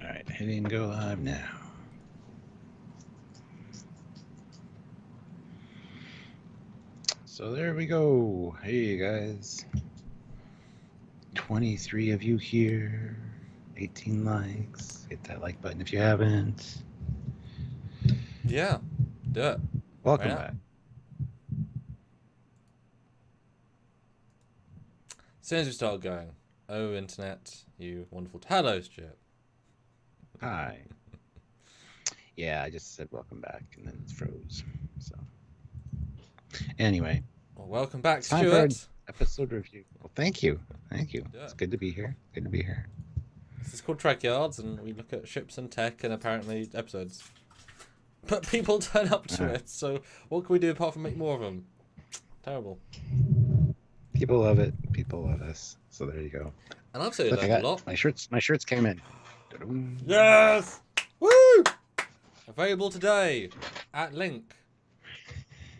Alright, hitting go live now. So there we go. Hey guys. 23 of you here. 18 likes. Hit that like button if you haven't. Yeah, do it. Welcome Right back. As soon as we start going, oh internet, you wonderful. Hello, Stuart. Hi. Yeah, I just said welcome back and then it froze. So anyway. Well, welcome back, It's time for our Stuart. episode review. Well, thank you. Thank you. Yeah. It's good to be here. Good to be here. This is called Trekyards, and we look at ships and tech and apparently episodes. But people turn up to it, so what can we do apart from make more of them? Terrible. People love it. People love us. So there you go. And I've said Look, that a lot. My shirts came in. Yes! Woo! Available today at link.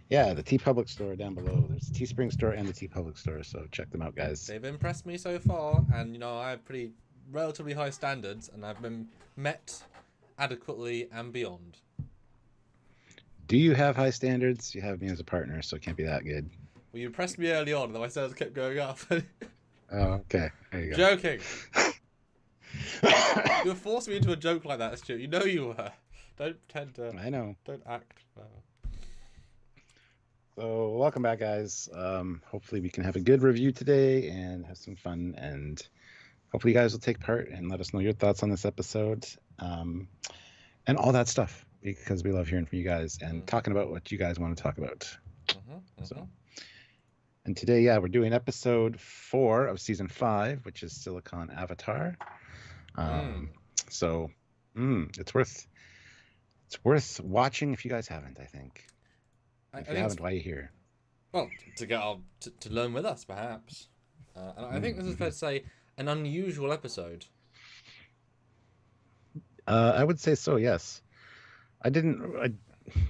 Yeah, the TeePublic store down below. There's the Teespring store and the TeePublic store, so check them out, guys. They've impressed me so far, and you know I have pretty relatively high standards, and I've been met adequately and beyond. Do you have high standards? You have me as a partner, so it can't be that good. Well, you impressed me early on, and my standards kept going up. Oh, okay. There you go. Joking. You were forcing me into a joke like that, Stuart. You know you were. Don't pretend to. I know. Don't act. No. So welcome back, guys. Hopefully we can have a good review today and have some fun, and hopefully you guys will take part and let us know your thoughts on this episode, and all that stuff, because we love hearing from you guys and talking about what you guys want to talk about. So, and today, yeah, we're doing episode 4 of season 5, which is Silicon Avatar. So it's worth watching if you guys haven't, I think. If you haven't, why are you here? Well, to get to learn with us, perhaps. And I think this is fair to say an unusual episode. I would say so. Yes, I didn't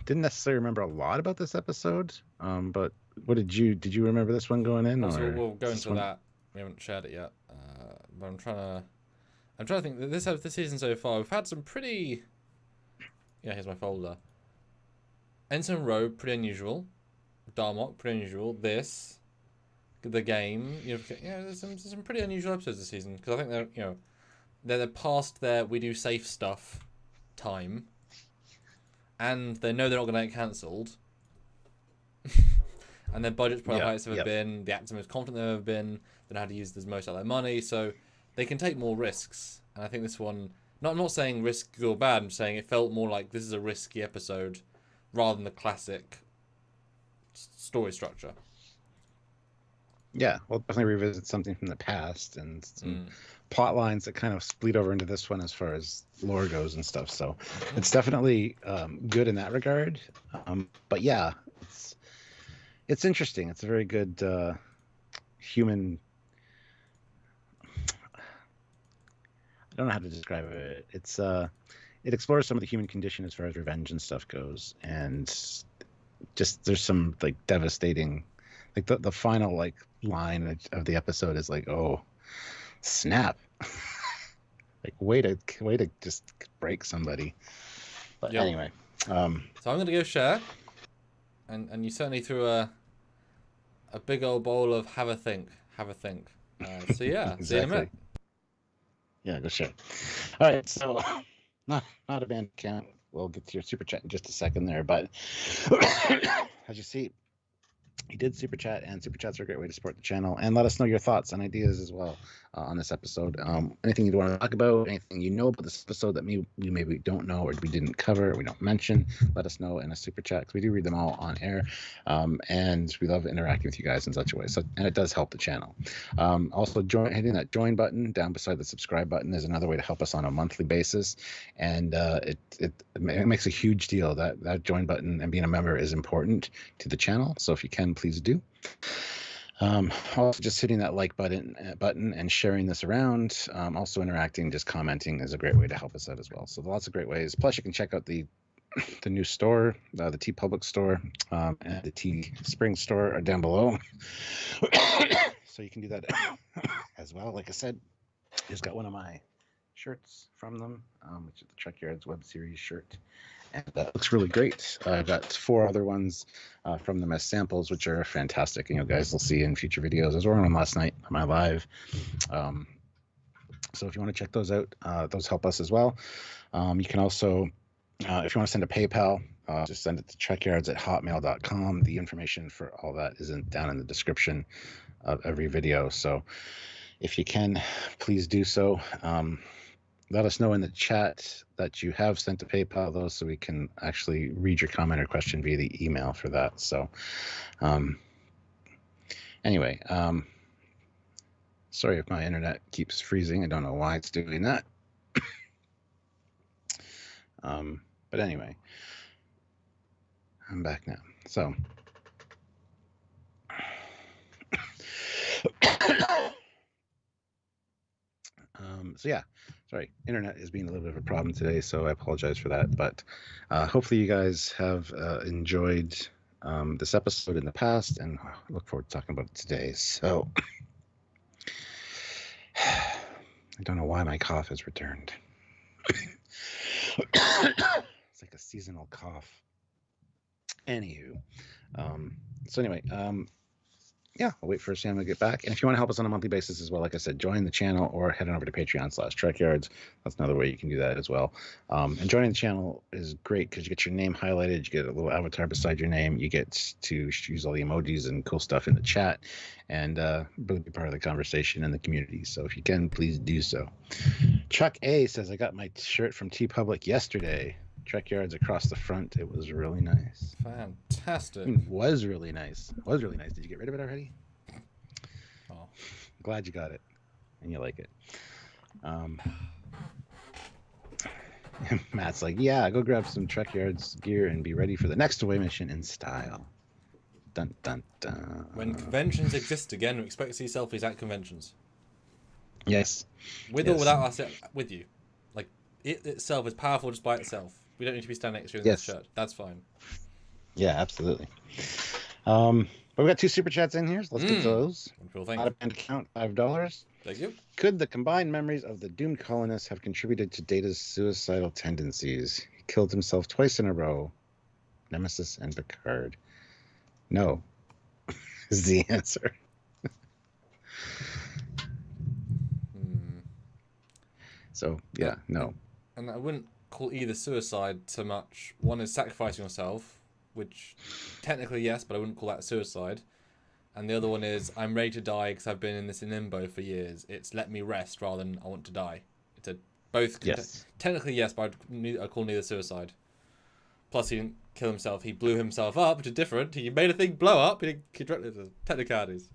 necessarily remember a lot about this episode. But what did you remember this one going in? So we'll go into that. We haven't shared it yet. But I'm trying to think that this season so far we've had some pretty. Yeah, here's my folder. Ensign Road, pretty unusual. Darmok, pretty unusual. This, the game, there's some pretty unusual episodes this season, because I think they're past their we do safe stuff time, and they know they're not going to get cancelled, and their budget's probably the highest they've ever been. The actors are most confident they've ever been. They know how to use the most out of their money, so they can take more risks. And I think this one, I'm not saying risk good or bad. I'm saying it felt more like this is a risky episode, rather than the classic story structure. Yeah, well, definitely revisit something from the past and some plot lines that kind of split over into this one as far as lore goes and stuff. So it's definitely good in that regard. But yeah, it's interesting. It's a very good human. I don't know how to describe it. It explores some of the human condition as far as revenge and stuff goes, and just there's some like devastating, like the final like line of the episode is like, oh snap, like way to just break somebody. But anyway, so I'm gonna go share, and you certainly threw a big old bowl of have a think. So yeah, exactly. See you in a minute. Yeah, go share. All right, so. Not a band count. We'll get to your super chat in just a second there, but as you see, you did super chat, and super chats are a great way to support the channel and let us know your thoughts and ideas as well on this episode. Anything you want to talk about, anything you know about this episode that we maybe don't know or we didn't cover or we don't mention, let us know in a super chat, because we do read them all on air, and we love interacting with you guys in such a way. So, and it does help the channel. Also, hitting that join button down beside the subscribe button is another way to help us on a monthly basis, and it makes a huge deal. That join button and being a member is important to the channel. So if you can, please do. Also, just hitting that like button and sharing this around. Also interacting, just commenting is a great way to help us out as well. So lots of great ways. Plus, you can check out the new store, the TeePublic store, and the Teespring store are down below. So you can do that as well. Like I said, I just got one of my shirts from them, which is the Trekyards web series shirt. And that looks really great. I've got 4 other ones from them as samples, which are fantastic. Guys will see in future videos. I was wearing them last night on my live. So if you want to check those out, those help us as well. You can also, if you want to send a PayPal, just send it to trekyards@hotmail.com. The information for all that isn't down in the description of every video. So if you can, please do so. Let us know in the chat that you have sent a PayPal, though, so we can actually read your comment or question via the email for that. So anyway, sorry if my internet keeps freezing. I don't know why it's doing that. But anyway, I'm back now. So so yeah, sorry, internet is being a little bit of a problem today, so I apologize for that. But hopefully you guys have enjoyed this episode in the past, and I look forward to talking about it today. So I don't know why my cough has returned. It's like a seasonal cough. Anywho, so anyway, yeah, I'll wait for Sam to get back. And if you want to help us on a monthly basis as well, like I said, join the channel or head on over to Patreon/Trekyards. That's another way you can do that as well. And joining the channel is great because you get your name highlighted, you get a little avatar beside your name, you get to use all the emojis and cool stuff in the chat, and really be part of the conversation and the community. So if you can, please do so. Chuck A says, I got my shirt from TeePublic yesterday. Trekyards across the front. It was really nice. Fantastic. It was really nice. It was really nice. Did you get rid of it already? Oh. Glad you got it and you like it. Matt's like, yeah, go grab some Trekyards gear and be ready for the next away mission in style. Dun dun dun. When conventions exist again, we expect to see selfies at conventions. Yes. With or without us with you. Like, it itself is powerful just by itself. We don't need to be standing next to you in this shirt. That's fine. Yeah, absolutely. But we got 2 super chats in here, so let's get those. Wonderful, Out of band account, $5. Thank you. Could the combined memories of the doomed colonists have contributed to Data's suicidal tendencies? He killed himself twice in a row. Nemesis and Picard. No, is the answer. So, yeah, no. And I wouldn't call either suicide so much. One is sacrificing yourself, which technically yes, but I wouldn't call that suicide. And the other one is I'm ready to die because I've been in this limbo for years. It's let me rest rather than I want to die. It's both. Yes. Technically yes, but I'd call neither suicide. Plus he didn't kill himself. He blew himself up, which is different. He made a thing blow up. He directly technicalities.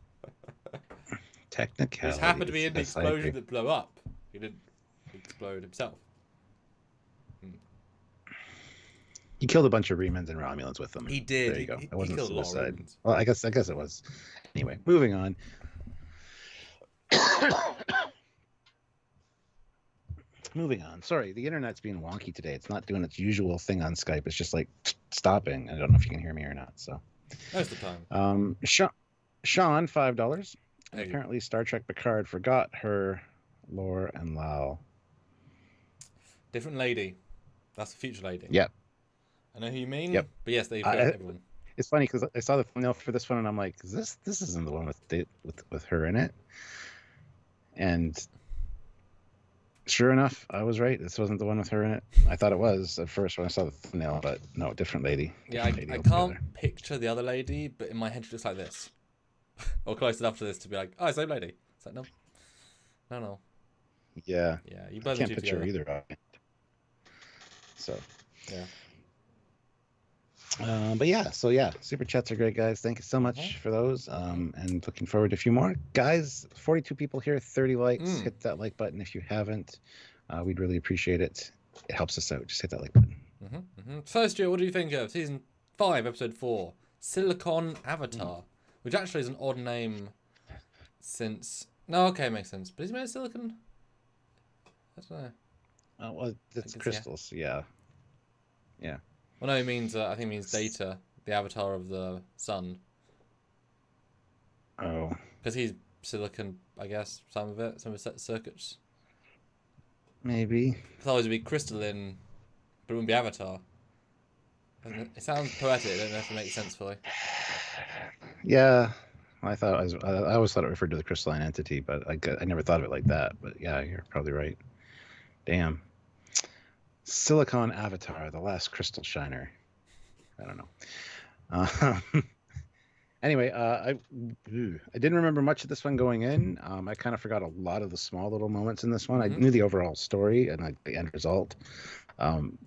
Technicalities. He happened to be in the explosion that blew up. He didn't explode himself. He killed a bunch of Remans and Romulans with them. He did. There you go. It wasn't killed suicide. Well, I guess it was. Anyway, moving on. Moving on. Sorry, the internet's being wonky today. It's not doing its usual thing on Skype. It's just like stopping. I don't know if you can hear me or not. So. That's the time. Sean, $5. Apparently, Star Trek Picard forgot her Lore and Lau. Different lady. That's the future lady. Yep. I know who you mean. Yep. But yes, they forget everyone. It's funny because I saw the thumbnail for this one and I'm like, this isn't the one with her in it. And sure enough, I was right. This wasn't the one with her in it. I thought it was at first when I saw the thumbnail, but no, different lady. Yeah, I can't picture the other lady, but in my head she looks like this. Or close enough to this to be like, oh, same lady. It's like, no. Yeah. Yeah, you can't picture her either. So. Yeah. But yeah, super chats are great, guys. Thank you so much for those. And looking forward to a few more, guys. 42 people here, 30 likes. Hit that like button if you haven't. We'd really appreciate it. It helps us out. Just hit that like button. First year, what do you think of season 5, episode 4, Silicon Avatar, which actually is an odd name since. No, okay, makes sense. But is he made of silicon? I don't know. Well, it's crystals. Yeah. Well, no, it means I think it means Data, the avatar of the sun. Oh. Because he's silicon, I guess. Some of his circuits. maybe. I thought it would be crystalline, but it wouldn't be Avatar. It sounds poetic. I don't know if it makes sense fully. Yeah, I always thought it referred to the crystalline entity, but I never thought of it like that. But yeah, you're probably right. Damn. Silicon Avatar, the last crystal shiner. I don't know. Anyway, I didn't remember much of this one going in. I kind of forgot a lot of the small little moments in this one. I knew the overall story and like the end result,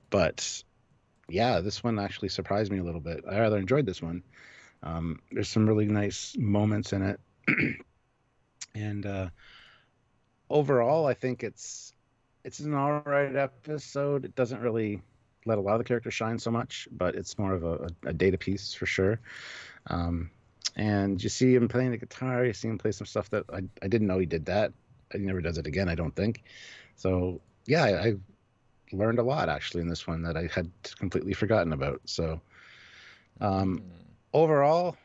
but yeah, this one actually surprised me a little bit. I rather enjoyed this one. There's some really nice moments in it, and overall, I think it's an all right episode. It doesn't really let a lot of the characters shine so much, but it's more of a data piece for sure. And you see him playing the guitar. You see him play some stuff that I didn't know he did that. He never does it again, I don't think. So yeah, I learned a lot actually in this one that I had completely forgotten about. So overall,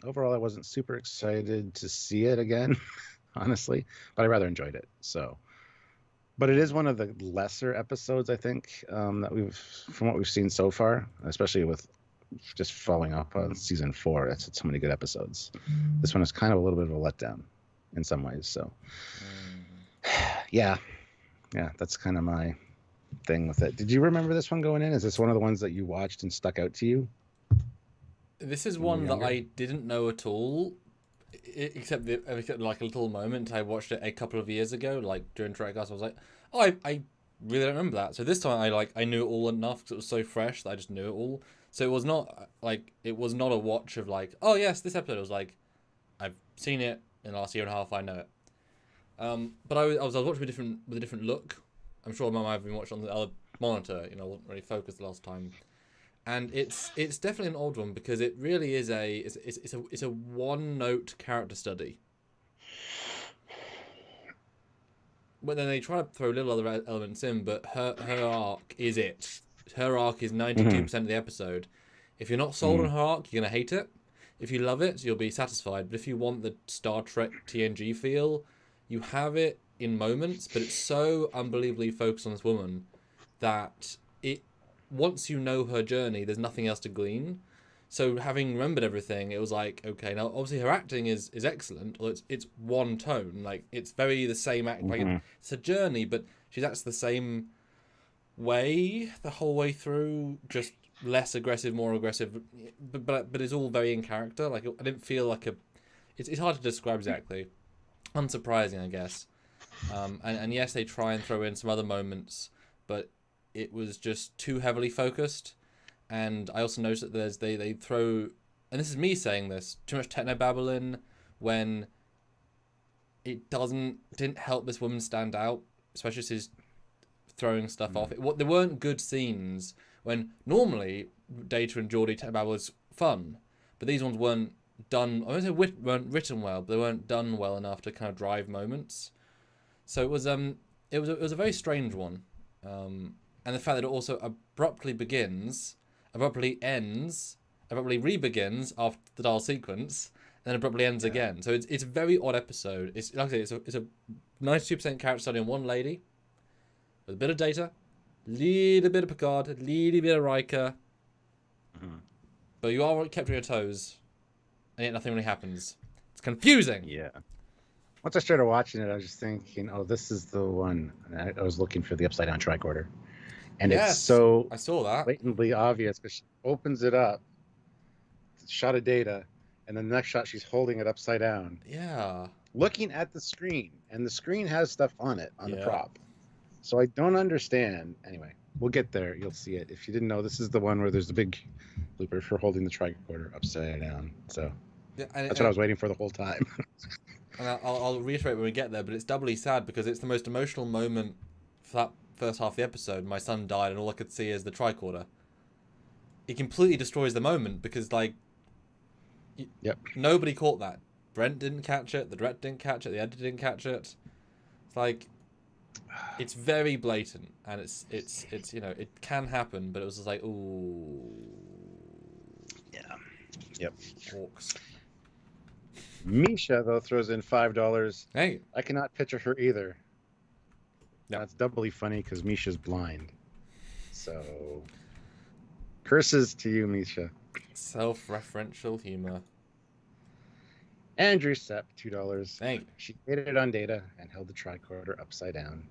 I wasn't super excited to see it again, honestly, but I rather enjoyed it. So, but it is one of the lesser episodes, I think, that from what we've seen so far, especially with just following up on season 4. That's so many good episodes. This one is kind of a little bit of a letdown in some ways. So yeah, that's kind of my thing with it. Did you remember this one going in? Is this one of the ones that you watched and stuck out to you? This is one that I didn't know at all, except like a little moment. I watched it a couple of years ago, like during Trekyards. I was like, oh, I really don't remember that. So this time I knew it all enough because it was so fresh that I just knew it all. So it was not a watch of like, oh yes, this episode. It was like, I've seen it in the last year and a half. I know it. But I was watching with a different look. I'm sure I might have been watching on the other monitor. I wasn't really focused the last time. And it's definitely an odd one because it really is it's a one note character study. But then they try to throw little other elements in, but her arc is it. Her arc is 92% of the episode. If you're not sold on her arc, you're gonna hate it. If you love it, you'll be satisfied. But if you want the Star Trek TNG feel, you have it in moments, but it's so unbelievably focused on this woman that once you know her journey, there's nothing else to glean. So having remembered everything, it was like, okay, now obviously her acting is excellent, or it's one tone, like it's very the same act, like it's a journey, but she acts the same way the whole way through, just less aggressive, more aggressive, but it's all very in character. Like I didn't feel like it's hard to describe exactly. Unsurprising, I guess. And yes, they try and throw in some other moments, but it was just too heavily focused. And I also noticed that they throw, and this is me saying this, too much technobabble in when it didn't help this woman stand out, especially as she's throwing stuff off. There weren't good scenes when normally Data and Geordie technobabble is fun, but these ones weren't done. I won't say weren't written well, but they weren't done well enough to kind of drive moments. So it was a very strange one, and the fact that it also abruptly begins, abruptly ends, abruptly re-begins after the dial sequence, and then abruptly ends again. So it's a very odd episode. It's like I say, it's a 92% character study on one lady, with a bit of Data, little bit of Picard, little bit of Riker, but you are kept on your toes, and yet nothing really happens. It's confusing. Yeah. Once I started watching it, I was just thinking, oh, this is the one. And I was looking for the upside down tricorder. And it's so I saw that. blatantly obvious because she opens it up, shot of Data, and then the next shot she's holding it upside down. Yeah. Looking at the screen, and the screen has stuff on it, on the prop. So I don't understand. Anyway, we'll get there. You'll see it. If you didn't know, this is the one where there's the big blooper for holding the tricorder upside down. So that's what I was waiting for the whole time. And I'll reiterate when we get there, but it's doubly sad because it's the most emotional moment for that first half of the episode. My son died, and all I could see is the tricorder. It completely destroys the moment because, like, nobody caught that. Brent didn't catch it. The director didn't catch it. The editor didn't catch it. It's like, it's very blatant, and it's it can happen, but it was just like, ooh, orcs. Misha, though, throws in $5. Hey. I cannot picture her either. Yep. That's doubly funny because Misha's blind. So, curses to you, Misha. Self-referential humor. Andrew Sepp, $2. Thank you. She dated on data and held the tricorder upside down.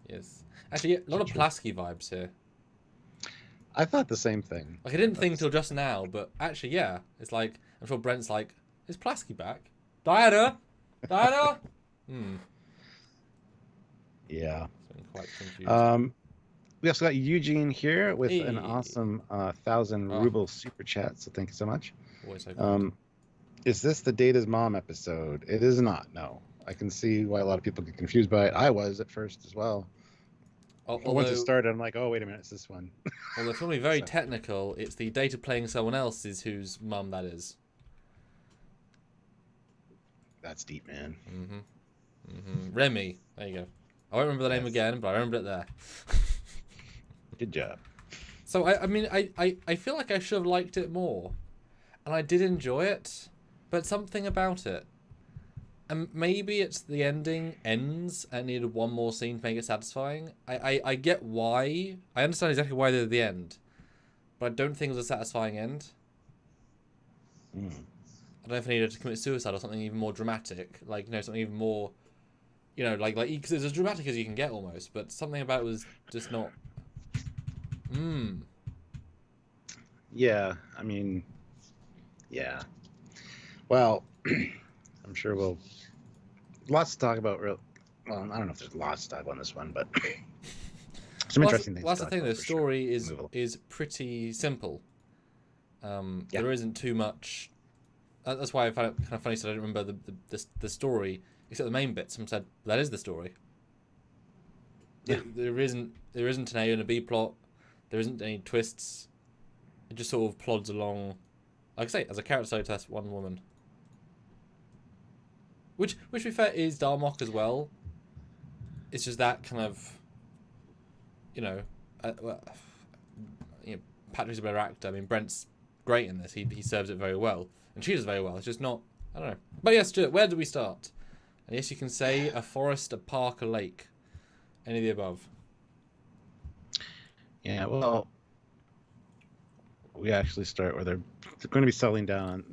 Yes. Actually, a lot of Plasky vibes here. I thought the same thing. Like, I didn't think till just now, but actually, yeah. It's like, I'm sure Brent's like, is Plasky back? Diana? Diana? Yeah. It's been quite confusing. We also got Eugene here with an awesome 1,000 ruble super chat, so thank you so much. Always so good. Is this the Data's Mom episode? It is not, no. I can see why a lot of people get confused by it. I was at first as well. Once it started, I'm like, oh, wait a minute, it's this one. Although if you want to be very technical, it's the Data playing someone else's whose mum that is. That's deep, man. Remy. There you go. I won't remember the name again, but I remember it there. Good job. So, I feel like I should have liked it more. And I did enjoy it, but something about it. And maybe it's the ending ends and needed one more scene to make it satisfying. I get why. I understand exactly why they're at the end. But I don't think it was a satisfying end. I don't know if I needed to commit suicide or something even more dramatic. Like, something even more... like because it's as dramatic as you can get almost. But something about it was just not... Yeah, I mean... Yeah. Well, I'm sure we'll... Lots to talk about. Well, I don't know if there's lots to talk about on this one, but some interesting things. That's the thing. The story is pretty simple. There isn't too much. That's why I found it kind of funny. So I didn't remember the story except the main bit. Someone said that is the story. Yeah. There isn't an A and a B plot. There isn't any twists. It just sort of plods along. Like I say, as a character study test, one woman. Which to be fair, is Darmok as well. It's just that kind of, Patrick's a better actor. I mean, Brent's great in this. He serves it very well. And she does very well. It's just not, I don't know. But yes, Stuart, where do we start? And yes, you can say a forest, a park, a lake. Any of the above. Yeah, well, we actually start where they're going to be settling down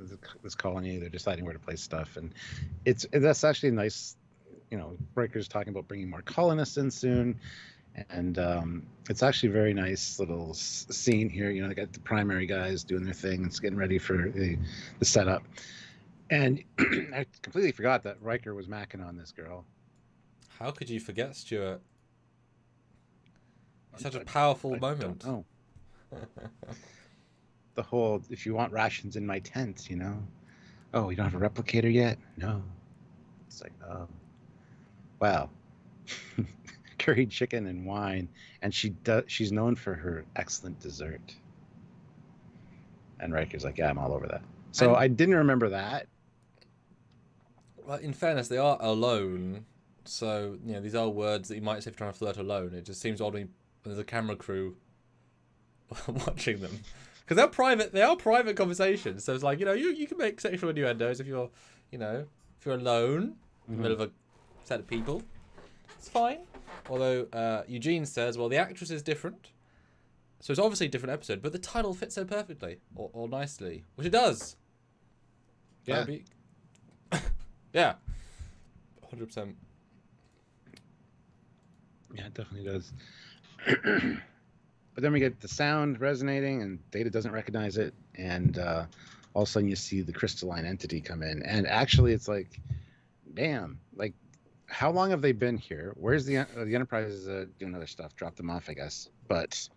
this colony. They're deciding where to place stuff, and that's actually nice. Riker's talking about bringing more colonists in soon, and it's actually a very nice little scene here. They got the primary guys doing their thing and getting ready for the setup. And I completely forgot that Riker was macking on this girl. How could you forget, Stuart? Such a powerful moment. Oh. The whole, if you want rations in my tent, oh, you don't have a replicator yet? No. It's like, oh, wow. Curried chicken and wine, and she's known for her excellent dessert. And Riker's like, yeah, I'm all over that. So I didn't remember that. Well, in fairness, they are alone, so these are words that you might say if you're trying to flirt alone. It just seems odd when there's a camera crew watching them. Because they are private conversations. So it's like, you can make sexual innuendos if you're, if you're alone in the middle of a set of people. It's fine. Although Eugene says, well, the actress is different. So it's obviously a different episode, but the title fits so perfectly or nicely, which it does. Yeah. Yeah. 100%. Yeah, it definitely does. But then we get the sound resonating, and Data doesn't recognize it, and all of a sudden you see the crystalline entity come in, and actually it's like, damn, like, how long have they been here? Where's the Enterprise doing other stuff? Drop them off, I guess. But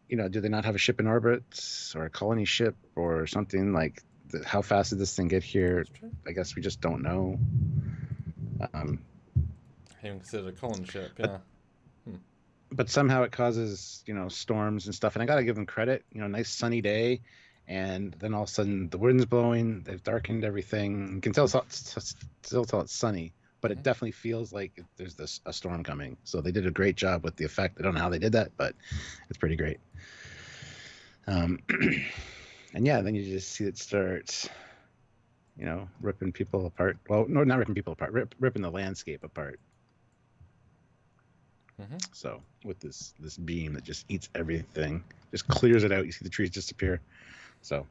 do they not have a ship in orbit or a colony ship or something? Like, how fast did this thing get here? I guess we just don't know. Even considered a colony ship, yeah. But somehow it causes, storms and stuff. And I got to give them credit, nice sunny day. And then all of a sudden the wind's blowing. They've darkened everything. You can tell it's sunny, but it definitely feels like there's a storm coming. So they did a great job with the effect. I don't know how they did that, but it's pretty great. And yeah, then you just see it start, ripping people apart. Well, no, not ripping people apart, ripping the landscape apart. Mm-hmm. So with this beam that just eats everything, just clears it out. You see the trees disappear. So,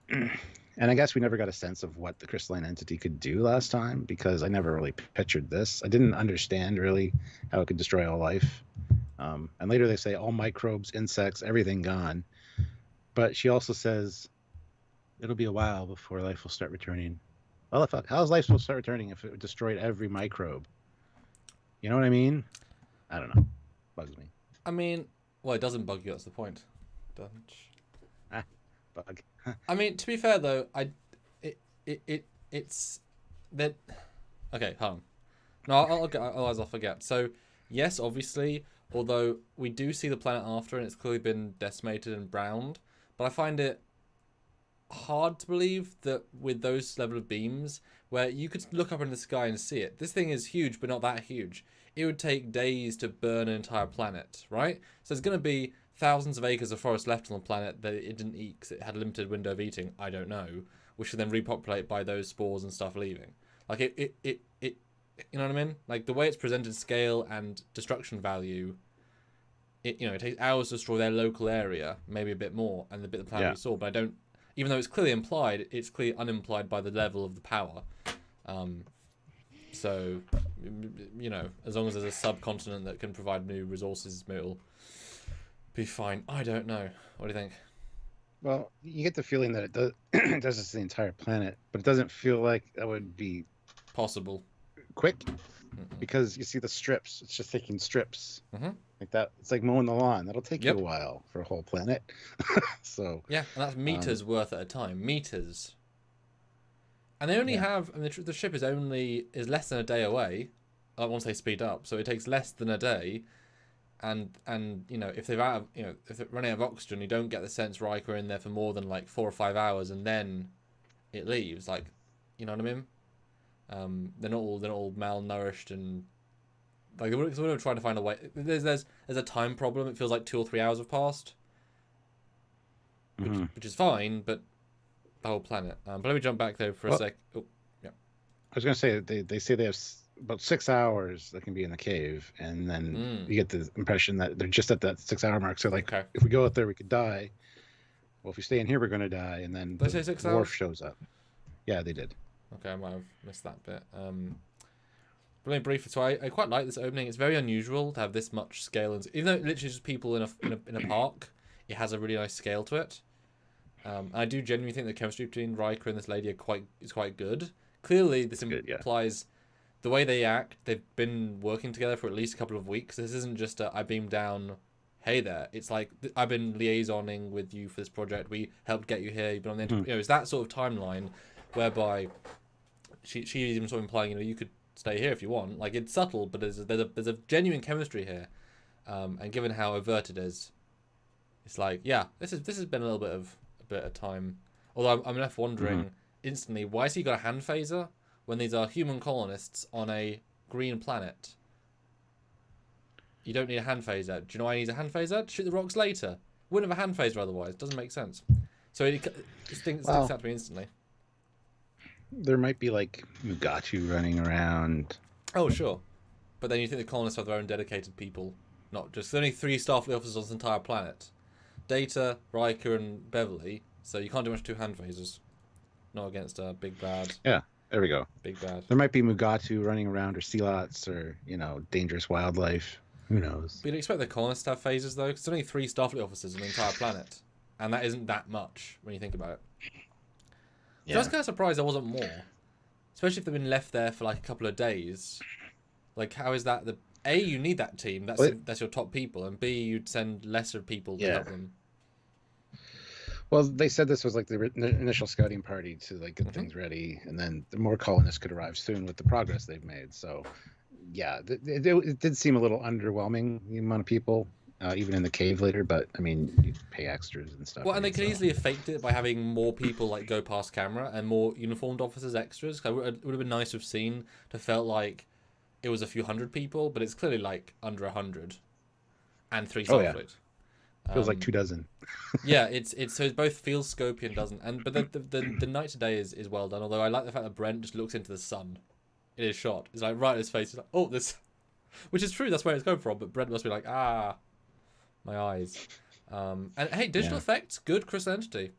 and I guess we never got a sense of what the crystalline entity could do last time because I never really pictured this. I didn't understand really how it could destroy all life. And later they say all microbes, insects, everything gone. But she also says it'll be a while before life will start returning. Well, fuck, how's life supposed to start returning if it destroyed every microbe? You know what I mean? I don't know. Bugs me. I mean, well, it doesn't bug you. That's the point. Doesn't. Bug. I mean, to be fair though, it's that. Okay, hold on. No, otherwise I'll forget. So, yes, obviously, although we do see the planet after, and it's clearly been decimated and browned, but I find it hard to believe that with those level of beams, where you could look up in the sky and see it. This thing is huge, but not that huge. It would take days to burn an entire planet, right? So there's going to be thousands of acres of forest left on the planet that it didn't eat because it had a limited window of eating. I don't know, which should then repopulate by those spores and stuff leaving. Like it you know what I mean? Like the way it's presented, scale and destruction value. It takes hours to destroy their local area, maybe a bit more, and the bit of the planet we saw. But I don't. Even though it's clearly implied, it's clearly unimplied by the level of the power. So, as long as there's a subcontinent that can provide new resources, it'll be fine. I don't know. What do you think? Well, you get the feeling that it does, it does this to the entire planet, but it doesn't feel like that would be possible quick because you see the strips. It's just taking strips like that. It's like mowing the lawn. That'll take you a while for a whole planet. So yeah, and that's meters worth at a time. Meters. And they only have, and the ship is less than a day away. Once they speed up, so it takes less than a day. And if they're running out of oxygen, you don't get the sense Riker in there for more than like 4 or 5 hours, and then it leaves. Like, you know what I mean? They're not all malnourished and like they're sort of trying to find a way. There's a time problem. It feels like 2 or 3 hours have passed, which is fine, but the whole planet. But let me jump back there for a sec. Oh, yeah. I was going to say they say they have about 6 hours that can be in the cave, and then you get the impression that they're just at that 6 hour mark. So like, if we go out there, we could die. Well, if we stay in here, we're going to die, and then they say 6 hours? Worf shows up. Yeah, they did. Okay, I might have missed that bit. But let me briefly. So I quite like this opening. It's very unusual to have this much scale, and even though it literally is just people in a park, it has a really nice scale to it. I do genuinely think the chemistry between Riker and this lady is quite good. Clearly, this implies the way they act. They've been working together for at least a couple of weeks. This isn't just I beam down, hey there. It's like I've been liaisoning with you for this project. We helped get you here. You've been on the it's that sort of timeline, whereby she's even sort of implying you could stay here if you want. Like it's subtle, but there's a genuine chemistry here, and given how overt it is, it's like this has been a bit of time. Although I'm left wondering instantly, why has he got a hand phaser when these are human colonists on a green planet? You don't need a hand phaser. Do you know why he needs a hand phaser? To shoot the rocks later. Wouldn't have a hand phaser otherwise. Doesn't make sense. So it sticks out to me instantly. There might be like Mugatu running around. Oh, sure. But then you think the colonists have their own dedicated people. Not just... There's only 3 Starfleet officers on this entire planet. Data, Riker, and Beverly. So you can't do much 2 hand phasers. Not against a big bad. Yeah, there we go. Big bad. There might be Mugatu running around, or Sealots, or, dangerous wildlife. Who knows? But you'd expect the colonists to have phasers, though, because there's only 3 Starfleet officers on the entire planet. And that isn't that much when you think about it. Yeah. So I was kind of surprised there wasn't more. Especially if they've been left there for like a couple of days. Like, how is that? A, you need that team. That's your top people. And B, you'd send lesser people to help them. Well, they said this was like the initial scouting party to like get things ready. And then the more colonists could arrive soon with the progress they've made. So, yeah, it did seem a little underwhelming, the amount of people. Even in the cave later, but I mean, you pay extras and stuff. Well, and they could easily have faked it by having more people like go past camera and more uniformed officers extras. It would have been nice to have seen to felt like it was a few hundred people, but it's clearly like under 100 and 3 Starfleet. Feels like 2 dozen. Yeah, it's so it both feels scopy and doesn't. But the night today is well done. Although I like the fact that Brent just looks into the sun. It is shot. It's like right in his face. He's like, oh, this. Which is true, that's where it's come from, but Brent must be like, my eyes. And hey, digital effects, good crystal entity.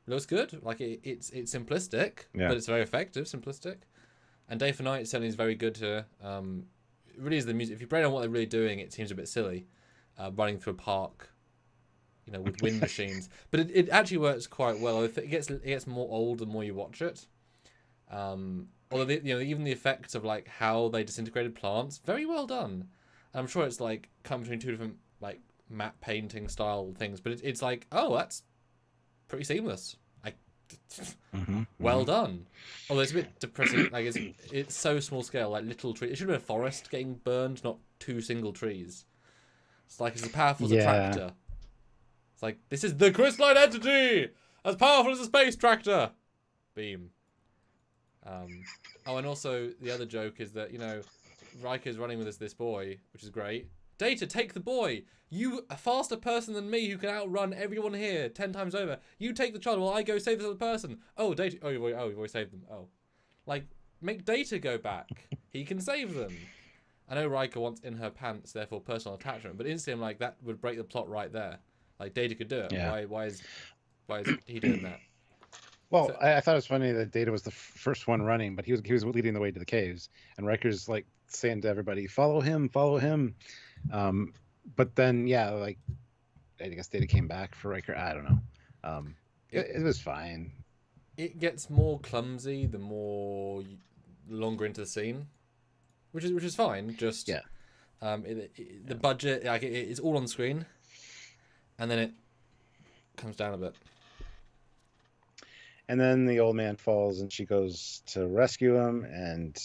Looks good. Like, it's simplistic, but it's very effective, simplistic. And Day for Night certainly is very good to... it really is the music. If you break down what they're really doing, it seems a bit silly. Running through a park, with wind machines. But it actually works quite well. It gets more old the more you watch it. Although even the effects of like how they disintegrated plants, very well done. And I'm sure it's like come between two different like matte painting style things, but it's like, oh, that's pretty seamless. Well done. Although it's a bit depressing. Like it's so small scale, like little tree. It should have been a forest getting burned, not 2 single trees. It's like it's as powerful as a tractor. It's like, this is the crystalline entity, as powerful as a space tractor. Beam. And also the other joke is that Riker's running with this boy, which is great. Data, take the boy. You, a faster person than me who can outrun everyone here 10 times over. You take the child while I go save this other person. Oh, Data. Oh, you've already saved them. Oh. Like, make Data go back. He can save them. I know Riker wants in her pants, therefore personal attachment, but instantly I'm like, that would break the plot right there. Like, Data could do it. Yeah. Why is he doing that? Well, so, I thought it was funny that Data was the first one running, but he was leading the way to the caves, and Riker's like saying to everybody, "Follow him, follow him." But then, I guess Data came back for Riker. I don't know. It was fine. It gets more clumsy the longer into the scene, which is fine. Just the budget, like it's all on screen, and then it comes down a bit. And then the old man falls, and she goes to rescue him, and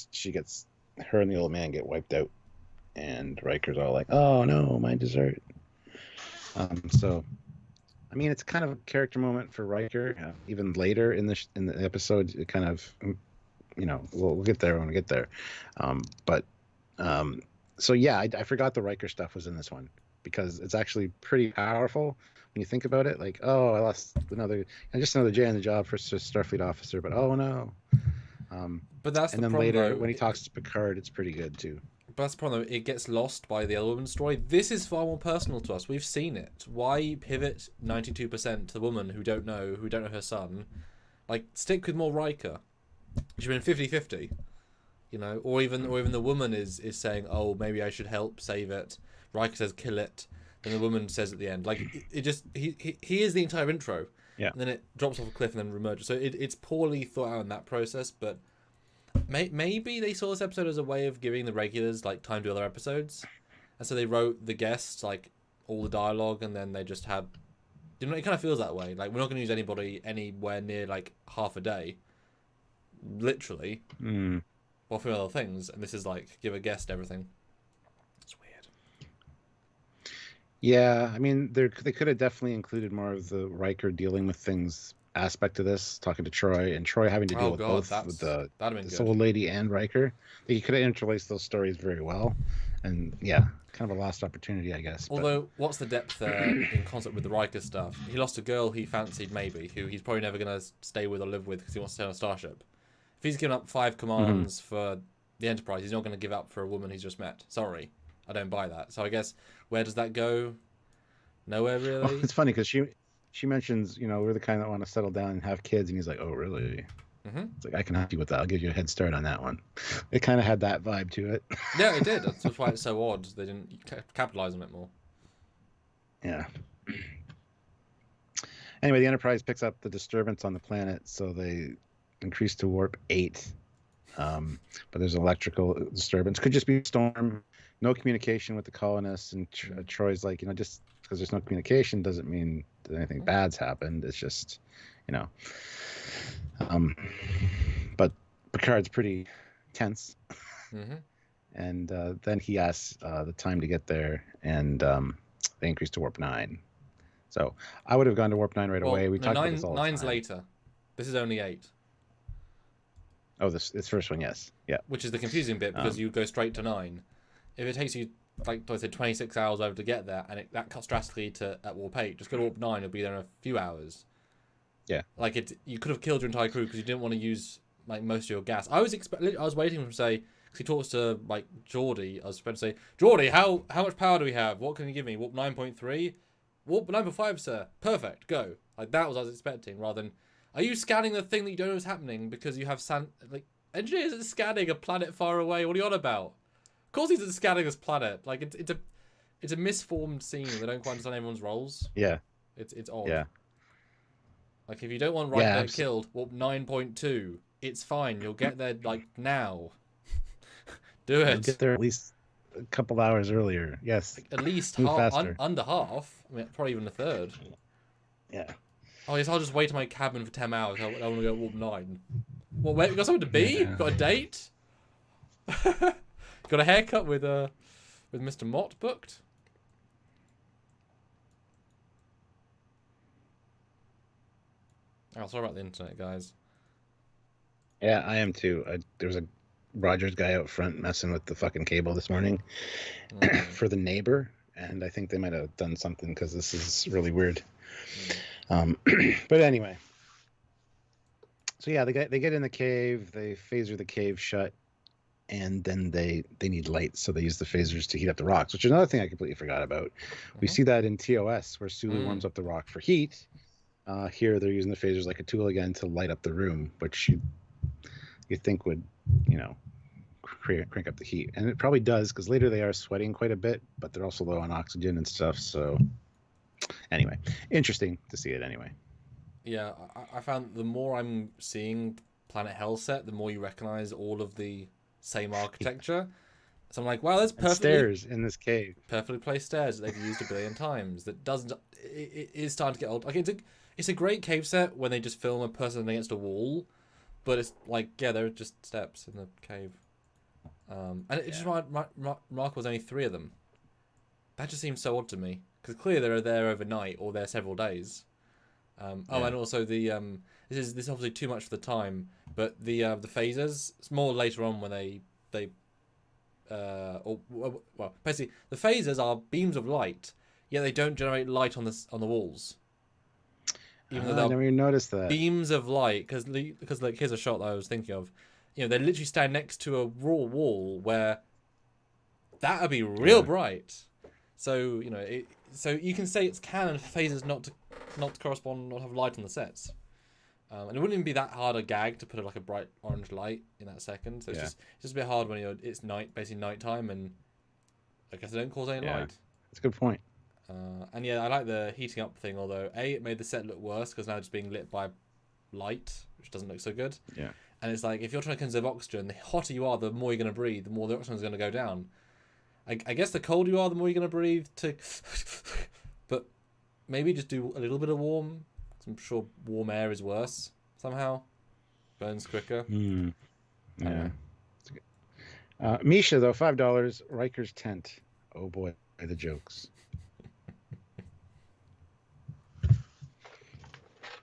her and the old man get wiped out. And Riker's all like, "Oh no, my dessert." So, I mean, it's kind of a character moment for Riker. Even later in the episode, it kind of, we'll get there when we get there. So yeah, I forgot the Riker stuff was in this one because it's actually pretty powerful. When you think about it, like, oh, I lost just another J on the job for Starfleet officer, but oh no. But that's and the then problem, later though, when he talks to Picard, it's pretty good too. But that's the problem, though. It gets lost by the other woman's story. This is far more personal to us. We've seen it. Why pivot 92% to the woman who don't know her son? Like, stick with more Riker. It should have been 50-50. Or even the woman is saying, oh, maybe I should help save it. Riker says, kill it. Then the woman says at the end, like, it just, he is the entire intro. Yeah. And then it drops off a cliff and then remerges. So it's poorly thought out in that process, but maybe they saw this episode as a way of giving the regulars, like, time to other episodes. And so they wrote the guests, like, all the dialogue, and then they just had, it kind of feels that way. Like, we're not going to use anybody anywhere near, like, half a day. Literally. Or for other things. And this is, like, give a guest everything. Yeah, I mean, they could have definitely included more of the Riker dealing with things aspect of this, talking to Troy, and Troy having to deal with both with the Soul Lady and Riker. He could have interlaced those stories very well, and kind of a lost opportunity, I guess. Although, what's the depth there in concept with the Riker stuff? He lost a girl he fancied, maybe, who he's probably never going to stay with or live with because he wants to stay on a starship. If he's given up 5 commands for the Enterprise, he's not going to give up for a woman he's just met. Sorry. I don't buy that. So I guess, where does that go? Nowhere, really? Well, it's funny because she mentions, we're the kind that want to settle down and have kids, and he's like, oh, really? It's like, I can help you with that. I'll give you a head start on that one. It kind of had that vibe to it. Yeah, it did. That's why it's so odd. They didn't capitalize on it more. Yeah. Anyway, the Enterprise picks up the disturbance on the planet, so they increase to warp 8. But there's electrical disturbance. Could just be a storm. No communication with the colonists, and Troy's like, just because there's no communication doesn't mean that anything bad's happened. It's just, but Picard's pretty tense, and then he asks the time to get there, and they increase to warp 9. So I would have gone to warp 9 right away. We talked about this all the time. 9's later. This is only 8. Oh, this first one, yes, yeah. Which is the confusing bit because you go straight to 9. If it takes you, like I said, 26 hours over to get there, and that cuts drastically at warp 8, just go to warp 9, you'll be there in a few hours. Yeah. Like, you could have killed your entire crew because you didn't want to use, like, most of your gas. I was waiting for him to say, because he talks to like Geordie. I was supposed to say, Geordie, how much power do we have? What can you give me? Warp 9.3? Warp 9.5, sir. Perfect. Go. Like that was what I was expecting. Rather than, are you scanning the thing that you don't know is happening because you have engineers are scanning a planet far away? What are you on about? Of course he's scanning this planet. Like it's a misformed scene. They don't quite understand everyone's roles. Yeah. It's odd. Yeah. Like if you don't want right there killed, warp 9.2. It's fine. You'll get there like now. Do it. You'll get there at least a couple hours earlier. Yes. Like, at least half, under half. I mean, probably even a third. Yeah. Oh yes, I'll just wait in my cabin for 10 hours. I want to go warp 9. Well, wait, you got something to be? Yeah. Got a date? Got a haircut with Mr. Mott booked? Oh, sorry about the internet, guys. Yeah, I am too. There was a Rogers guy out front messing with the fucking cable this morning for the neighbor, and I think they might have done something because this is really weird. But anyway, so yeah, they get in the cave, they phaser the cave shut, and then they need light, so they use the phasers to heat up the rocks, which is another thing I completely forgot about. We see that in TOS where Sulu warms up the rock for heat. Here they're using the phasers like a tool again to light up the room, which you think would, crank up the heat. And it probably does, because later they are sweating quite a bit, but they're also low on oxygen and stuff. So anyway, interesting to see it anyway. Yeah, I found the more I'm seeing Planet Hell set, the more you recognize all of the same architecture. So I'm like, wow, there's perfectly stairs in this cave. Perfectly placed stairs that they've used a billion times. That doesn't. It is starting to get old. Like it's a great cave set when they just film a person against a wall, but it's like, yeah, there are just steps in the cave. And it just Mark was only 3 of them. That just seems so odd to me, because clearly they're there overnight or there several days. Oh, and also the this is obviously too much for the time, but the phasers, it's more later on when they basically the phasers are beams of light, yet they don't generate light on the walls. Even though I never even noticed that. Beams of light, because like here's a shot that I was thinking of. They literally stand next to a raw wall where that would be real bright. So so you can say it's canon for phasers not to correspond, not have light on the sets. And it wouldn't even be that hard a gag to put like a bright orange light in that second. So it's just a bit hard when it's basically nighttime, and I guess they don't cause any light. That's a good point. And yeah, I like the heating up thing, although it made the set look worse because now it's being lit by light, which doesn't look so good. Yeah. And it's like, if you're trying to conserve oxygen, the hotter you are, the more you're going to breathe, the more the oxygen is going to go down. I guess the colder you are, the more you're going to breathe but maybe just do a little bit of warm. I'm sure warm air is worse somehow. Burns quicker. Yeah. Misha, though, $5. Riker's tent. Oh boy, the jokes.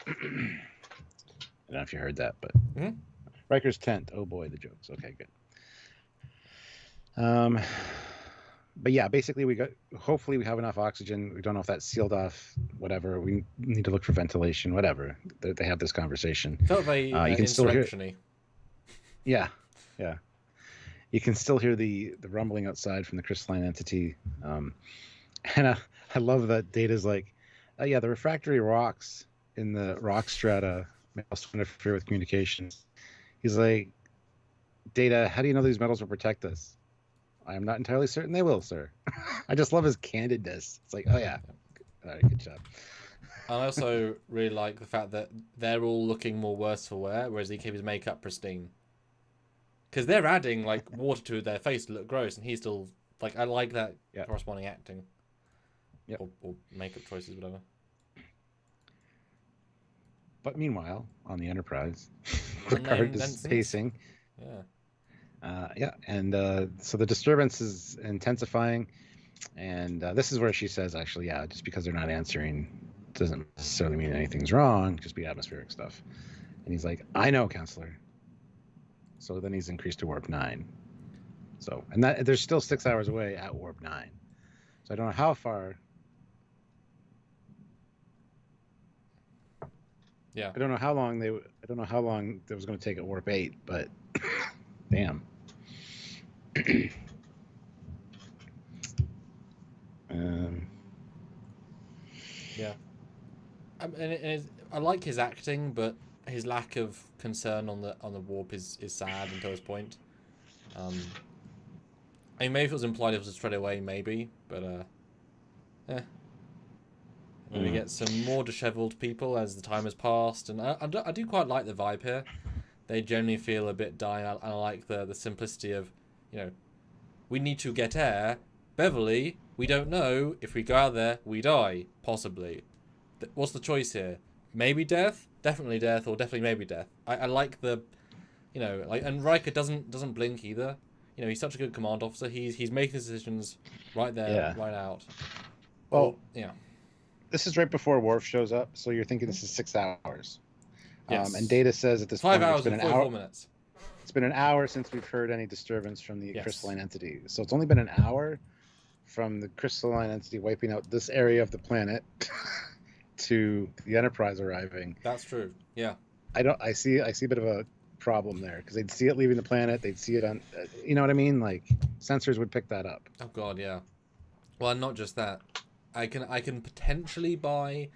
I don't know if you heard that, but Riker's tent. Oh boy, the jokes. Okay, good. But yeah, basically hopefully we have enough oxygen. We don't know if that's sealed off, whatever. We need to look for ventilation, whatever. They have this conversation. Felt very you can still hear. Yeah. You can still hear the rumbling outside from the crystalline entity. And I love that Data's like, the refractory rocks in the rock strata may also interfere with communications. He's like, Data, how do you know these metals will protect us? I am not entirely certain they will, sir. I just love his candidness. It's like, oh yeah, all right, good job. And I also really like the fact that they're all looking more worse for wear, whereas he kept his makeup pristine. Because they're adding like water to their face to look gross, and he's still like, I like that corresponding acting. Yeah. Or makeup choices, whatever. But meanwhile, on the Enterprise, Picard is pacing. Yeah. So the disturbance is intensifying, and this is where she says, actually, just because they're not answering doesn't necessarily mean anything's wrong, just be atmospheric stuff. And he's like, I know, counselor. So then he's increased to warp 9. So, and that they're still 6 hours away at warp 9. So I don't know how far. Yeah. I don't know how long it was going to take at warp 8, but damn. um, Yeah. I like his acting, but his lack of concern on the warp is sad until this point. I mean, maybe if it was implied it was straight away, maybe, but eh. When we get some more dishevelled people as the time has passed, and I do quite like the vibe here. They generally feel a bit dying, and I like the simplicity of, you know, we need to get air. Beverly, we don't know. If we go out there, we die. Possibly. What's the choice here? Maybe death? Definitely death, or definitely maybe death. I like the, you know, like, and Riker doesn't blink either. You know, he's such a good command officer. He's making decisions right there, right out. Well, yeah. This is right before Worf shows up, so you're thinking this is 6 hours. Yes. And Data says at this 5 point hours it's been and an 44 hour. minutes. It's been an hour since we've heard any disturbance from the crystalline entity. So it's only been an hour from the crystalline entity wiping out this area of the planet to the Enterprise arriving. That's true. Yeah. I see a bit of a problem there, because they'd see it leaving the planet, they'd see it on, you know what I mean? Like, sensors would pick that up. Oh god, yeah. Well, not just that. I can potentially buy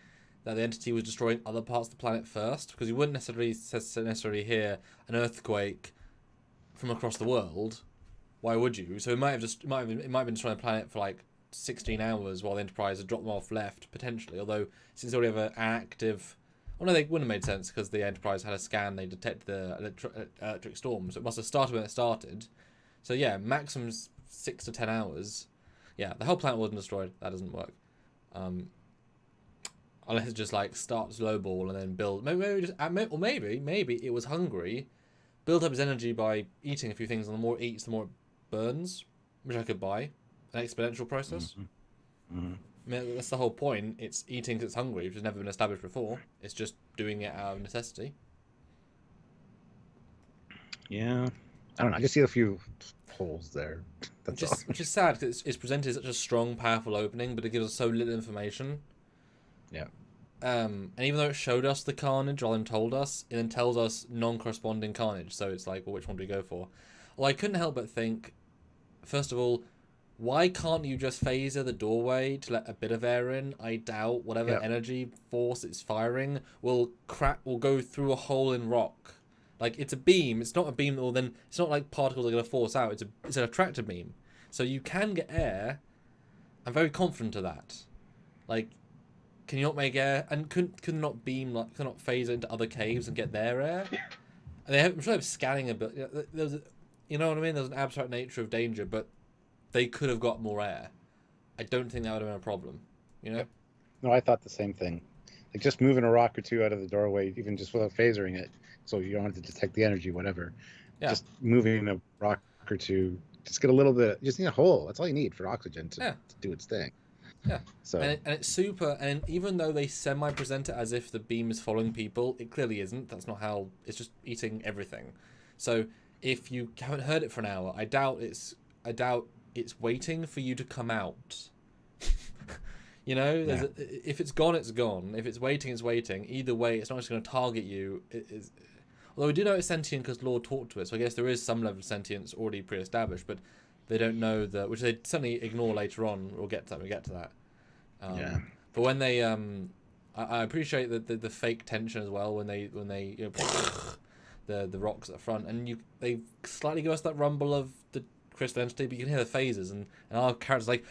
that the entity was destroying other parts of the planet first, because you wouldn't necessarily hear an earthquake from across the world. Why would you? So it might have been destroying the planet for like 16 hours while the Enterprise had dropped them off left, potentially. Although since they already have an active, well, no, they wouldn't have made sense because the Enterprise had a scan. They detected the electric storm, so it must have started when it started. So yeah, maximum 6 to 10 hours. Yeah, the whole planet wasn't destroyed. That doesn't work. Unless it just like starts low ball and then build. Maybe it was hungry, built up its energy by eating a few things, and the more it eats, the more it burns, which I could buy. An exponential process. I mean, that's the whole point. It's eating because it's hungry, which has never been established before. It's just doing it out of necessity. Yeah, I don't know. I just see a few holes there. Which is sad because it's presented as such a strong, powerful opening, but it gives us so little information. Yeah. And even though it showed us the carnage rather than told us, it then tells us non-corresponding carnage. So it's like, well, which one do we go for? Well, I couldn't help but think, first of all, why can't you just phaser the doorway to let a bit of air in? I doubt whatever energy force it's firing will go through a hole in rock. Like, it's a beam. It's not a beam that will then... It's not like particles are going to force out. It's an attractor beam. So you can get air. I'm very confident of that. Like, can you not make air? And could not phaser into other caves and get their air? And I'm sure they're scanning a bit. You know what I mean? There's an abstract nature of danger, but they could have got more air. I don't think that would have been a problem. You know? No, I thought the same thing. Like, just moving a rock or two out of the doorway, even just without phasering it, so you don't have to detect the energy, whatever. Yeah. Just moving a rock or two, just get a little bit, just need a hole. That's all you need for oxygen to do its thing. Yeah. So and it's super, and even though they semi-present it as if the beam is following people, it clearly isn't. That's not how, it's just eating everything. So if you haven't heard it for an hour, I doubt it's waiting for you to come out. You know, if it's gone, it's gone. If it's waiting, it's waiting. Either way, it's not just going to target you. Although we do know it's sentient because Lord talked to it, so I guess there is some level of sentience already pre-established, but they don't know that, which they certainly ignore later on. We'll get to that. But when they, I appreciate the fake tension as well when they you know, the rocks at the front, and they slightly give us that rumble of the crystal entity, but you can hear the phases, and our character's like,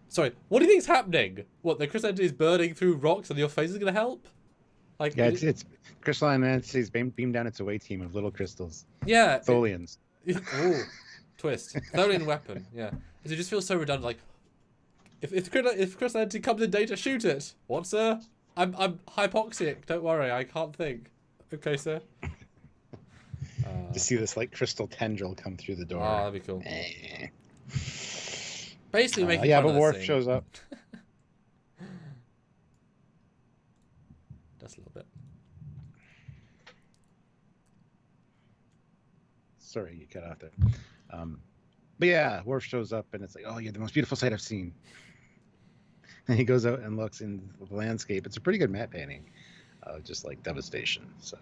sorry, what do you think's happening? What, the crystal entity is burning through rocks and your phase is going to help? Like, yeah, it's crystalline entities beam down its away team of little crystals. Yeah. Tholians. Ooh, twist. Tholian weapon, yeah. It just feels so redundant, like, if crystal entity comes in data, shoot it. What, sir? I'm hypoxic, don't worry, I can't think. Okay, sir. To see this, like, crystal tendril come through the door. Oh, that'd be cool. Basically making fun of but Worf shows up. Just a little bit. Sorry, you cut out there. But yeah, Worf shows up and it's like, oh, you're the most beautiful sight I've seen. And he goes out and looks in the landscape. It's a pretty good matte painting, just like devastation. So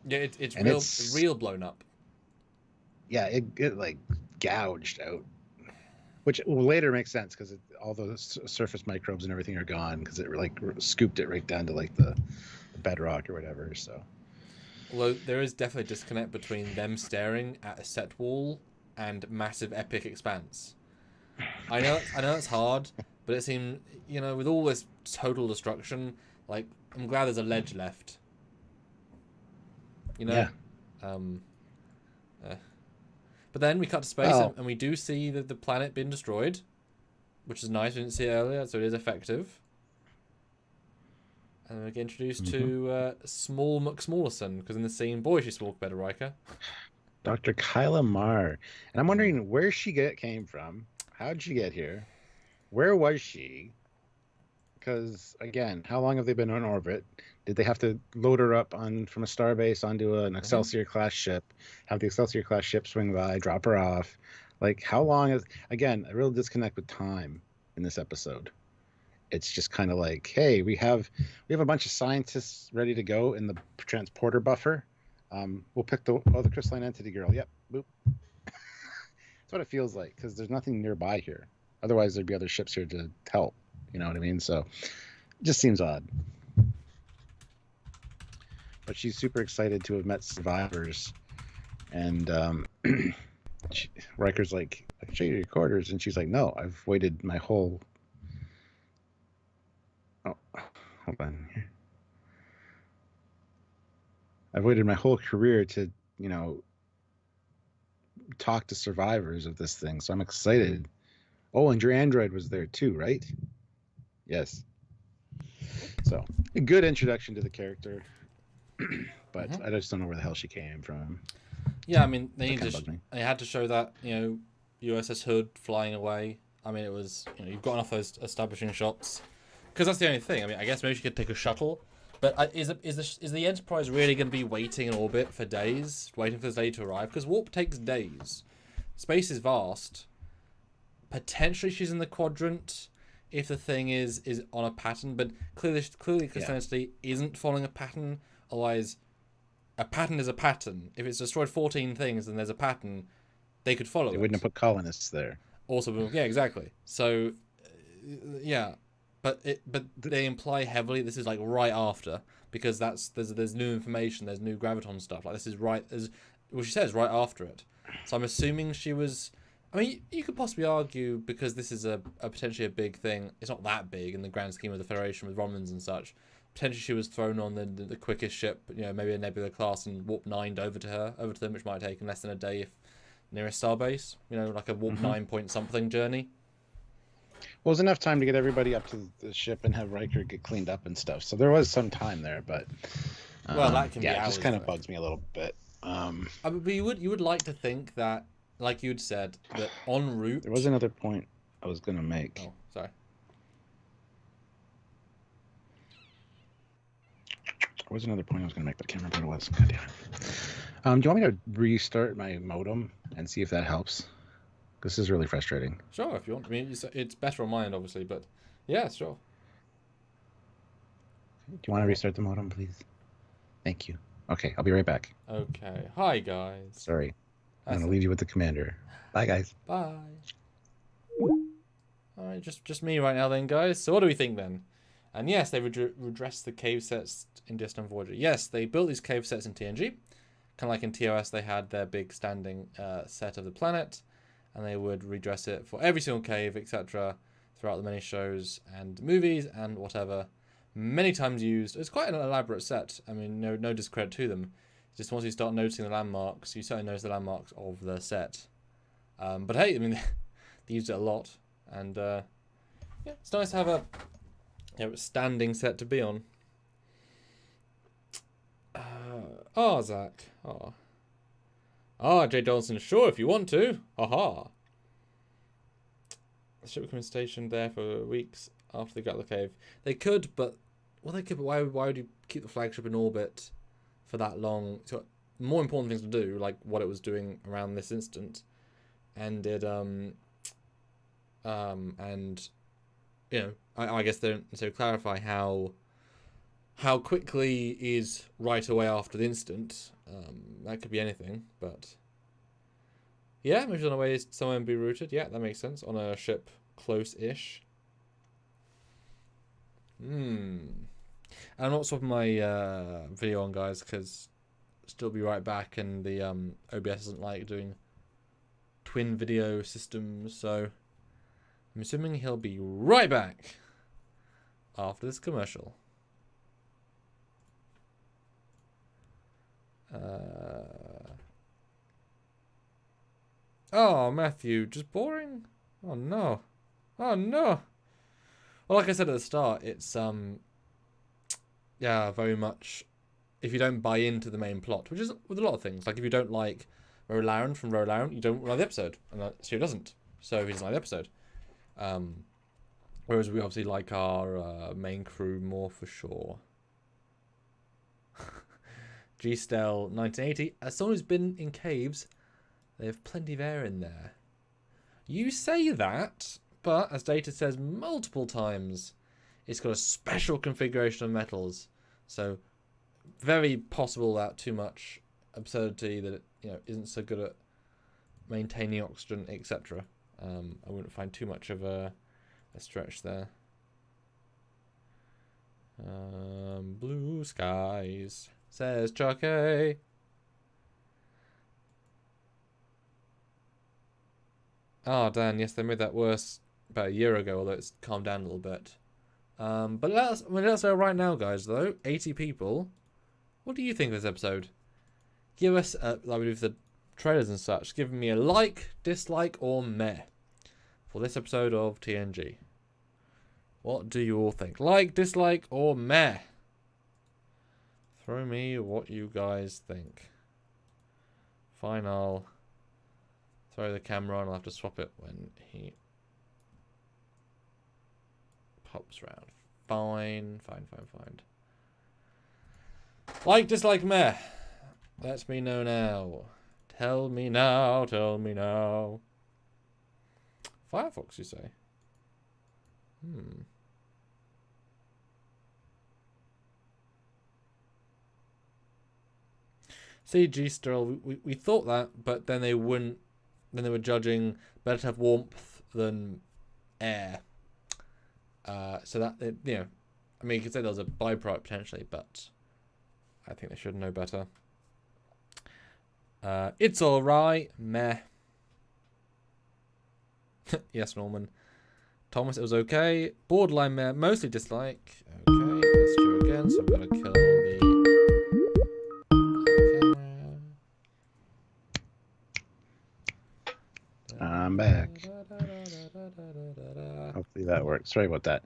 yeah, it's real blown up. yeah, it like gouged out, which later makes sense because all the surface microbes and everything are gone because it like scooped it right down to like the bedrock or whatever. So, Although there is definitely a disconnect between them staring at a set wall and massive epic expanse. I know it's hard, but it seemed, you know, with all this total destruction, like, I'm glad there's a ledge left. You know? yeah. Um, uh, but then we cut to space, Well, and we do see the planet being destroyed, which is nice. We didn't see it earlier, so it is effective. And we get introduced to Small McSmallerson, because in the scene, boy, she's small compared to Riker. Dr. Kyla Marr, and I'm wondering where she came from. How did she get here? Where was she? Because again, how long have they been on orbit? Did they have to load her up from a starbase onto an Excelsior class ship, have the Excelsior class ship swing by, drop her off? Like, how long is, again, a real disconnect with time in this episode. It's just kind of like, hey, we have a bunch of scientists ready to go in the transporter buffer. We'll pick the crystalline entity girl. Yep, boop. That's what it feels like, because there's nothing nearby here. Otherwise, there'd be other ships here to help. You know what I mean? So it just seems odd. But she's super excited to have met survivors. And Riker's like, I can show you your quarters. And she's like, no, I've waited my whole... Oh, hold on here. I've waited my whole career to, you know, talk to survivors of this thing. So I'm excited. Oh, and your android was there too, right? Yes. So a good introduction to the character, but I just don't know where the hell she came from. Yeah, I mean, they had to show that, you know, USS Hood flying away. I mean, it was, you know, you've got enough of those establishing shots, because that's the only thing. I mean, I guess maybe she could take a shuttle, but is the Enterprise really going to be waiting in orbit for days, waiting for this day to arrive? Because warp takes days. Space is vast. Potentially, she's in the quadrant if the thing is on a pattern, but clearly, Christianity isn't following a pattern. Otherwise, a pattern is a pattern. If it's destroyed 14 things and there's a pattern, they could follow it. They wouldn't have put colonists there. Also, yeah, exactly. So, yeah, but they imply heavily this is like right after, because there's new information, there's new graviton stuff. Like, this is right as well, she says right after it. So I'm assuming she was. I mean, you could possibly argue, because this is a potentially a big thing. It's not that big in the grand scheme of the Federation with Romulans and such. Potentially she was thrown on the quickest ship, you know, maybe a Nebula class, and warp 9'd over to them, which might have taken less than a day if nearest starbase. You know, like a warp 9 point something journey. Well, it was enough time to get everybody up to the ship and have Riker get cleaned up and stuff. So there was some time there, but well, that can be hours, it just kind of bugs me a little bit. But you would like to think that, like you'd said, that en route... There was another point I was going to make. Oh, sorry. There was another point I was going to make, but I can't remember what it was. God damn it. Do you want me to restart my modem and see if that helps? This is really frustrating. Sure, if you want. I mean, it's better on my end, obviously, but yeah, sure. Do you want to restart the modem, please? Thank you. Okay, I'll be right back. Okay. Hi, guys. Sorry. I'm going to leave you with the commander. Bye, guys. Bye. Alright, just me right now then, guys. So what do we think then? And yes, they redressed the cave sets in Distant Voyager. Yes, they built these cave sets in TNG. Kind of like in TOS, they had their big standing set of the planet, and they would redress it for every single cave, etc., throughout the many shows and movies and whatever. Many times used. It's quite an elaborate set. I mean, no discredit to them. Just once you start noticing the landmarks, you certainly notice the landmarks of the set. But hey, I mean, they used it a lot, and yeah, it's nice to have a standing set to be on. Zach. Jay Donaldson, sure, if you want to. Haha. The ship became stationed there for weeks after they got the cave. They could, but why would you keep the flagship in orbit for that long? It's got more important things to do, like what it was doing around this instant, and it and you know, I guess they don't necessarily clarify how quickly is right away after the instant. That could be anything, but Yeah, maybe on a way somewhere and be routed. Yeah, that makes sense. On a ship close-ish. And I'm not swapping my video on, guys, because still be right back, and the OBS doesn't like doing twin video systems, so I'm assuming he'll be right back after this commercial. Oh, Matthew, just boring? Oh no. Oh no. Well, like I said at the start, it's yeah, very much, if you don't buy into the main plot, which is with a lot of things, like if you don't like Rolaren from Rolaren, you don't like the episode, and she doesn't, so he doesn't like the episode. Whereas we obviously like our main crew more for sure. G-Stel 1980, as someone who's been in caves, they have plenty of air in there. You say that, but as Data says multiple times, it's got a special configuration of metals, so very possible that too much absurdity that it, isn't so good at maintaining oxygen, etc. I wouldn't find too much of a stretch there. Blue skies, says Chucky. Oh, Dan, yes, they made that worse about a year ago, although it's calmed down a little bit. But let's know right now, guys, though. 80 people. What do you think of this episode? Give us, like we do with the trailers and such, give me a like, dislike, or meh for this episode of TNG. What do you all think? Like, dislike, or meh? Throw me what you guys think. Fine, I'll throw the camera on. I'll have to swap it when he pops round. Fine. Like, dislike, meh. Let me know now. Tell me now. Firefox, you say? CG still, we thought that, but then they wouldn't. Then they were judging better to have warmth than air. So that, I mean, you could say there was a byproduct potentially, but I think they should know better. It's alright. Meh. Yes, Norman. Thomas, it was okay. Borderline meh. Mostly dislike. Okay, that's true again, so I'm going to kill the camera. I'm back. Hopefully that works. Sorry about that.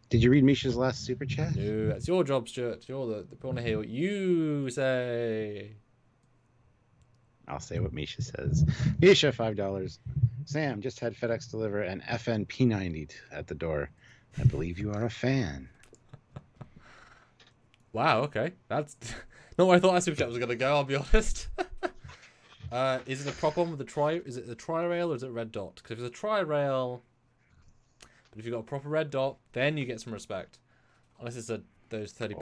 Did you read Misha's last super chat? No, that's your job, Stuart. You're the people to hear what you say. I'll say what Misha says. Misha, $5. Sam, just had FedEx deliver an FN P90 at the door. I believe you are a fan. Wow, okay. That's not where I thought that super chat was going to go, I'll be honest. Is it a problem with the is it the tri-rail or is it red dot? Because if it's a tri-rail, but if you've got a proper red dot, then you get some respect. Unless it's those £30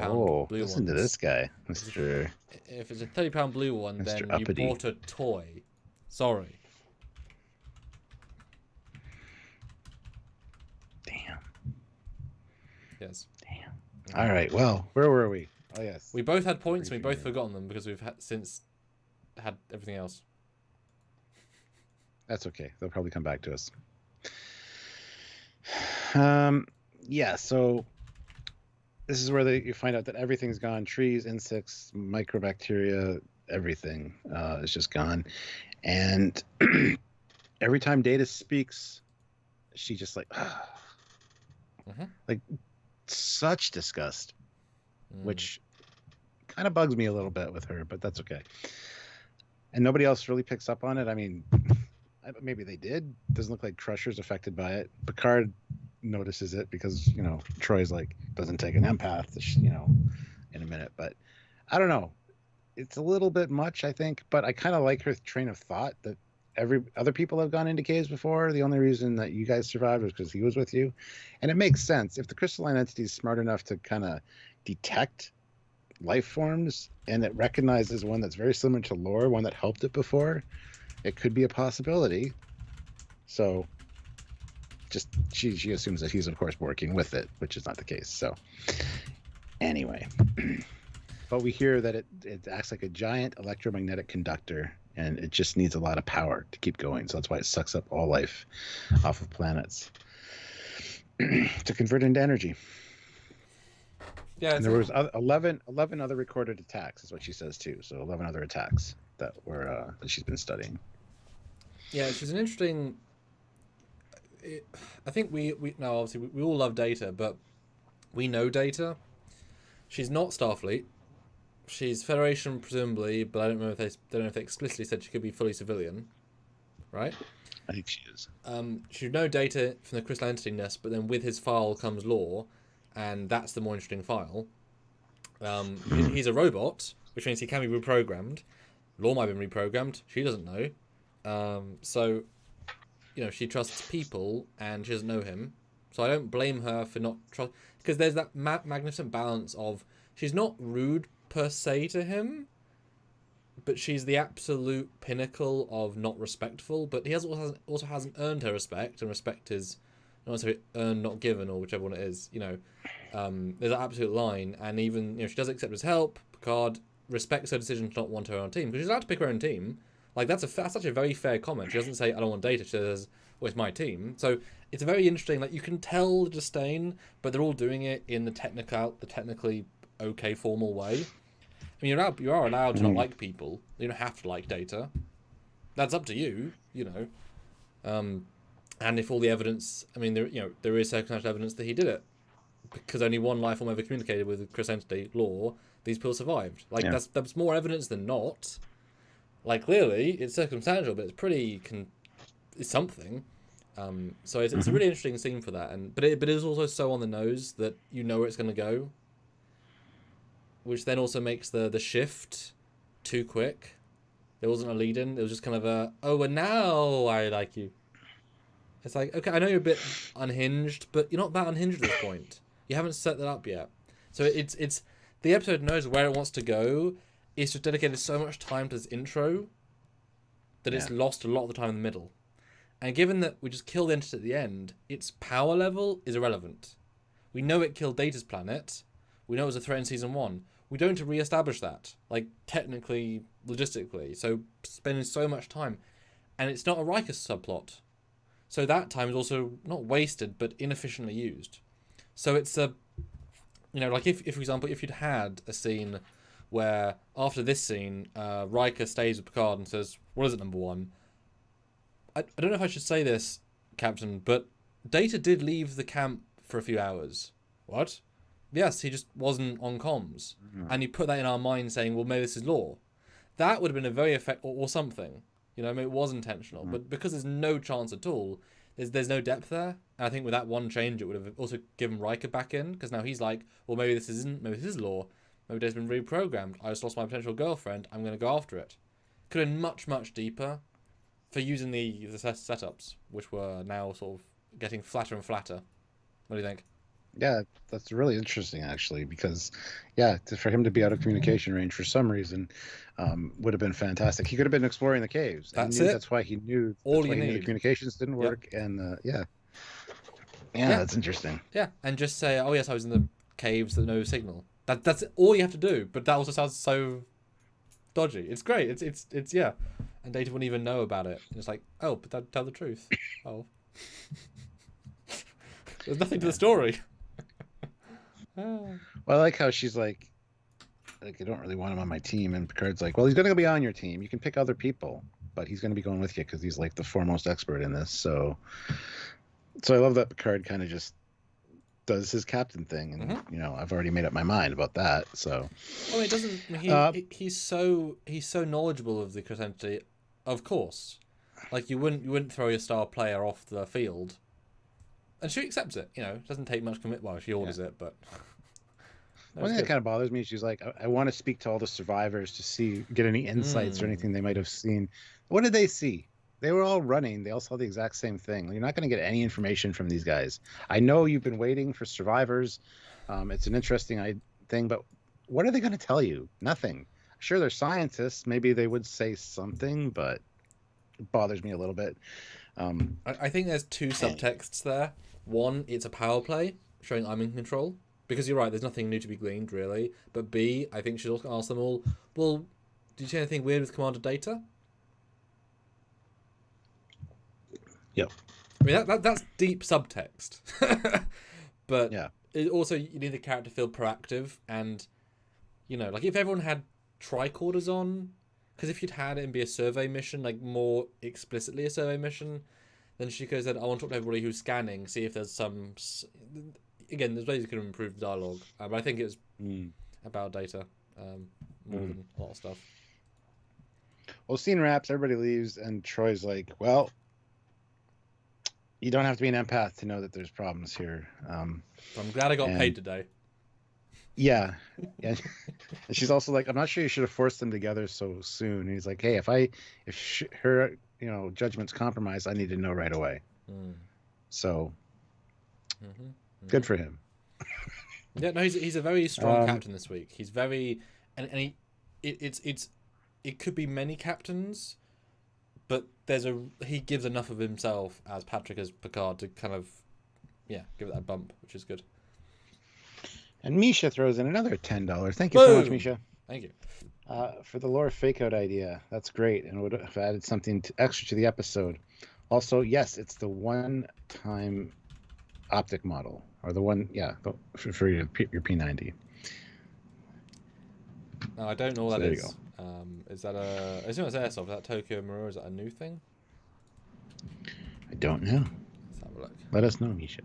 blue ones. Listen to this guy, Mr. If it's a £30 blue one, Mr. then Uppity. you bought a toy. Sorry. Damn. Yes. Damn. All right. Well, where were we? Oh yes. We both had points. And we both forgotten them because we've since had everything else. That's okay. They'll probably come back to us. Yeah. So this is where you find out that everything's gone. Trees, insects, microbacteria, everything is just gone. And every time Data speaks, she just like, like such disgust, which kind of bugs me a little bit with her, but that's okay. And nobody else really picks up on it. I mean, maybe they did. Doesn't look like Crusher's affected by it. Picard notices it because, Troy's like, doesn't take an empath, in a minute. But I don't know. It's a little bit much, I think. But I kind of like her train of thought that other people have gone into caves before. The only reason that you guys survived was because he was with you. And it makes sense. If the crystalline entity is smart enough to kind of detect life forms and it recognizes one that's very similar to Lore, one that helped it before, it could be a possibility. So just she assumes that he's of course working with it, which is not the case. So anyway, but we hear that it acts like a giant electromagnetic conductor, and it just needs a lot of power to keep going. So that's why it sucks up all life off of planets to convert into energy. Yeah, and there was 11 other recorded attacks, is what she says too. So 11 other attacks that were that she's been studying. Yeah, she's an interesting. I think we now obviously we all love Data, but we know Data. She's not Starfleet. She's Federation presumably, but I don't know if they explicitly said she could be fully civilian, right? I think she is. She'd know Data from the crystal entity nest, but then with his file comes Law, and that's the more interesting file. He's a robot, which means he can be reprogrammed. Law might have been reprogrammed. She doesn't know. So, you know, she trusts people, and she doesn't know him. So I don't blame her for not trust, because there's that magnificent balance of she's not rude per se to him, but she's the absolute pinnacle of not respectful. But he also hasn't earned her respect, and respect is not necessarily earned, not given, or whichever one it is. You know, there's an absolute line, and even she does accept his help. Picard respects her decision to not want her on team, because she's allowed to pick her own team. Like that's such a very fair comment. She doesn't say I don't want Data. She says, "Well, it's my team." So it's very interesting. Like you can tell the disdain, but they're all doing it in the technically okay formal way. I mean, you are allowed to not like people. You don't have to like Data. That's up to you. You know, and if all the evidence, I mean, there is circumstantial evidence that he did it, because only one life form ever communicated with the crystal entity Law. These people survived. Like that's more evidence than not. Like clearly it's circumstantial, but it's pretty it's something. So it's a really interesting scene for that, but it is also so on the nose that you know where it's going to go, which then also makes the shift too quick. There wasn't a lead in. It was just kind of and now I like you. It's like, okay, I know you're a bit unhinged, but you're not that unhinged at this point. You haven't set that up yet. So it's the episode knows where it wants to go. It's just dedicated so much time to this intro that it's lost a lot of the time in the middle. And given that we just kill the entity at the end, its power level is irrelevant. We know it killed Data's planet. We know it was a threat in season 1. We don't need to re-establish that, like technically, logistically. So spending so much time, and it's not a Riker subplot, so that time is also not wasted but inefficiently used. So it's like if for example, if you'd had a scene where after this scene, Riker stays with Picard and says, "What is it, number one?" I don't know if I should say this, Captain, but Data did leave the camp for a few hours. What? Yes, he just wasn't on comms. And you put that in our mind saying, well, maybe this is Law. That would have been a very or something. You know, maybe it was intentional. But because there's no chance at all, there's no depth there. And I think with that one change, it would have also given Riker back in, because now he's like, well, maybe this is Law. Maybe Data's been reprogrammed. I just lost my potential girlfriend. I'm going to go after it. Could have been much, much deeper for using the setups, which were now sort of getting flatter and flatter. What do you think? Yeah, that's really interesting, actually, because, for him to be out of communication range for some reason would have been fantastic. He could have been exploring the caves. That's why he knew. All you need. The communications didn't work, and that's interesting. Yeah, and just say, oh yes, I was in the caves with no signal. That's all you have to do. But that also sounds so dodgy. It's great. It's and Data wouldn't even know about it. It's like, oh, but tell the truth. Oh, there's nothing to the story. Well, I like how she's like, I don't really want him on my team, and Picard's like, well, he's gonna be on your team. You can pick other people, but he's gonna be going with you because he's like the foremost expert in this. So I love that Picard kind of just does his captain thing, and I've already made up my mind about that. So, well, it doesn't. He's so knowledgeable of the entity, of course. Like you wouldn't throw your star player off the field. And she accepts it, it doesn't take much commitment. Well, she orders it, but... One thing that kind of bothers me, she's like, I want to speak to all the survivors to get any insights or anything they might have seen. What did they see? They were all running. They all saw the exact same thing. You're not going to get any information from these guys. I know you've been waiting for survivors. It's an interesting thing, but what are they going to tell you? Nothing. Sure, they're scientists. Maybe they would say something, but bothers me a little bit. I think there's two subtexts there. One, it's a power play showing I'm in control. Because you're right, there's nothing new to be gleaned, really. But B, I think she'll also ask them all, well, did you see anything weird with Commander Data? Yep. I mean, that's deep subtext. But yeah. it also, you need the character to feel proactive. And, you know, like if everyone had Tricorders on, because if you'd had it and be a survey mission, like more explicitly a survey mission, then she could have said, I want to talk to everybody who's scanning, see if there's some... Again, there's ways you can improve the dialogue, but I think it was about Data more than a lot of stuff. Well, scene wraps, everybody leaves, and Troy's like, well, you don't have to be an empath to know that there's problems here. I'm glad I got paid today. Yeah. Yeah. And she's also like, I'm not sure you should have forced them together so soon. And he's like, hey, if her, judgment's compromised, I need to know right away. So good for him. Yeah, no, he's a very strong captain this week. He's very, and it could be many captains, but he gives enough of himself as Patrick as Picard to kind of, give it that bump, which is good. And Misha throws in another $10. Thank you so much, Misha. Thank you. For the lore fake out idea. That's great, and would have added something extra to the episode. Also, yes, it's the one-time optic model, or the one, for your P90. No, I don't know what that there is. You go. Is that I assume it's Airsoft. Is that Tokyo Mirror? Is that a new thing? I don't know. Let's have a look. Let us know, Misha.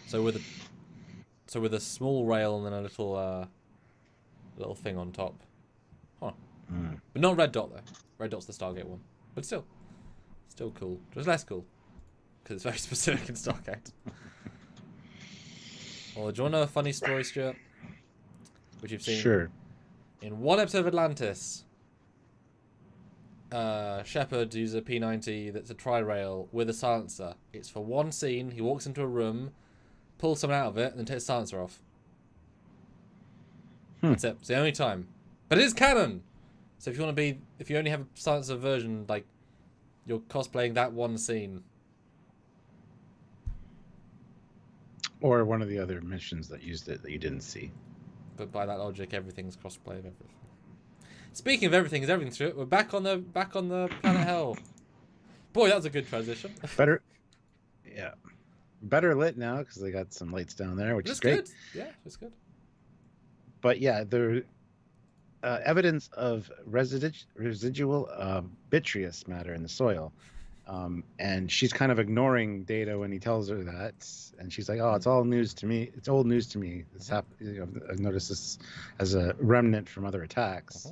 So with a small rail and then a little thing on top. Huh. But not red dot though. Red dot's the Stargate one. But still cool. Just less cool. Because it's very specific in Stargate. Well, do you want to know a funny story, Stuart? Which you've seen? Sure. In one episode of Atlantis, Shepard uses a P90 that's a tri-rail with a silencer. It's for one scene. He walks into a room, pulls someone out of it, and then takes the silencer off. That's it. It's the only time. But it is canon! So if you only have a silencer version, like, you're cosplaying that one scene. Or one of the other missions that used it that you didn't see. But by that logic, everything's cosplay of everything. Speaking of everything is everything, Stuart, we're back on the planet Hell. Boy, that was a good transition. Better lit now because they got some lights down there, which is great. Good. Yeah, it's good. But yeah, the evidence of residual vitreous matter in the soil. And she's kind of ignoring Data when he tells her that, and she's like, "Oh, it's all news to me. It's old news to me. It's I've noticed this as a remnant from other attacks."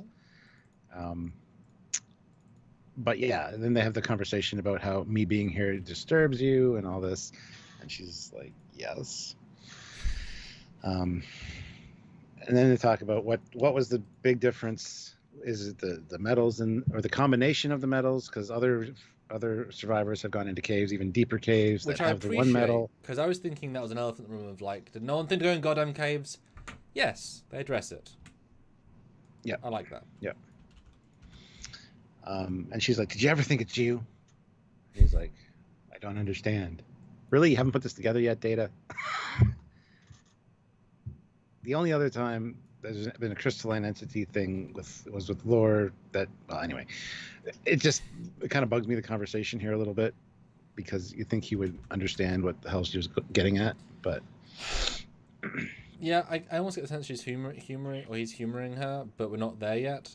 But yeah, then they have the conversation about how me being here disturbs you and all this, and she's like, "Yes." And then they talk about what was the big difference. Is it the metals or the combination of the metals? Because other survivors have gone into caves, even deeper caves, which that I have the one metal. Because I was thinking that was an elephant in the room of like, did no one think to go in goddamn caves? Yes, they address it. Yeah, I like that. Yeah. And she's like, "Did you ever think it's you?" And he's like, "I don't understand." Really, you haven't put this together yet, Data? The only other time there's been a crystalline entity thing was with lore that, well, anyway, it kind of bugs me, the conversation here a little bit, because you think he would understand what the hell she was getting at, but yeah, I almost get the sense she's humoring, or he's humoring her, but we're not there yet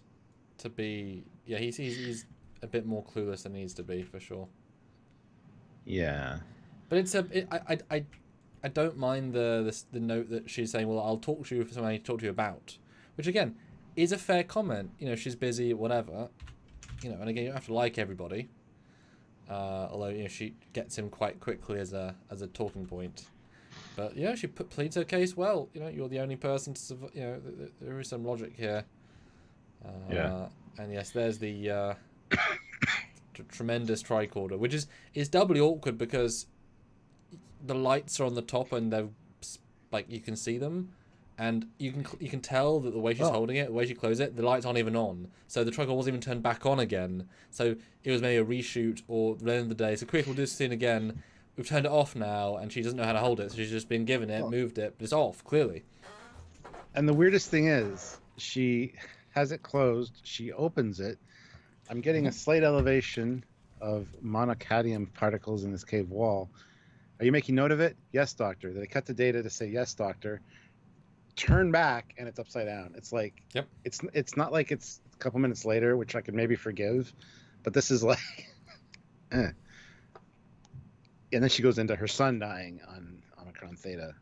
to be. Yeah, he's a bit more clueless than he needs to be, for sure. Yeah, but I don't mind the note that she's saying, well, I'll talk to you for something I need to talk to you about, which again is a fair comment. She's busy, whatever. And again, you don't have to like everybody. Although she gets him quite quickly as a talking point. But she pleads her case well. You're the only person to survive. There is some logic here. And yes, there's the tremendous tricorder, which is doubly awkward because the lights are on the top and they're like you can see them, and you can tell that the way she's holding it, the way she closes it, the lights aren't even on. So the Tricorder wasn't even turned back on again. So it was maybe a reshoot or the end of the day. So quick, we'll do this scene again. We've turned it off now, and she doesn't know how to hold it, so she's just been given it, moved it, but it's off, clearly. And the weirdest thing is, she has it closed, she opens it. I'm getting a slight elevation of monocadium particles in this cave wall. Are you making note of it? Yes, doctor. They cut the data to say yes, doctor. Turn back, and it's upside down. It's like, yep. It's not like it's a couple minutes later, which I could maybe forgive, but this is like, And then she goes into her son dying on Omicron Theta.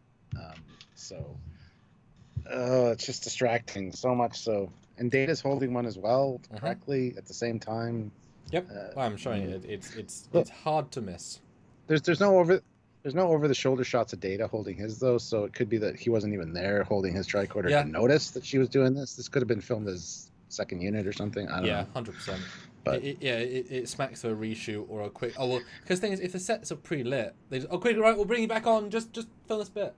It's just distracting so much so. And Data's holding one as well correctly at the same time. Yep, I'm showing it. It's hard to miss. There's no over the shoulder shots of Data holding his though, so it could be that he wasn't even there holding his tricorder to notice that she was doing this. This could have been filmed as second unit or something. I don't know. Yeah, 100%. But it smacks of a reshoot or a quick. Oh well, because the thing is, if the sets are pre-lit, they just, quick, right, we'll bring you back on. Just film this bit.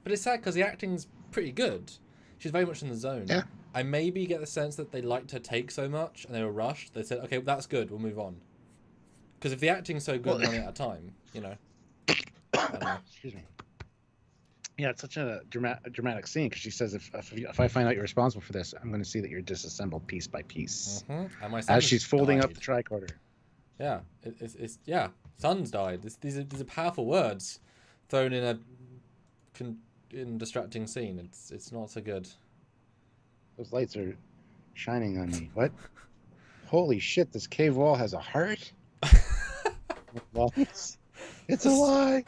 But it's sad because the acting's pretty good. She's very much in the zone. Yeah. I maybe get the sense that they liked her take so much and they were rushed. They said, okay, that's good. We'll move on. Because if the acting's so good, running at a time, you know. I don't know. Excuse me. Yeah, it's such a dramatic scene because she says, if I find out you're responsible for this, I'm going to see that you're disassembled piece by piece. And my as she's folding up the tricorder. Yeah, it's son's died. These are powerful words thrown in a distracting scene. It's not so good. Those lights are shining on me. What? Holy shit! This cave wall has a heart. It's a lie.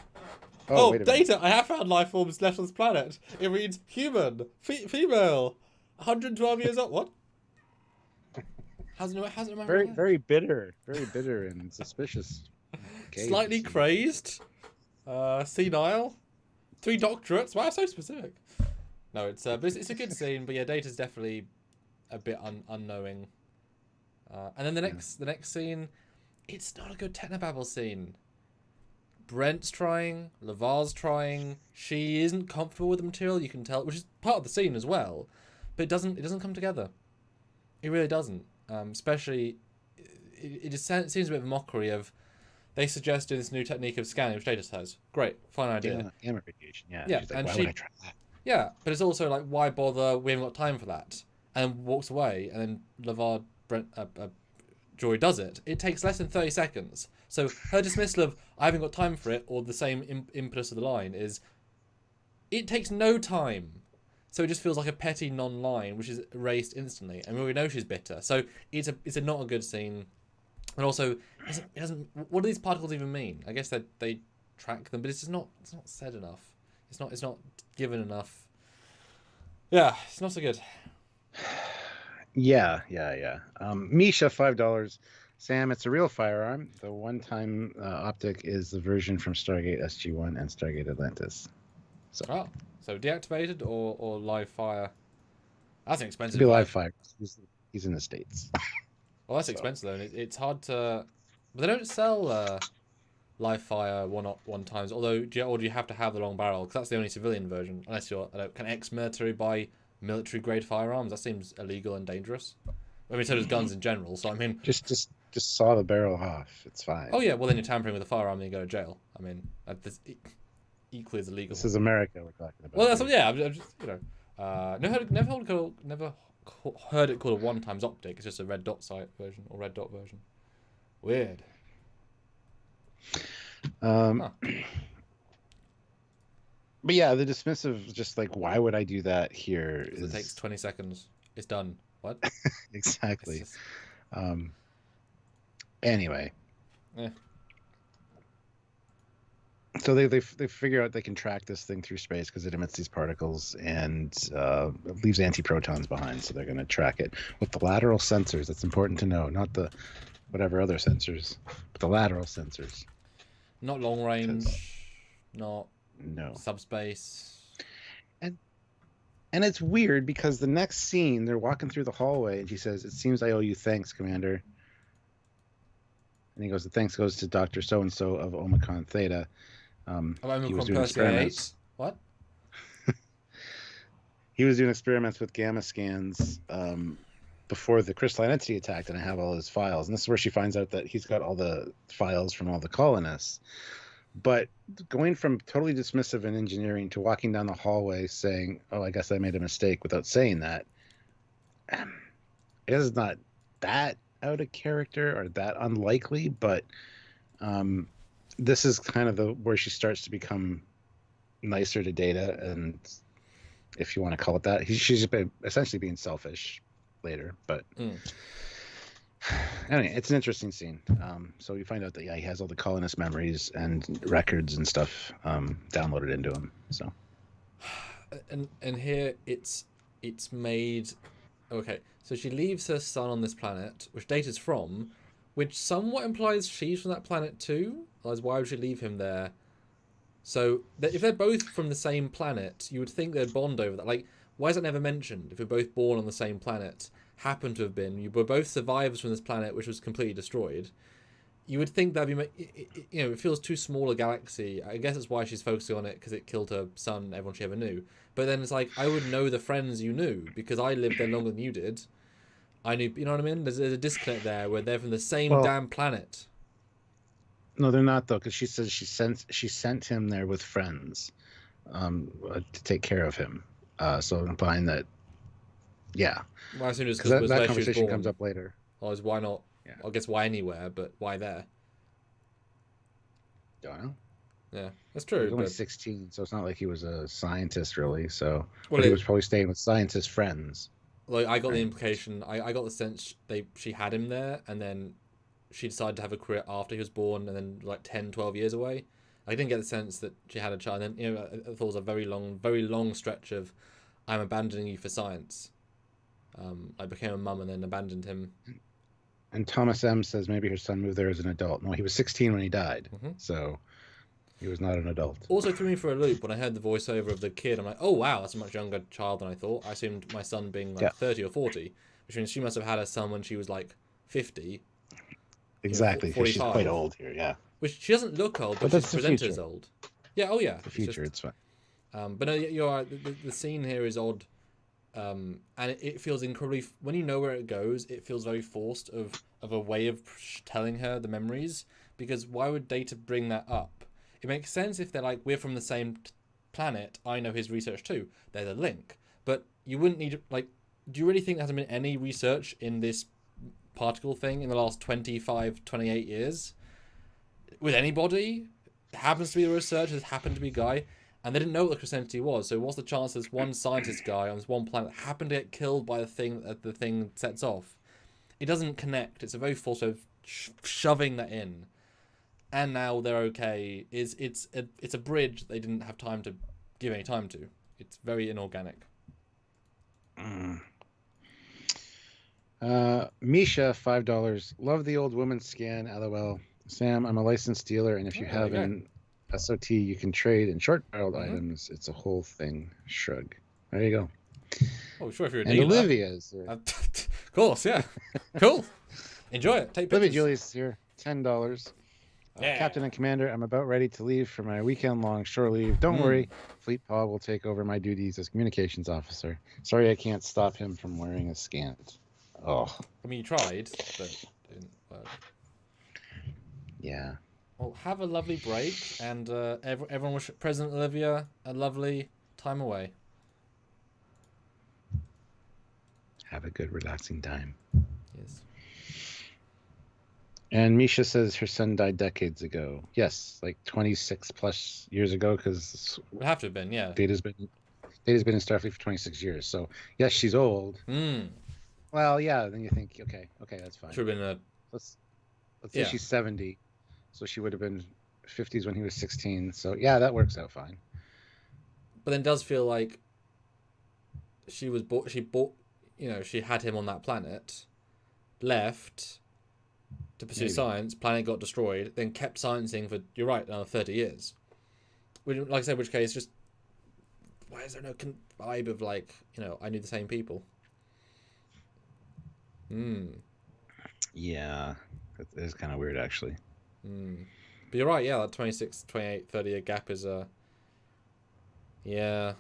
Oh, Data! I have found life forms left on this planet. It reads human, female, 112 years old. What? How's it? Very bitter and suspicious. Slightly crazed, senile, 3 doctorates. Wow, so specific. No, it's a good scene, but yeah, Data's definitely a bit unknowing. And then the next scene, it's not a good technobabble scene. Brent's trying, Lavar's trying. She isn't comfortable with the material, you can tell, which is part of the scene as well. But it doesn't come together. It really doesn't. Especially, it just seems a bit of a mockery of. They suggested this new technique of scanning, which Data has. Great, fine idea. Gamma radiation, yeah. Yeah, she's like, and why would I try that? Yeah, but it's also like, why bother? We haven't got time for that. And then walks away, and then Lavar, Brent, Joy does it. It takes less than 30 seconds. So her dismissal of I haven't got time for it, or the same impetus of the line is, it takes no time. So it just feels like a petty non-line, which is erased instantly, and we know she's bitter. So it's not a good scene, and also it doesn't. What do these particles even mean? I guess that they track them, but it's not said enough. It's not given enough. Yeah, it's not so good. Yeah. Misha, $5. Sam, it's a real firearm. The one-time optic is the version from Stargate SG-1 and Stargate Atlantis. So deactivated or live fire? That's an expensive. It'd be live fire. He's in the States. Well, that's expensive though. It's hard to. But they don't sell live fire one times. Although, do you have to have the long barrel? Because that's the only civilian version. Unless you're can ex-military buy military grade firearms. That seems illegal and dangerous. I mean, so does guns in general. So I mean, just saw the barrel off. It's fine. Oh yeah, well then you're tampering with a firearm, then you go to jail. I mean, this equally as illegal. This is America we're talking about. Well, that's I'm just never heard it called a one times optic. It's just a red dot sight version or red dot version. Weird. But yeah, the dismissive, just like, why would I do that here? It takes 20 seconds. It's done. What? Exactly. Anyway. Yeah. So they figure out they can track this thing through space because it emits these particles and it leaves antiprotons behind. So they're going to track it with the lateral sensors. That's important to know, not the whatever other sensors, but the lateral sensors. Not long range, not subspace. And it's weird because the next scene, they're walking through the hallway and she says, "It seems I owe you thanks, Commander." And he goes, "The thanks goes to Dr. So-and-so of Omicron Theta. He was doing experiments." What? he was doing experiments with gamma scans before the crystalline entity attacked, and I have all his files. And this is where she finds out that he's got all the files from all the colonists. But going from totally dismissive in engineering to walking down the hallway saying, "Oh, I guess I made a mistake," without saying that, is not that out of character or that unlikely. But this is kind of where she starts to become nicer to Data, and if you want to call it that, she's essentially being selfish later. But anyway, it's an interesting scene. So you find out that he has all the colonist memories and records and stuff downloaded into him. So, and here it's made. Okay, so she leaves her son on this planet, which Data's from, which somewhat implies she's from that planet too. Otherwise, why would she leave him there? So if they're both from the same planet, you would think they'd bond over that. Like, why is that never mentioned? If we're both born on the same planet, happen to have been, you were both survivors from this planet, which was completely destroyed. You would think that'd be, it feels too small a galaxy. I guess that's why she's focusing on it, because it killed her son, everyone she ever knew. But then it's like, I would know the friends you knew because I lived there longer than you did. I knew, you know what I mean? There's a disconnect there where they're from the same damn planet. No, they're not though, because she says she sent him there with friends to take care of him. So implying that, yeah. Well, as soon as because that conversation comes up later. Otherwise, why not? Yeah. I guess why anywhere, but why there? Don't know. Yeah, that's true. He was only 16, so it's not like he was a scientist, really. So he was probably staying with scientist friends. Like, I got the implication, I got the sense she had him there, and then she decided to have a career after he was born, and then like 10, 12 years away. I didn't get the sense that she had a child. And then, I thought it was a very long stretch of, I'm abandoning you for science. I became a mum and then abandoned him. And Thomas M. says maybe her son moved there as an adult. No, he was 16 when he died, so he was not an adult. Also threw me for a loop when I heard the voiceover of the kid. I'm like, oh wow, that's a much younger child than I thought. I assumed my son being like 30 or 40, which means she must have had a son when she was like 50. Exactly, because she's quite old here, yeah. Which she doesn't look old, but she's presented as old. Yeah, oh yeah. The future, it's fine. But no, you're right. The scene here is odd. And it feels incredibly, when you know where it goes, it feels very forced of a way of telling her the memories, because why would Data bring that up? It makes sense if they're like, we're from the same planet, I know his research too, there's a link, but you wouldn't need, like, do you really think there hasn't been any research in this particle thing in the last 25, 28 years? With anybody? It happens to be the research, it happened to be a guy. And they didn't know what the Crescenti was, so what's the chance this one scientist guy on this one planet happened to get killed by the thing that the thing sets off? It doesn't connect. It's a very false way of shoving that in. And now they're okay. It's a bridge they didn't have time to give any time to. It's very inorganic. Misha, $5. Love the old woman scan, LOL. Sam, I'm a licensed dealer, and if you have an SOT you can trade in short-barreled items, it's a whole thing. Shrug. There you go. Oh, sure, if you're a dealer. And Olivia's there. Of course, yeah. Cool. Enjoy it. Take pictures. Olivia Julius here, $10. Captain and Commander, I'm about ready to leave for my weekend-long shore leave. Don't worry, Fleet Paul will take over my duties as communications officer. Sorry I can't stop him from wearing a scant. Oh. I mean, you tried, but it didn't work. Yeah. Well, have a lovely break, and everyone wish President Olivia a lovely time away. Have a good, relaxing time. Yes. And Misha says her son died decades ago. Yes, like 26 plus years ago, because it would have to have been, yeah. Data's been in Starfleet for 26 years, so yes, she's old. Well, yeah. Then you think, okay, that's fine. Should have been a. Let's say she's 70. So she would have been 50s when he was 16. So yeah, that works out fine. But then it does feel like she had him on that planet, left to pursue science, planet got destroyed, then kept sciencing for, you're right, another 30 years. Like I said, in which case, just, why is there no vibe of like, I knew the same people? Yeah, it is kind of weird, actually. But you're right, yeah, that 26, 28, 30 year gap is yeah.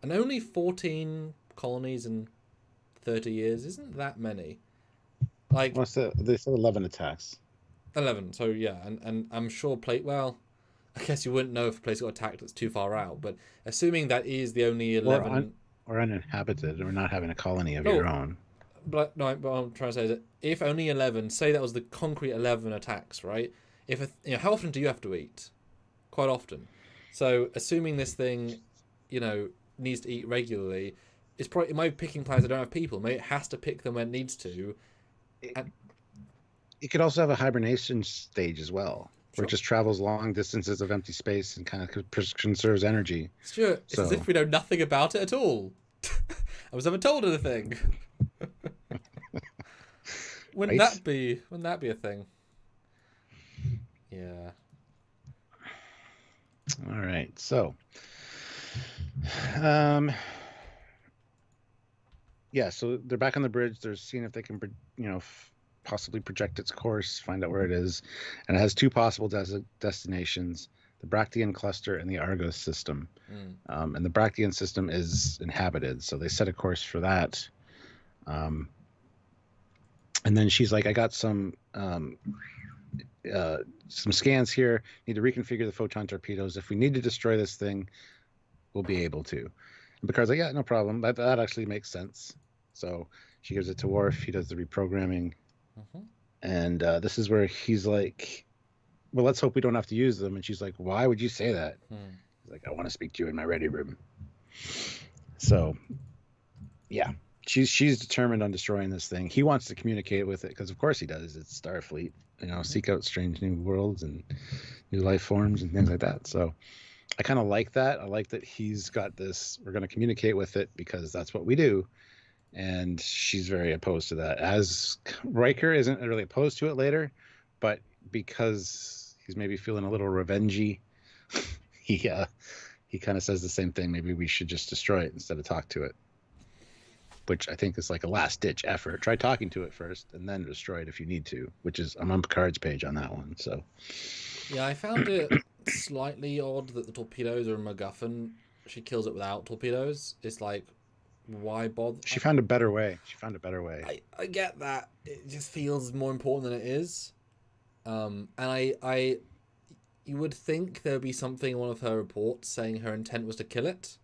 And only 14 colonies in 30 years isn't that many. Like, Well, they said 11 attacks. 11, so yeah, and I'm sure well, I guess you wouldn't know if a place got attacked that's too far out, but assuming that is the only 11... Or uninhabited, or not having a colony of No, your own. But no, what I'm trying to say is that if only 11, say that was the concrete 11 attacks, right? How often do you have to eat? Quite often. So assuming this thing, needs to eat regularly, it might be picking planets that don't have people. Maybe it has to pick them when it needs to. It could also have a hibernation stage as well, where it just travels long distances of empty space and kind of conserves energy. Sure, it's as if we know nothing about it at all. I was never told anything. Wouldn't that be a thing? Yeah. All right. So, so they're back on the bridge. They're seeing if they can, possibly project its course, find out where it is, and it has two possible destinations: the Bractean cluster and the Argos system. And the Bractean system is inhabited, so they set a course for that. And then she's like, I got some scans here. Need to reconfigure the photon torpedoes. If we need to destroy this thing, we'll be able to. And Picard's like, yeah, no problem. That actually makes sense. So she gives it to Worf. He does the reprogramming. And this is where he's like, well, let's hope we don't have to use them. And she's like, why would you say that? He's like, I want to speak to you in my ready room. So, yeah. She's determined on destroying this thing. He wants to communicate with it because, of course, he does. It's Starfleet, seek out strange new worlds and new life forms and things like that. So I kind of like that. I like that he's got this. We're going to communicate with it because that's what we do. And she's very opposed to that. As Riker isn't really opposed to it later, but because he's maybe feeling a little revengey, he kind of says the same thing. Maybe we should just destroy it instead of talk to it. Which I think is like a last-ditch effort. Try talking to it first, and then destroy it if you need to. I'm on Picard's page on that one. So, yeah, I found it slightly odd that the torpedoes are a MacGuffin. She kills it without torpedoes. It's like, why bother? She found a better way. I get that. It just feels more important than it is. And you would think there would be something in one of her reports saying her intent was to kill it,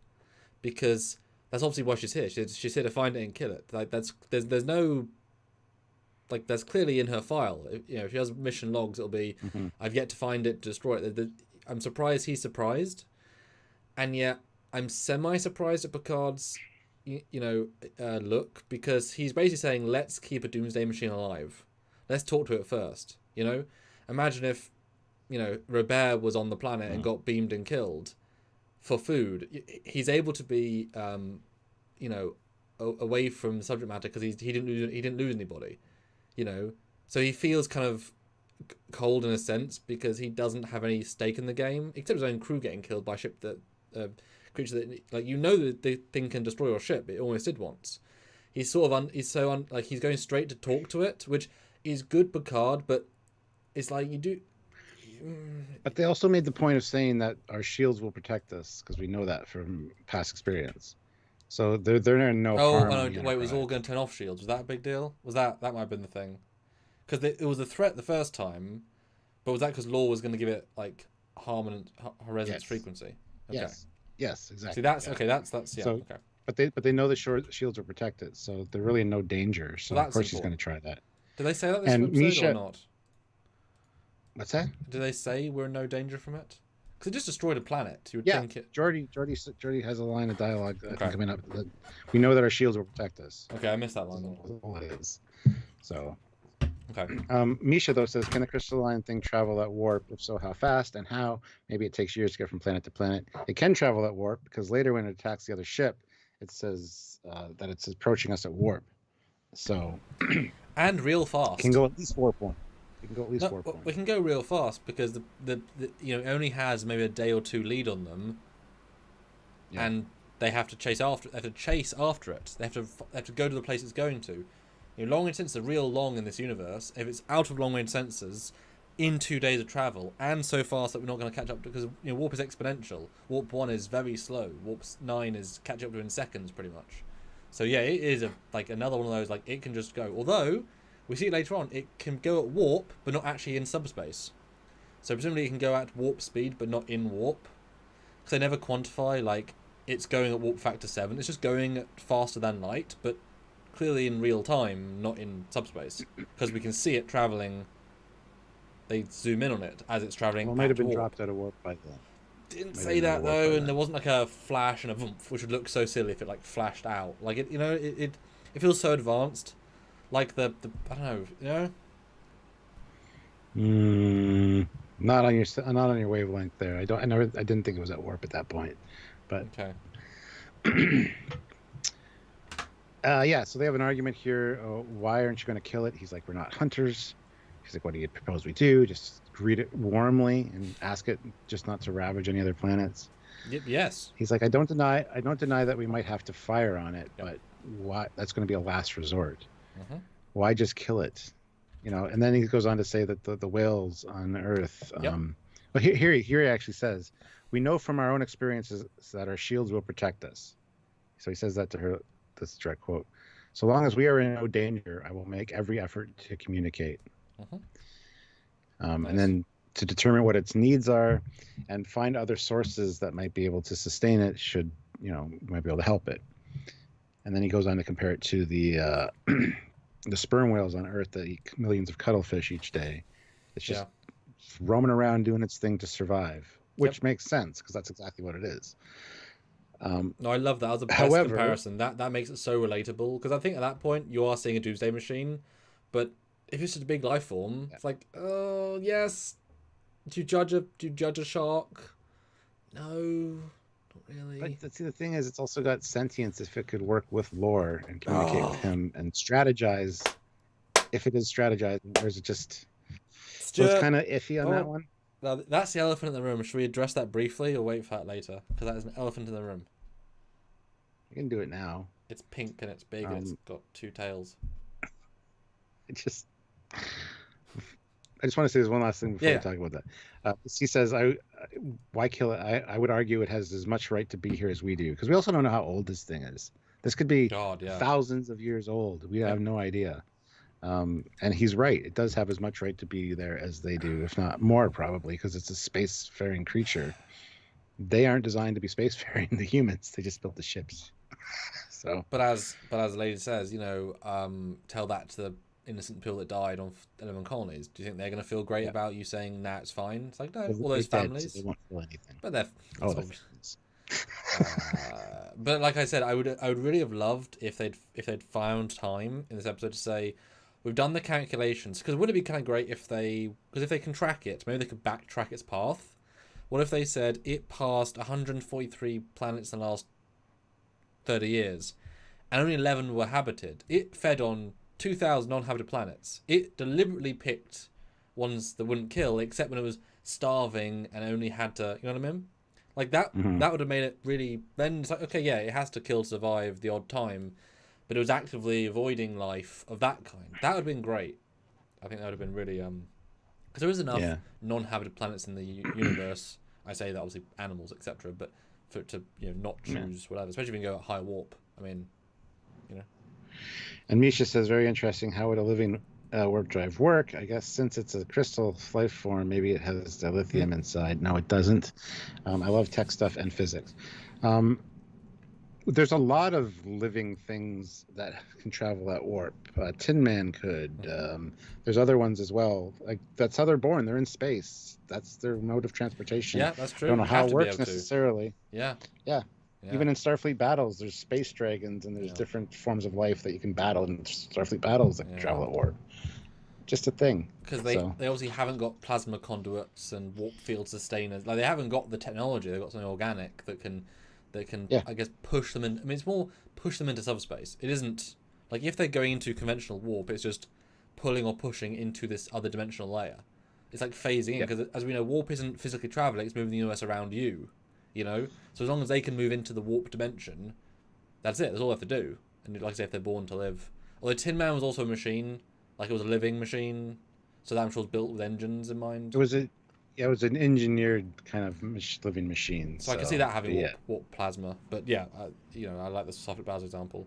because that's obviously why she's here. She's here to find it and kill it. Like there's no, like, that's clearly in her file. If she has mission logs, it'll be, I've yet to find it, to destroy it. I'm surprised he's surprised, and yet I'm semi-surprised at Picard's, look, because he's basically saying, let's keep a doomsday machine alive. Let's talk to it first. Imagine if, Robert was on the planet and got beamed and killed for food. He's able to be, away from the subject matter because he didn't lose anybody, So he feels kind of cold in a sense because he doesn't have any stake in the game except his own crew getting killed by a ship that creature that, like, that the thing can destroy your ship. It almost did once. He's sort of he's going straight to talk to it, which is good Picard, but it's like you do. But they also made the point of saying that our shields will protect us because we know that from past experience. So they're in no harm. Oh, no, wait, it was all going to turn off shields. Was that a big deal? Was that might have been the thing? Because it was a threat the first time, but was that because Law was going to give it like harm and resonance frequency? Okay. Yes, exactly. See, that's okay. That's yeah. So, okay. But they know the shields are protected, so they're really in no danger. So of course she's going to try that. Did they say that this episode Misha, or not? What's that? Did they say we're in no danger from it? Because it just destroyed a planet. You would think it. Geordi has a line of dialogue coming up. That we know that our shields will protect us. Okay, I missed that line. That's all it is. So. Okay. Misha though says, can the crystalline thing travel at warp? If so, how fast and how? Maybe it takes years to get from planet to planet. It can travel at warp because later when it attacks the other ship, it says that it's approaching us at warp. So. And real fast. It can go at least 4 points. We can go at least 4 points. We can go real fast because the only has maybe a day or two lead on them, and they have to chase after. They have to chase after it. They have to go to the place it's going to. Long range sensors are real long in this universe. If it's out of long range sensors, in 2 days of travel, and so fast that we're not going to catch up because warp is exponential. Warp 1 is very slow. Warp 9 is catch up to in seconds, pretty much. So yeah, it is like another one of those, like, it can just go. Although we see later on, it can go at warp, but not actually in subspace. So presumably it can go at warp speed, but not in warp. Because they never quantify, like, it's going at warp factor 7. It's just going faster than light, but clearly in real time, not in subspace. Because we can see it traveling. They zoom in on it as it's traveling. Well, it might have been warp. dropped out of warp by then. Didn't say that though, and there wasn't like a flash and a vroom, which would look so silly if it like flashed out. Like it feels so advanced. Like the I don't know, Not on your wavelength there. I didn't think it was at warp at that point, but okay. Yeah. So they have an argument here. Why aren't you going to kill it? He's like, we're not hunters. He's like, what do you propose we do? Just greet it warmly and ask it just not to ravage any other planets. Yes. He's like, I don't deny that we might have to fire on it, but why? That's going to be a last resort. Mm-hmm. Why just kill it? And then he goes on to say that the whales on Earth. But here he actually says, we know from our own experiences that our shields will protect us. So he says that to her. This is a direct quote. So long as we are in no danger, I will make every effort to communicate. Mm-hmm. Nice. And then to determine what its needs are and find other sources that might be able to sustain it should, might be able to help it. And then he goes on to compare it to the the sperm whales on Earth that eat millions of cuttlefish each day. It's just roaming around doing its thing to survive, which makes sense because that's exactly what it is. No, I love that. That was the best comparison. That makes it so relatable because I think at that point you are seeing a doomsday machine, but if it's just a big life form, it's like, oh yes, do you judge a shark? No, not really. But see, the thing is, it's also got sentience if it could work with lore and communicate with him and strategize. If it is strategizing, or is it just? So it's kind of iffy on that one. Now, that's the elephant in the room. Should we address that briefly or wait for that later? Because that is an elephant in the room. You can do it now. It's pink and it's big and it's got 2 tails. I just want to say this one last thing before we talk about that. He says, why kill it? I would argue it has as much right to be here as we do, because we also don't know how old this thing is. This could be thousands of years old. We have no idea. And he's right. It does have as much right to be there as they do, if not more, probably, because it's a spacefaring creature. They aren't designed to be spacefaring, the humans. They just built the ships. So, but as the lady says, tell that to the innocent people that died on 11 colonies. Do you think they're going to feel great about you saying, nah, it's fine? It's like, no, all those families. So they won't feel anything. But they're... but like I said, I would really have loved if they'd found time in this episode to say, we've done the calculations, because wouldn't it be kind of great if they can track it, maybe they could backtrack its path. What if they said it passed 143 planets in the last 30 years, and only 11 were habited? It fed on 2,000 non-habited planets. It deliberately picked ones that wouldn't kill, except when it was starving and only had to, you know what I mean? Like that, that would have made it really. Then it's like, okay, yeah, it has to kill to survive the odd time, but it was actively avoiding life of that kind. That would have been great. I think that would have been really because there is enough non-habited planets in the universe. I say that obviously animals, etc. But for it to not choose whatever, especially when you go at high warp. I mean, And Misha says, very interesting. How would a living warp drive work? I guess since it's a crystal life form, maybe it has the lithium inside. No, it doesn't. I love tech stuff and physics. There's a lot of living things that can travel at warp. Tin Man could. There's other ones as well. Like that's how they're born. They're in space. That's their mode of transportation. Yeah, that's true. I don't know how it works necessarily. Yeah. Even in Starfleet battles, there's space dragons and there's different forms of life that you can battle in Starfleet battles that can travel at warp. Just a thing. Because they obviously haven't got plasma conduits and warp field sustainers. Like they haven't got the technology. They've got something organic that can I guess push them in. I mean, it's more push them into subspace. It isn't like if they're going into conventional warp, it's just pulling or pushing into this other dimensional layer. It's like phasing in because as we know, warp isn't physically traveling; it's moving the universe around you. So as long as they can move into the warp dimension, that's it. That's all they have to do. And like I say, if they're born to live. Although Tin Man was also a machine, like it was a living machine, So that I'm sure was built with engines in mind. It was an engineered kind of living machine. So I can see that having yeah. warp plasma. But yeah, I like the Sophic Bowser example.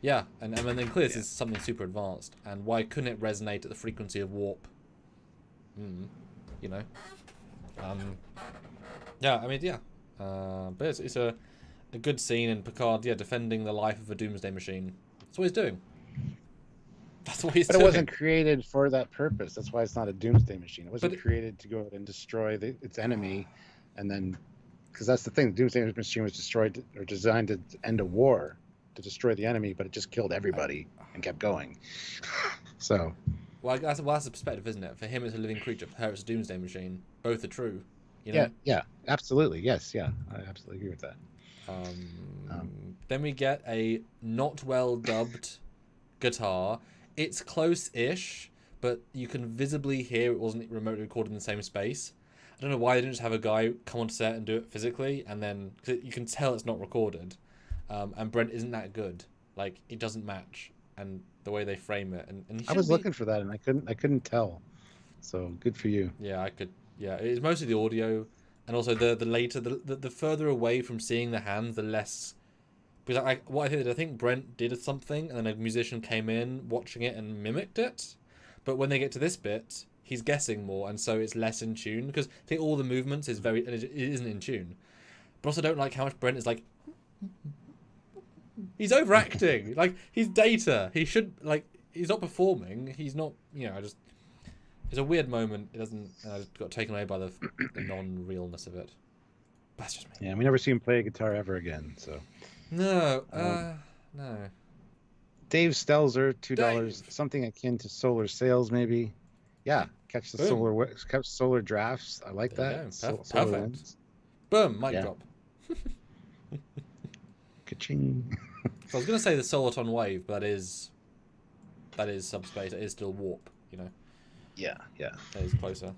Yeah, and then clearly this is something super advanced. And why couldn't it resonate at the frequency of warp? You know? Yeah, I mean, yeah. But it's a good scene, and Picard, defending the life of a doomsday machine. That's what he's doing. That's what he's doing. But it wasn't created for that purpose. That's why it's not a doomsday machine. It wasn't created to go out and destroy its enemy, and then, because that's the thing, the doomsday machine was destroyed or designed to end a war, to destroy the enemy, but it just killed everybody and kept going. So. Well, that's the perspective, isn't it? For him, it's a living creature. For her, it's a doomsday machine. Both are true. You know? Yeah, absolutely. Yes, yeah. I absolutely agree with that. Then we get a not well dubbed guitar. It's close-ish, but you can visibly hear it wasn't remotely recorded in the same space. I don't know why they didn't just have a guy come on set and do it physically, and then cause you can tell it's not recorded. And Brent isn't that good. Like, it doesn't match, and the way they frame it. And I was looking for that, and I couldn't tell. So good for you. Yeah, I could. Yeah, it's mostly the audio, and also the later the further away from seeing the hands, the less. Because I think Brent did something, and then a musician came in watching it and mimicked it. But when they get to this bit, he's guessing more, and so it's less in tune. Because I think all the movements it isn't in tune. But also, I don't like how much Brent is like. He's overacting. Like, he's Data. He should, like, he's not performing. He's not, it's a weird moment. It doesn't, I just got taken away by the non-realness of it. That's just me. Yeah, we never see him play a guitar ever again, so. No, no. Dave Stelzer, $2, something akin to solar sails, maybe. Yeah, catch the solar drafts. I like that. Perfect. Boom, mic drop. Ka-ching. So I was going to say the Soliton wave, but that is subspace. It is still warp, Yeah. That is closer.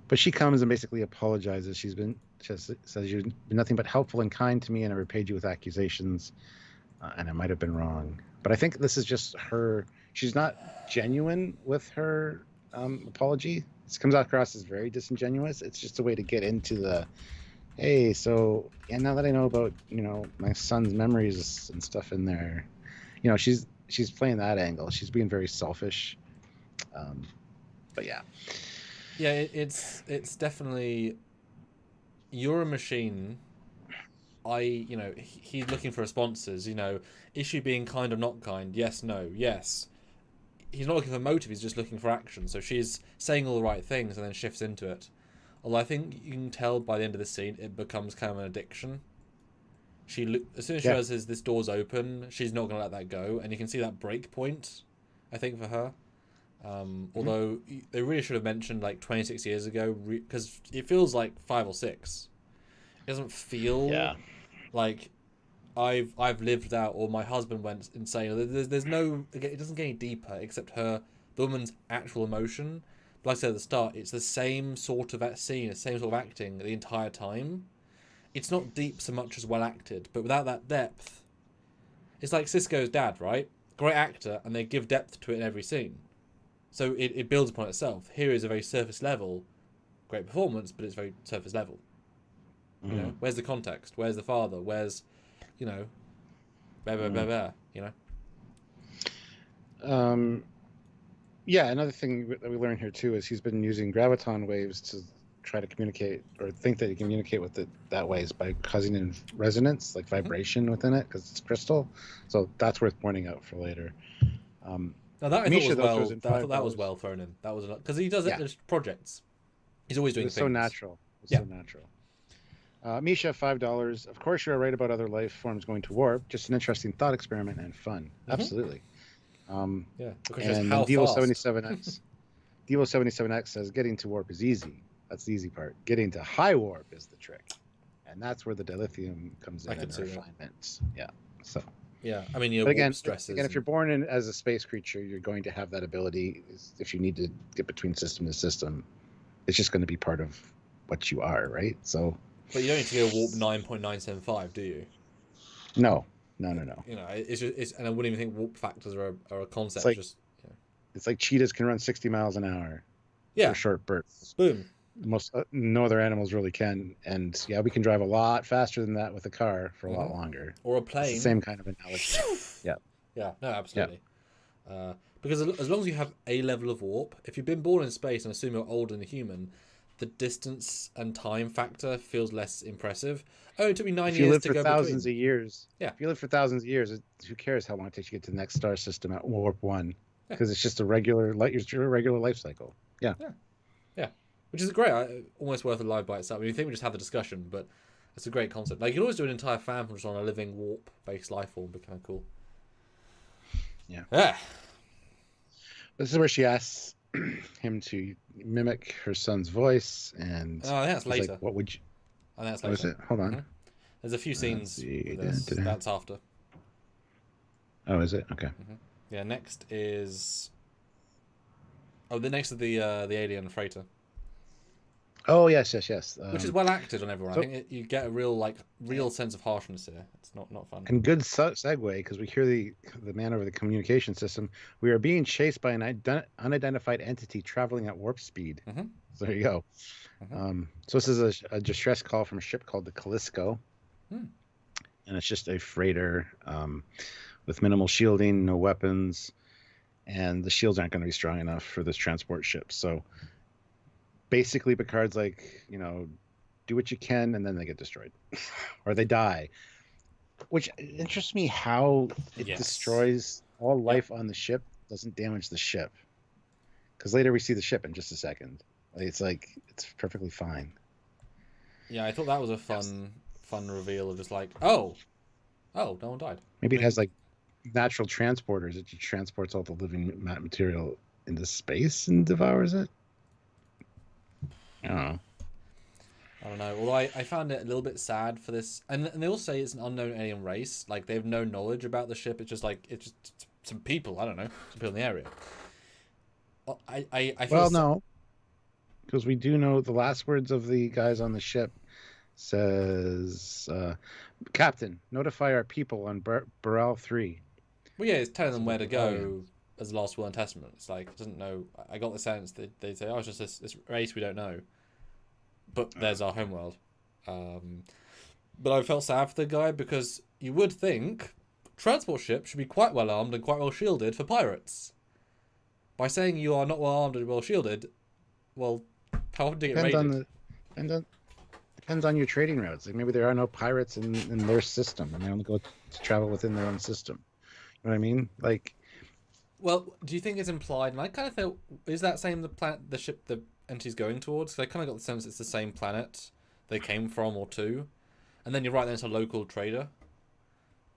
But she comes and basically apologizes. She says you've been nothing but helpful and kind to me, and I repaid you with accusations, and I might have been wrong. But I think this is just her. She's not genuine with her apology. This comes across as very disingenuous. It's just a way to get into the. Hey, so now that I know about my son's memories and stuff in there, she's playing that angle. She's being very selfish, but yeah. Yeah, it's definitely, you're a machine. He's looking for responses. Is she being kind or not kind? Yes, no, yes. He's not looking for motive. He's just looking for action. So she's saying all the right things and then shifts into it. Although I think you can tell by the end of the scene, it becomes kind of an addiction. As soon as she realizes this door's open, she's not going to let that go. And you can see that break point, I think, for her. Although they really should have mentioned like 26 years ago, because it feels like 5 or 6. It doesn't feel like I've lived out, or my husband went insane. There's no, it doesn't get any deeper except the woman's actual emotion. Like I said at the start, it's the same sort of scene, the same sort of acting the entire time. It's not deep so much as well acted, but without that depth, it's like Sisko's dad, right? Great actor, and they give depth to it in every scene. So it builds upon itself. Here is a very surface level, great performance, but it's very surface level. Where's the context? Where's the father? Where's, blah, blah, blah, Yeah, another thing that we learn here too is he's been using graviton waves to try to communicate, or think that he can communicate with it that way, is by causing in resonance, like vibration within it, because it's crystal. So that's worth pointing out for later. Now that I thought that was well thrown in. That was because he does it in projects. He's always doing things. So natural. So natural. Misha, $5. Of course, you're right about other life forms going to warp. Just an interesting thought experiment and fun. Absolutely. And Devo77X. Devo77X says getting to warp is easy. That's the easy part. Getting to high warp is the trick, and that's where the dilithium comes in and refinements. Yeah. So. Yeah, I mean, but again, if you're born in as a space creature, you're going to have that ability. If you need to get between system to system, it's just going to be part of what you are, right? So. But you don't need to go warp 9.975, do you? No. It's just, and I wouldn't even think warp factors are a concept. Like, just It's like cheetahs can run 60 miles an hour Yeah. for short bursts. Boom. Most no other animals really can, and yeah, we can drive a lot faster than that with a car for a lot longer. Or a plane. It's the same kind of analogy. Yeah. Yeah. No, absolutely. Yeah. Because as long as you have a level of warp, if you've been born in space and assume you're older than a human, the distance and time factor feels less impressive. Oh, it took me 9 years to go between. If you live for thousands of years, yeah. If you live for thousands of years, who cares how long it takes you to get to the next star system at warp 1? Because it's just a regular life cycle. Yeah. Which is great. Almost worth a live by itself. I mean, you think we just have the discussion, but it's a great concept. Like, you could always do an entire fan from just on a living warp-based life form. Would be kind of cool. Yeah. This is where she asks him to mimic her son's voice, and I think that's later. Like, what would you? I think that's later. Is it? Hold on. There's a few scenes with this. That's after. Oh, is it? Okay. Yeah. Next is. Oh, the next is the alien freighter. Oh yes. Which is well acted on everyone. I think you get a real sense of harshness here. It's not fun. And good segue, because we hear the man over the communication system. We are being chased by an unidentified entity traveling at warp speed. So there you go. So this is a distress call from a ship called the Callisto, and it's just a freighter with minimal shielding, no weapons, and the shields aren't going to be strong enough for this transport ship. So basically, Picard's like, do what you can, and then they get destroyed, or they die. Which interests me how it destroys all life on the ship, doesn't damage the ship. Because later we see the ship in just a second. It's perfectly fine. Yeah, I thought that was a fun reveal of just like, oh, no one died. Maybe it has like natural transporters. It just transports all the living material into space and devours it. I don't know. Although I found it a little bit sad for this, and they all say it's an unknown alien race. Like, they have no knowledge about the ship. It's just some people. I don't know, some people in the area. I feel no, because we do know the last words of the guys on the ship says, "Captain, notify our people on Baral 3." Well, yeah, it's telling them where to go as the last will and testament. It's like, it doesn't know. I got the sense that they say, oh, it's just this race we don't know. But there's our homeworld. But I felt sad for the guy, because you would think transport ships should be quite well armed and quite well shielded for pirates. By saying you are not well armed and well shielded, well, how often do you get raided? Depends on your trading routes. Like, maybe there are no pirates in their system, and they only go to travel within their own system. You know what I mean? Like, well, do you think it's implied? And I kind of feel, is that same the ship the entity's going towards? Because I kind of got the sense it's the same planet they came from or to, and then you're right, then it's a local trader.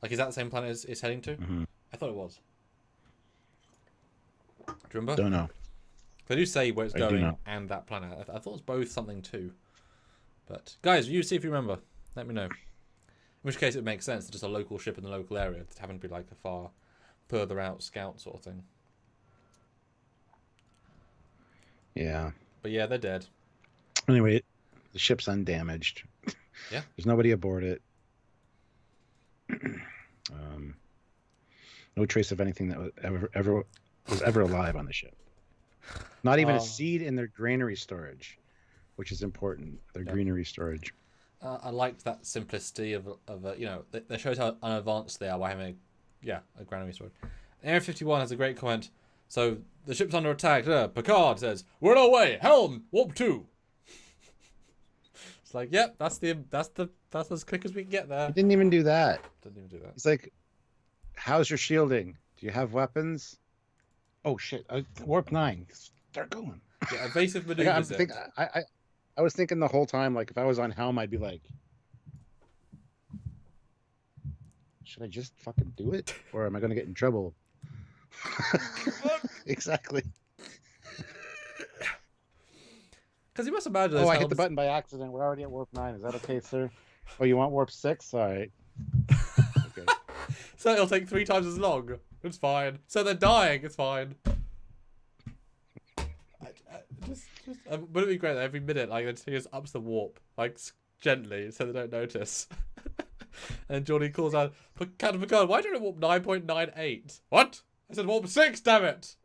Like, is that the same planet it's heading to? I thought it was. Do you remember? Don't know. They do say where it's going and that planet. I thought it was both something too. But guys, you see if you remember. Let me know. In which case, it makes sense. Just a local ship in the local area. It's having to be like a far further out scout sort of thing. Yeah. But yeah, they're dead. Anyway, the ship's undamaged. Yeah. There's nobody aboard it. No trace of anything that was ever alive on the ship. Not even a seed in their granary storage, which is important. Their greenery storage. I liked that simplicity of that shows how unadvanced they are by having a granary storage. Area 51 has a great comment. So the ship's under attack. Picard says, "We're on our way. Helm, warp 2." It's like, yep, that's as quick as we can get there. He didn't even do that. Didn't even do that. He's like, "How's your shielding? Do you have weapons?" Oh shit! Warp 9. Start going. Yeah, evasive maneuvers. I was thinking the whole time, like, if I was on Helm, I'd be like, should I just fucking do it, or am I going to get in trouble? Exactly. Because you must imagine. I hit the button by accident. We're already at warp 9. Is that okay, sir? Oh, you want warp 6? All right. Okay. So it'll take 3 times as long. It's fine. So they're dying. It's fine. Wouldn't it be great that every minute, like, he just ups the warp, like, gently, so they don't notice. And Geordie calls out, "Captain Picard, why don't you warp 9.98? What? I said warp 6, damn it!"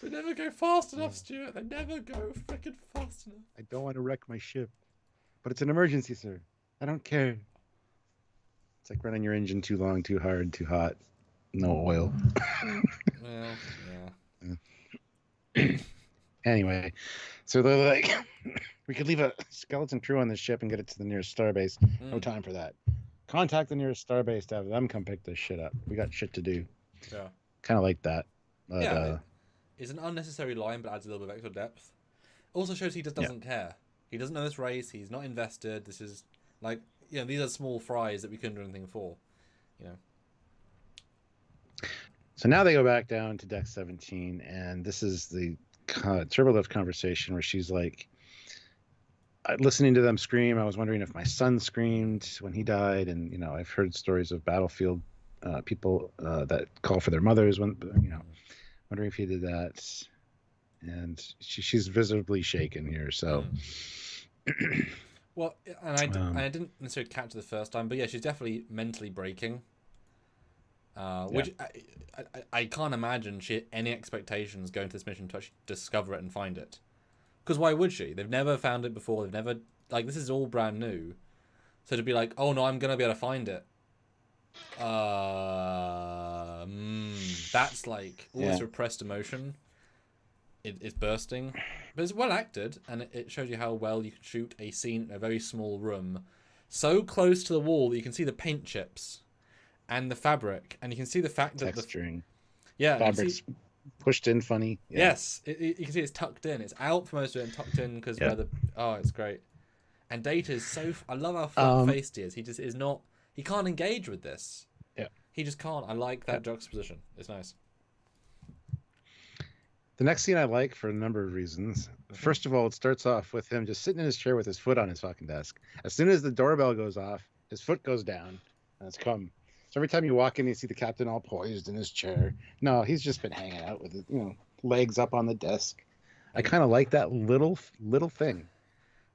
They never go fast enough, Stuart. They never go freaking fast enough. I don't want to wreck my ship. But it's an emergency, sir. I don't care. It's like running your engine too long, too hard, too hot. No oil. Well, yeah. Anyway, so they're like, we could leave a skeleton crew on this ship and get it to the nearest starbase. No time for that. Contact the nearest starbase to have them come pick this shit up. We got shit to do. Yeah. Kind of like that. But, yeah, it's an unnecessary line, but adds a little bit of extra depth. Also shows he just doesn't care. He doesn't know this race. He's not invested. This is like, these are small fries that we couldn't do anything for. So now they go back down to deck 17, and this is the Turbolift conversation where she's like, listening to them scream, I was wondering if my son screamed when he died, and I've heard stories of battlefield people that call for their mothers when wondering if he did that. And she's visibly shaken here. So, well, and I didn't necessarily catch it the first time, but yeah, she's definitely mentally breaking. Which I can't imagine she had any expectations going to this mission to actually discover it and find it. Because why would she? They've never found it before. They've never, this is all brand new. So to be like, oh no, I'm gonna be able to find it. That's like all this repressed emotion. It's bursting, but it's well acted, and it shows you how well you can shoot a scene in a very small room, so close to the wall that you can see the paint chips, and the fabric, and you can see the fact that texturing, fabric's pushed in funny. Yeah. Yes, you can see it's tucked in. It's out for most of it and tucked in because it's great. And Data is so. I love how flat faced he is. He just is not. He can't engage with this. Yeah. He just can't. I like that juxtaposition. It's nice. The next scene I like for a number of reasons. First of all, it starts off with him just sitting in his chair with his foot on his fucking desk. As soon as the doorbell goes off, his foot goes down, and it's come. So every time you walk in, you see the captain all poised in his chair. No, he's just been hanging out with his, legs up on the desk. I kind of like that little thing.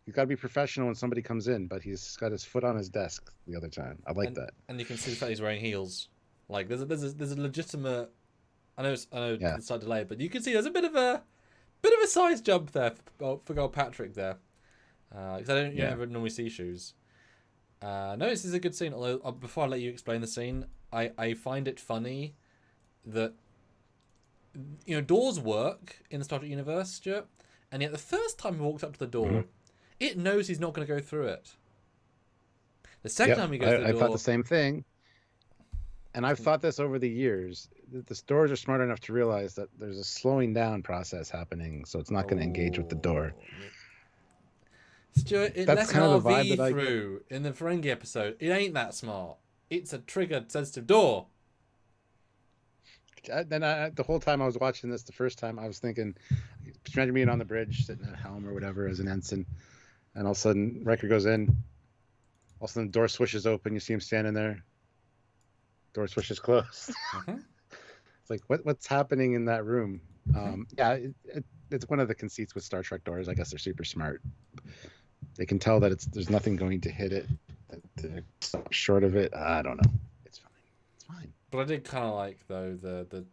You've got to be professional when somebody comes in, but he's got his foot on his desk the other time. I like that. And you can see the fact he's wearing heels. Like there's a legitimate. I know it's a slight delay, but you can see there's a bit of a size jump there for gold Patrick there. Because you never normally see shoes. No, this is a good scene. Although before I let you explain the scene, I find it funny that doors work in the Star Trek universe, Stuart, and yet the first time he walks up to the door, it knows he's not going to go through it. The second time he goes through the door, I thought the same thing, and I've thought this over the years. The doors are smart enough to realize that there's a slowing down process happening, so it's not going to engage with the door. Stuart, it lets an RV through in the Ferengi episode. It ain't that smart. It's a triggered sensitive door. Then the whole time I was watching this the first time, I was thinking, imagine being on the bridge, sitting at a helm or whatever as an ensign, and all of a sudden Riker goes in. All of a sudden the door swishes open. You see him standing there. Door swishes closed. It's like, what's happening in that room? It's one of the conceits with Star Trek doors. I guess they're super smart. They can tell that there's nothing going to hit it. They're short of it. I don't know. It's fine. But I did kind of like though the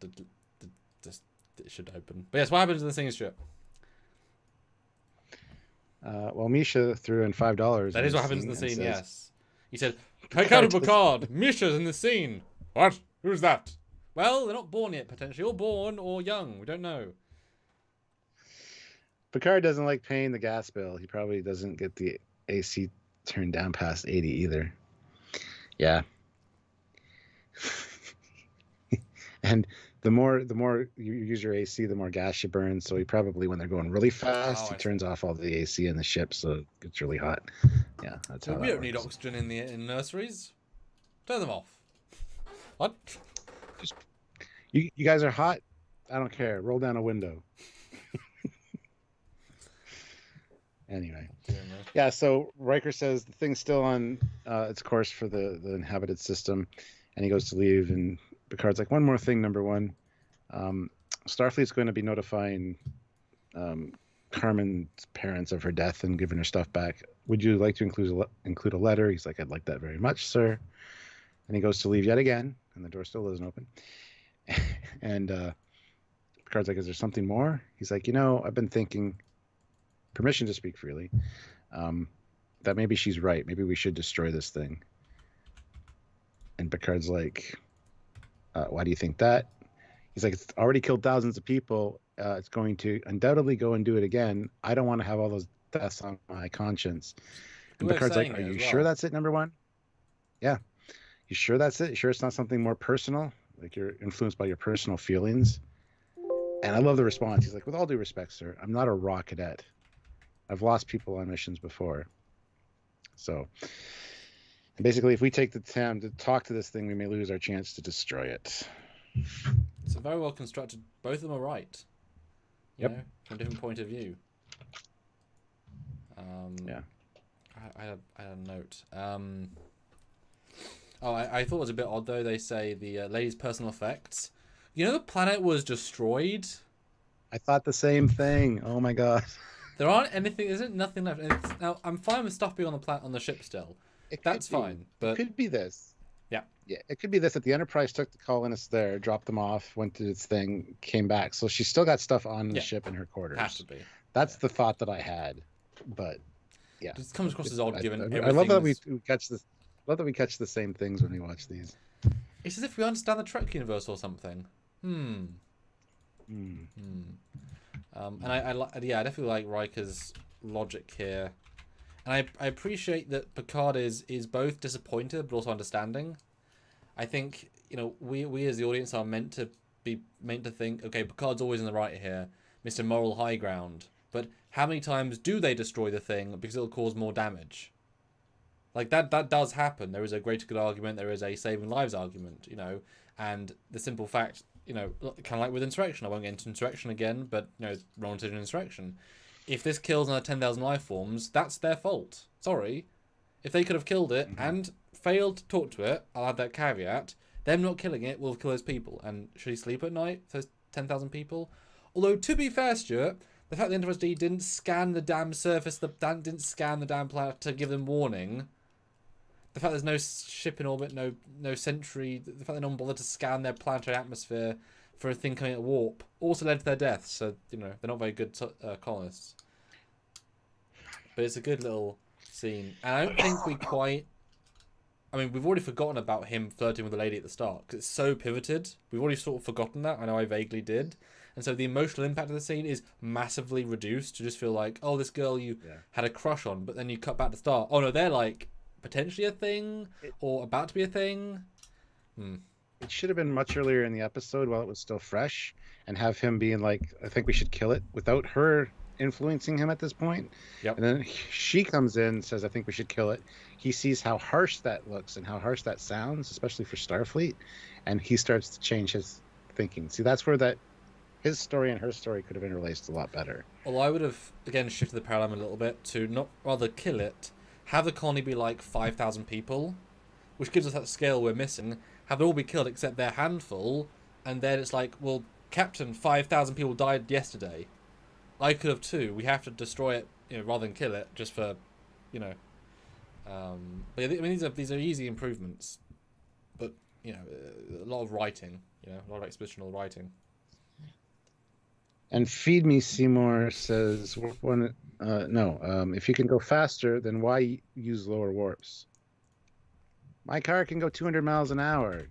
it should open. But yes, what happens in the scene, Stuart? Well, Misha threw in $5. That is what happens in the scene. Yes, he said, "Take out Picard. Misha's in the scene." What? Who's that? Well, they're not born yet, potentially, or born or young. We don't know. Picard doesn't like paying the gas bill. He probably doesn't get the AC turned down past 80 either. Yeah. And the more you use your AC, the more gas you burn. So he probably, when they're going really fast, he turns off all the AC in the ship, so it gets really hot. Yeah, that's how. We don't need oxygen in nurseries. Turn them off. What? Just you guys are hot. I don't care. Roll down a window. Anyway, yeah. So Riker says the thing's still on its course for the inhabited system, and he goes to leave. And Picard's like, one more thing, number one. Starfleet's going to be notifying Carmen's parents of her death and giving her stuff back. Would you like to include a letter? He's like, I'd like that very much, sir. And he goes to leave yet again, and the door still isn't open. And Picard's like, is there something more? He's like, you know, I've been thinking, permission to speak freely, that maybe she's right. Maybe we should destroy this thing. And Picard's like, why do you think that? He's like, it's already killed thousands of people. It's going to undoubtedly go and do it again. I don't want to have all those deaths on my conscience. And Picard's like, are you sure that's it, number one? Yeah. You sure that's it? You sure it's not something more personal? Like you're influenced by your personal feelings? And I love the response. He's like, with all due respect, sir, I'm not a raw cadet. I've lost people on missions before. So basically, if we take the time to talk to this thing, we may lose our chance to destroy it. It's a very well constructed. Both of them are right. You know, from a different point of view. Yeah. I had a note. I thought it was a bit odd though. They say the lady's personal effects. You know, the planet was destroyed. I thought the same thing. Oh my god. There aren't anything. Isn't nothing left. Now I'm fine with stuff being on the planet on the ship still. That's fine. But it could be this. Yeah. Yeah, it could be this that the Enterprise took the colonists there, dropped them off, went to its thing, came back. So she's still got stuff on the ship in her quarters. Has to be. That's the thought that I had. But yeah, it comes across as odd given. I love that we catch this. Love that we catch the same things when we watch these. It's as if we understand the Trek universe or something. And I definitely like Riker's logic here, and I appreciate that Picard is both disappointed but also understanding. I think, you know, we as the audience are meant to think, okay, Picard's always in the right here, Mr. Moral High Ground. But how many times do they destroy the thing because it'll cause more damage? Like that does happen. There is a greater good argument. There is a saving lives argument, you know, and the simple fact, you know, kind of like with Insurrection. I won't get into Insurrection again, but, you know, wrong decision in Insurrection. If this kills another 10,000 life forms, that's their fault. Sorry. If they could have killed it and failed to talk to it, I'll add that caveat, them not killing it will kill those people. And should he sleep at night, those 10,000 people? Although, to be fair, Stuart, the fact that the Enterprise D didn't scan the damn surface, didn't scan the damn planet to give them warning, the fact there's no ship in orbit, no sentry, the fact that no one bothered to scan their planetary atmosphere for a thing coming at warp, also led to their deaths. So, you know, they're not very good colonists. But it's a good little scene. And I don't think we quite... I mean, we've already forgotten about him flirting with the lady at the start, because it's so pivoted. We've already sort of forgotten that. I know I vaguely did. And so the emotional impact of the scene is massively reduced to just feel like, oh, this girl you had a crush on, but then you cut back to the start. Oh, no, they're like potentially a thing or about to be a thing. It should have been much earlier in the episode while it was still fresh, and have him being like, I think we should kill it, without her influencing him at this point. And then she comes in and says, I think we should kill it. He sees how harsh that looks and how harsh that sounds, especially for Starfleet, and he starts to change his thinking. See, that's where his story and her story could have interlaced a lot better. Well, I would have, again, shifted the paradigm a little bit to not rather kill it, have the colony be like 5,000 people, which gives us that scale we're missing, have it all be killed except their handful, and then it's like, well, Captain, 5,000 people died yesterday. I could have too. We have to destroy it, you know, rather than kill it, just for, you know. But I mean, these are easy improvements, but, you know, a lot of writing, you know, a lot of expositional writing. And Feed Me Seymour says, if you can go faster, then why use lower warps? My car can go 200 miles an hour.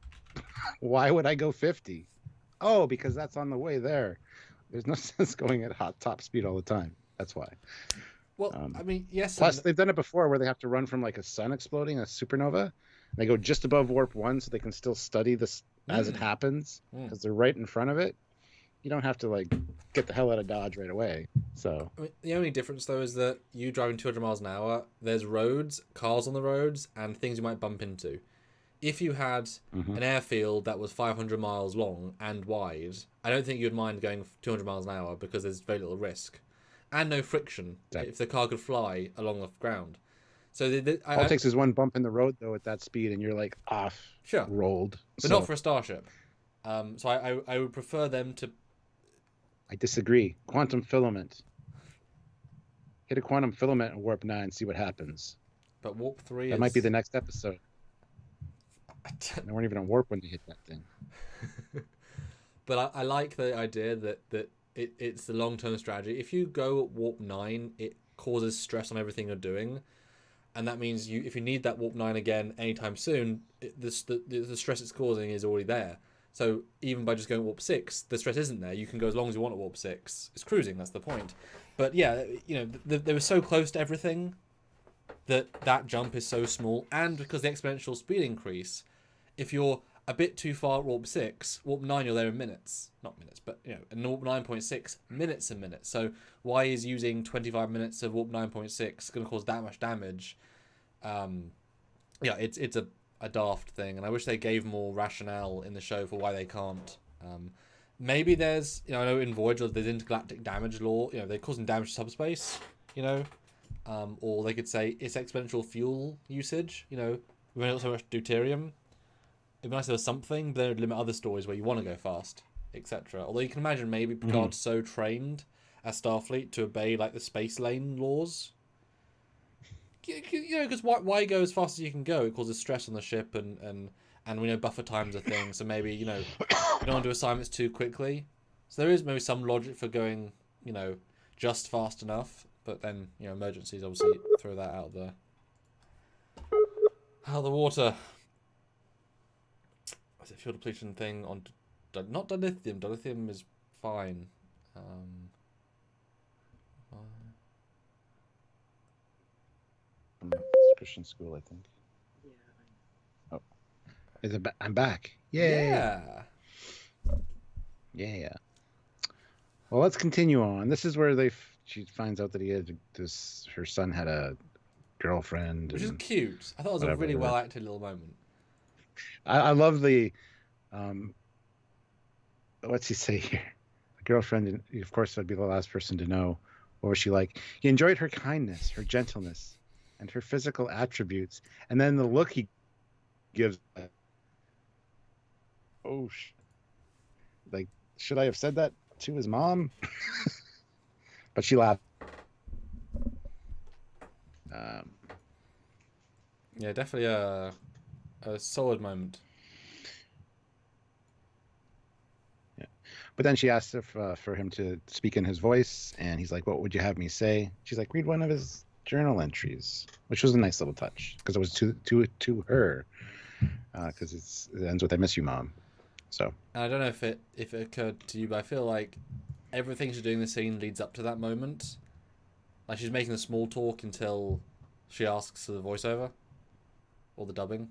Why would I go 50? Oh, because that's on the way there. There's no sense going at hot top speed all the time. That's why. Well, I mean, yes. Plus, they've done it before where they have to run from like a sun exploding, a supernova. And they go just above warp 1 so they can still study this as it happens because they're right in front of it. You don't have to like get the hell out of Dodge right away. So I mean, the only difference though is that you driving 200 miles an hour, there's roads, cars on the roads, and things you might bump into. If you had an airfield that was 500 miles long and wide, I don't think you'd mind going 200 miles an hour because there's very little risk and no friction if the car could fly along the ground. So all it takes is one bump in the road though at that speed, and you're like rolled. But not for a starship. So I would prefer them to. I disagree. Quantum filament. Hit a quantum filament in warp 9, see what happens. But warp 3 might be the next episode. They weren't even on warp when they hit that thing. But I like the idea that it's the long-term strategy. If you go at warp 9, it causes stress on everything you're doing, and that means if you need that warp 9 again anytime soon, the stress it's causing is already there. So even by just going warp 6, the stress isn't there. You can go as long as you want at warp 6. It's cruising, that's the point. But yeah, they were so close to everything that jump is so small, and because the exponential speed increase, if you're a bit too far at warp 6, warp 9 you're there in minutes. Not minutes, but in warp 9.6, minutes and minutes. So why is using 25 minutes of warp 9.6 going to cause that much damage? It's a daft thing, and I wish they gave more rationale in the show for why they can't. Maybe there's, I know in Voyager there's intergalactic damage law, they're causing damage to subspace, or they could say it's exponential fuel usage, we've only got so much deuterium. It'd be nice if there was something, but then it would limit other stories where you want to go fast, etc. Although you can imagine maybe Picard's so trained as Starfleet to obey like the space lane laws. Because why go as fast as you can go? It causes stress on the ship, and we know buffer times are a thing. So maybe you don't want to do assignments too quickly. So there is maybe some logic for going just fast enough, but then emergencies obviously throw that out of the water. Is it fuel depletion thing on not dilithium? Dilithium is fine. Christian school, I think. Yeah. Oh, I'm back. Yay! Yeah. Well, let's continue on. This is where she finds out that her son had a girlfriend, which is cute. I thought it was a really well acted little moment. I love the what's he say here? The girlfriend, and of course, I'd be the last person to know. What was she like? He enjoyed her kindness, her gentleness, and her physical attributes. And then the look he gives. Oh, like, should I have said that to his mom? But she laughed. Yeah, definitely a solid moment. Yeah, but then she asked for him to speak in his voice, and he's like, "What would you have me say?" She's like, "Read one of his journal entries," which was a nice little touch because it was to her. Because it ends with "I miss you, Mom." So. And I don't know if it occurred to you, but I feel like everything she's doing in the scene leads up to that moment. Like she's making the small talk until she asks for the voiceover or the dubbing.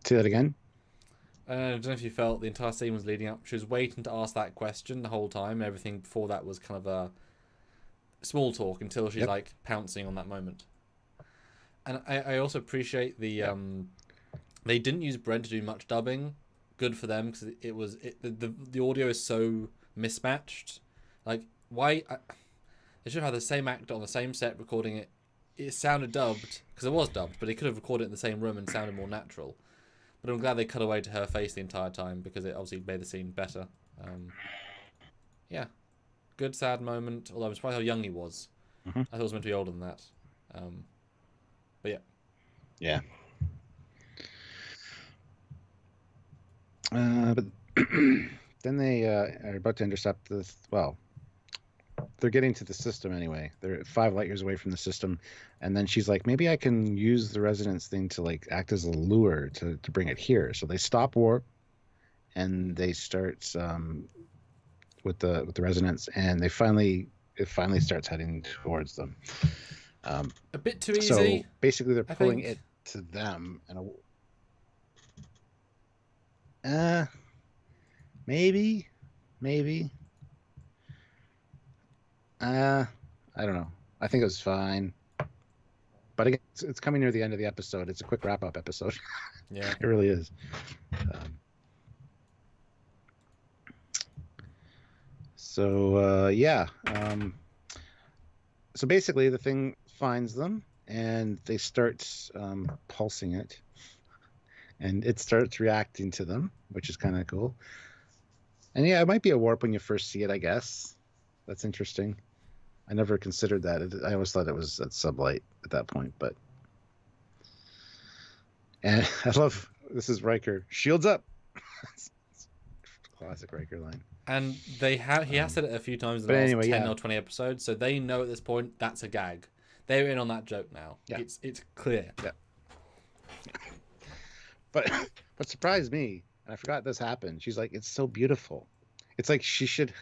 Say that again. I don't know if you felt the entire scene was leading up. She was waiting to ask that question the whole time. Everything before that was kind of a small talk until she's like pouncing on that moment. And I also appreciate the they didn't use Brent to do much dubbing. Good for them, because the audio is so mismatched. Like why they should have had the same actor on the same set recording it. It sounded dubbed because it was dubbed, but they could have recorded it in the same room and sounded more natural. But I'm glad they cut away to her face the entire time because it obviously made the scene better. Yeah, good sad moment. Although I'm surprised how young he was. I thought he was meant to be older than that. But yeah. Yeah. But then they are about to intercept this. Well, they're getting to the system anyway. They're 5 light years away from the system, and then she's like, maybe I can use the resonance thing to like act as a lure to bring it here. So they stop warp, and they start with the resonance, and it finally starts heading towards them. A bit too easy. So basically, they're pulling it to them, and maybe. I don't know. I think it was fine. But again, it's coming near the end of the episode. It's a quick wrap-up episode. Yeah. It really is. So basically, the thing finds them, and they start pulsing it. And it starts reacting to them, which is kind of cool. And yeah, it might be a warp when you first see it, I guess. That's interesting. I never considered that. I always thought it was at sublight at that point, but And I love this is Riker. Shields up. Classic Riker line. And he has said it a few times in the But last anyway, 10 yeah. or 20 episodes, so they know at this point that's a gag. They're in on that joke now. Yeah. It's clear. Yeah. But what surprised me, and I forgot this happened, she's like, it's so beautiful. It's like she should,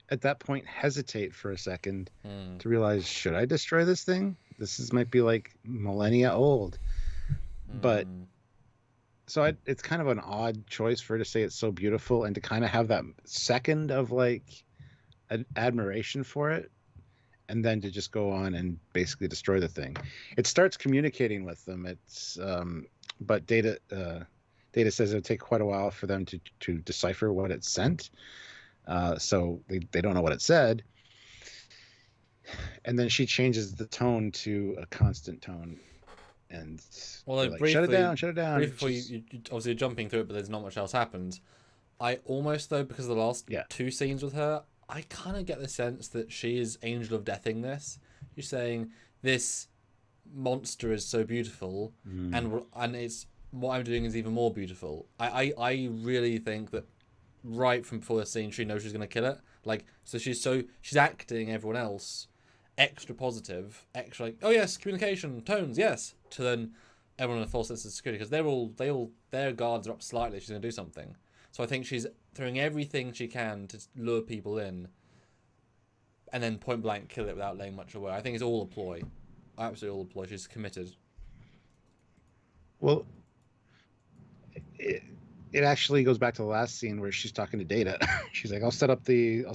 at that point, hesitate for a second to realize, should I destroy this thing? Might be like millennia old. But so it's kind of an odd choice for her to say it's so beautiful and to kind of have that second of like admiration for it, and then to just go on and basically destroy the thing. It starts communicating with them. But Data says it'll take quite a while for them to decipher what it sent. So they don't know what it said. And then she changes the tone to a constant tone. And like, shut it down. Briefly, before you obviously you're jumping through it, but there's not much else happens. I almost, though, because of the last two scenes with her, I kind of get the sense that she is Angel of Deathing this. You're saying this monster is so beautiful, and it's what I'm doing is even more beautiful. I really think that right from before the scene, she knows she's going to kill it. Like, so she's acting everyone else extra positive, extra like, oh yes, communication, tones, yes, to then everyone in a false sense of security, because their guards are up slightly, she's going to do something. So I think she's throwing everything she can to lure people in and then point blank kill it without laying much away. I think it's all a ploy. Absolutely all a ploy. She's committed. Well, it actually goes back to the last scene where she's talking to Data. She's like, I'll set up the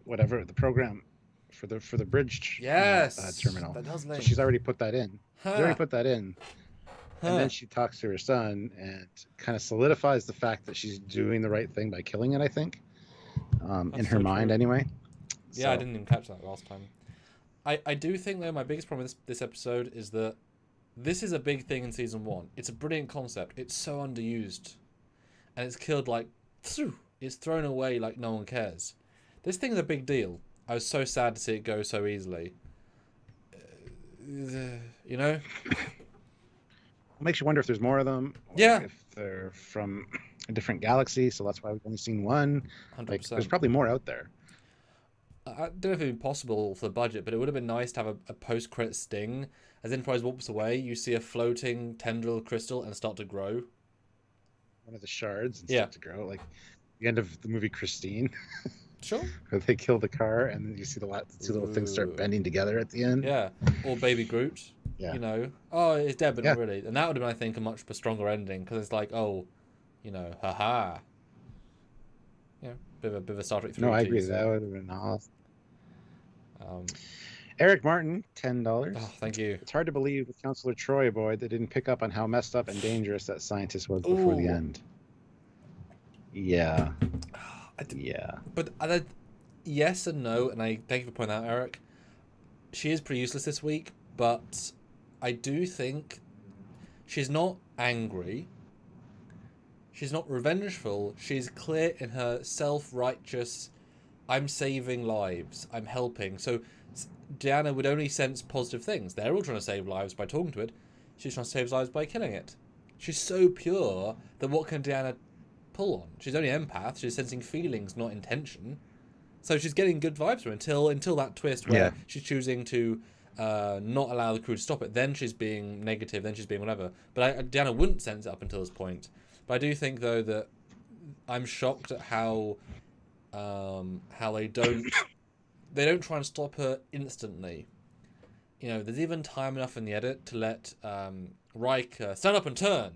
whatever, the program for the bridge terminal. That does link. So she's already put that in. She's already put that in. And then she talks to her son and kind of solidifies the fact that she's doing the right thing by killing it, I think. In her mind, anyway. Yeah, I didn't even catch that last time. I do think, though, my biggest problem with this episode is that this is a big thing in Season 1. It's a brilliant concept. It's so underused. And it's killed like... It's thrown away like no one cares. This thing is a big deal. I was so sad to see it go so easily. You know? It makes you wonder if there's more of them. Or if they're from a different galaxy, so that's why we've only seen one. 100%. Like, there's probably more out there. I don't know if it would be possible for the budget, but it would have been nice to have a post-credit sting. As Enterprise warps away, you see a floating tendril crystal and start to grow. One of the shards and start to grow. Like the end of the movie Christine. Sure. Where they kill the car and then you see the two little things start bending together at the end. Yeah. Or Baby Groot. Yeah. You know, oh, it's dead, but not really. And that would have been, I think, a much stronger ending, because it's like, oh, you know, haha. Yeah, bit of a Star Trek 3. No, I agree. That would have been awesome. Eric Martin, $10. Oh, thank you. It's hard to believe with Counselor Troy Boy they didn't pick up on how messed up and dangerous that scientist was before the end. Yeah. But yes and no, and I thank you for pointing out, Eric. She is pretty useless this week, but I do think she's not angry. She's not revengeful. She's clear in her self-righteous, I'm saving lives, I'm helping. So Deanna would only sense positive things. They're all trying to save lives by talking to it. She's trying to save lives by killing it. She's so pure that what can Deanna pull on? She's only empath. She's sensing feelings, not intention. So she's getting good vibes from her until that twist where she's choosing to not allow the crew to stop it. Then she's being negative. Then she's being whatever. But Deanna wouldn't sense it up until this point. But I do think, though, that I'm shocked at how they don't try and stop her instantly. You know, there's even time enough in the edit to let Riker stand up and turn.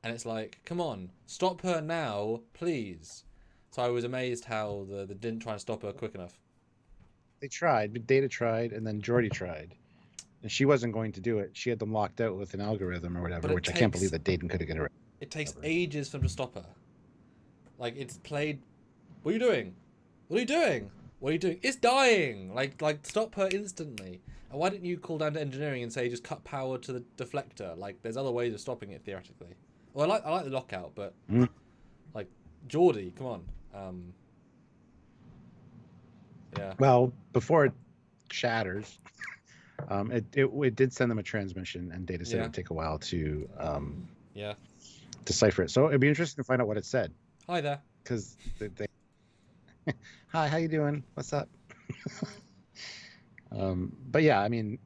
And it's like, come on, stop her now, please. So I was amazed how they didn't try and stop her quick enough. They tried, but Data tried, and then Geordi tried. And she wasn't going to do it. She had them locked out with an algorithm or whatever, which I can't believe that Dayton could have got it right. It takes ages for them to stop her. Like, it's played... What are you doing? What are you doing? What are you doing? It's dying! Like stop her instantly. And why didn't you call down to engineering and say just cut power to the deflector? Like, there's other ways of stopping it, theoretically. Well, I like the lockout, but... Like, Geordi, come on. Yeah. Well, before it shatters, it did send them a transmission, and Data said it would take a while to Yeah. decipher it. So it'd be interesting to find out what it said. Hi there. Because they hi, how you doing? What's up? But yeah, I mean,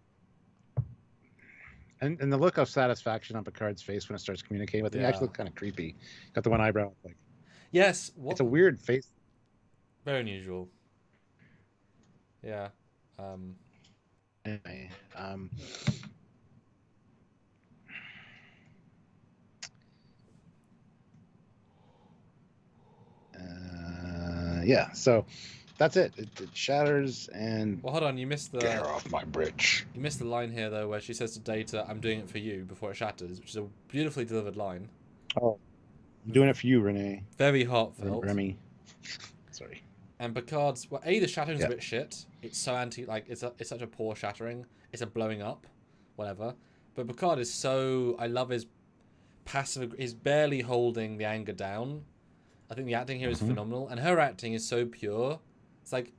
and the look of satisfaction on Picard's face when it starts communicating with him actually looked kind of creepy. Got the one eyebrow, like. Yes. It's a weird face. Very unusual. Yeah. Anyway, yeah, so that's it. It shatters and. Well, hold on. You missed the. Get her off my bridge. You missed the line here though, where she says to Data, "I'm doing it for you" before it shatters, which is a beautifully delivered line. Oh, I'm doing it for you, Renee. Very heartfelt. Remy. Sorry. And Picard's the shattering's a bit shit. It's so it's such a poor shattering. It's a blowing up, whatever. But Picard is so. I love his passive. He's barely holding the anger down. I think the acting here is phenomenal, and her acting is so pure. It's like,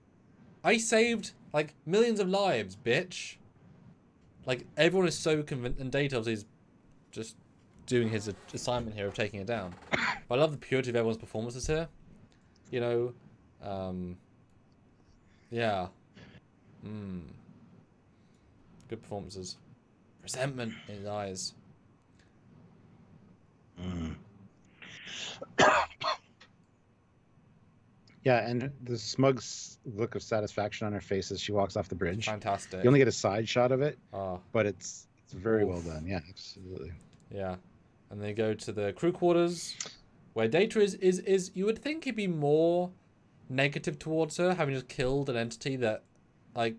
I saved like millions of lives, bitch. Like everyone is so convinced, and Data is just doing his assignment here of taking it down. But I love the purity of everyone's performances here. You know, yeah. Good performances. Resentment in his eyes. Yeah, and the smug look of satisfaction on her face as she walks off the bridge. Fantastic. You only get a side shot of it, Oh. but it's very well done. Yeah, absolutely. Yeah, and they go to the crew quarters, where Data is you would think he'd be more negative towards her, having just killed an entity that, like,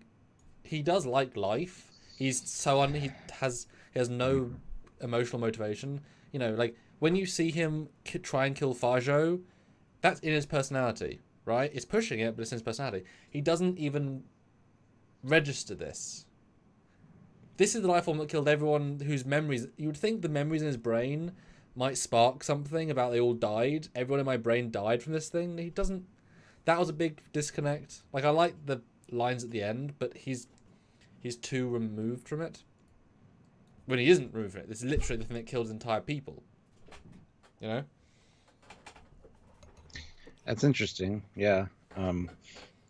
he does like life. He's so he has no emotional motivation. You know, like when you see him try and kill Fajo, that's in his personality, right? It's pushing it, but it's in his personality. He doesn't even register this. This is the life form that killed everyone whose memories. You would think the memories in his brain might spark something about they all died. Everyone in my brain died from this thing. He doesn't. That was a big disconnect. Like, I like the lines at the end, but he's too removed from it. When he isn't removed from it, this is literally the thing that kills entire people. You know? That's interesting. Yeah. Never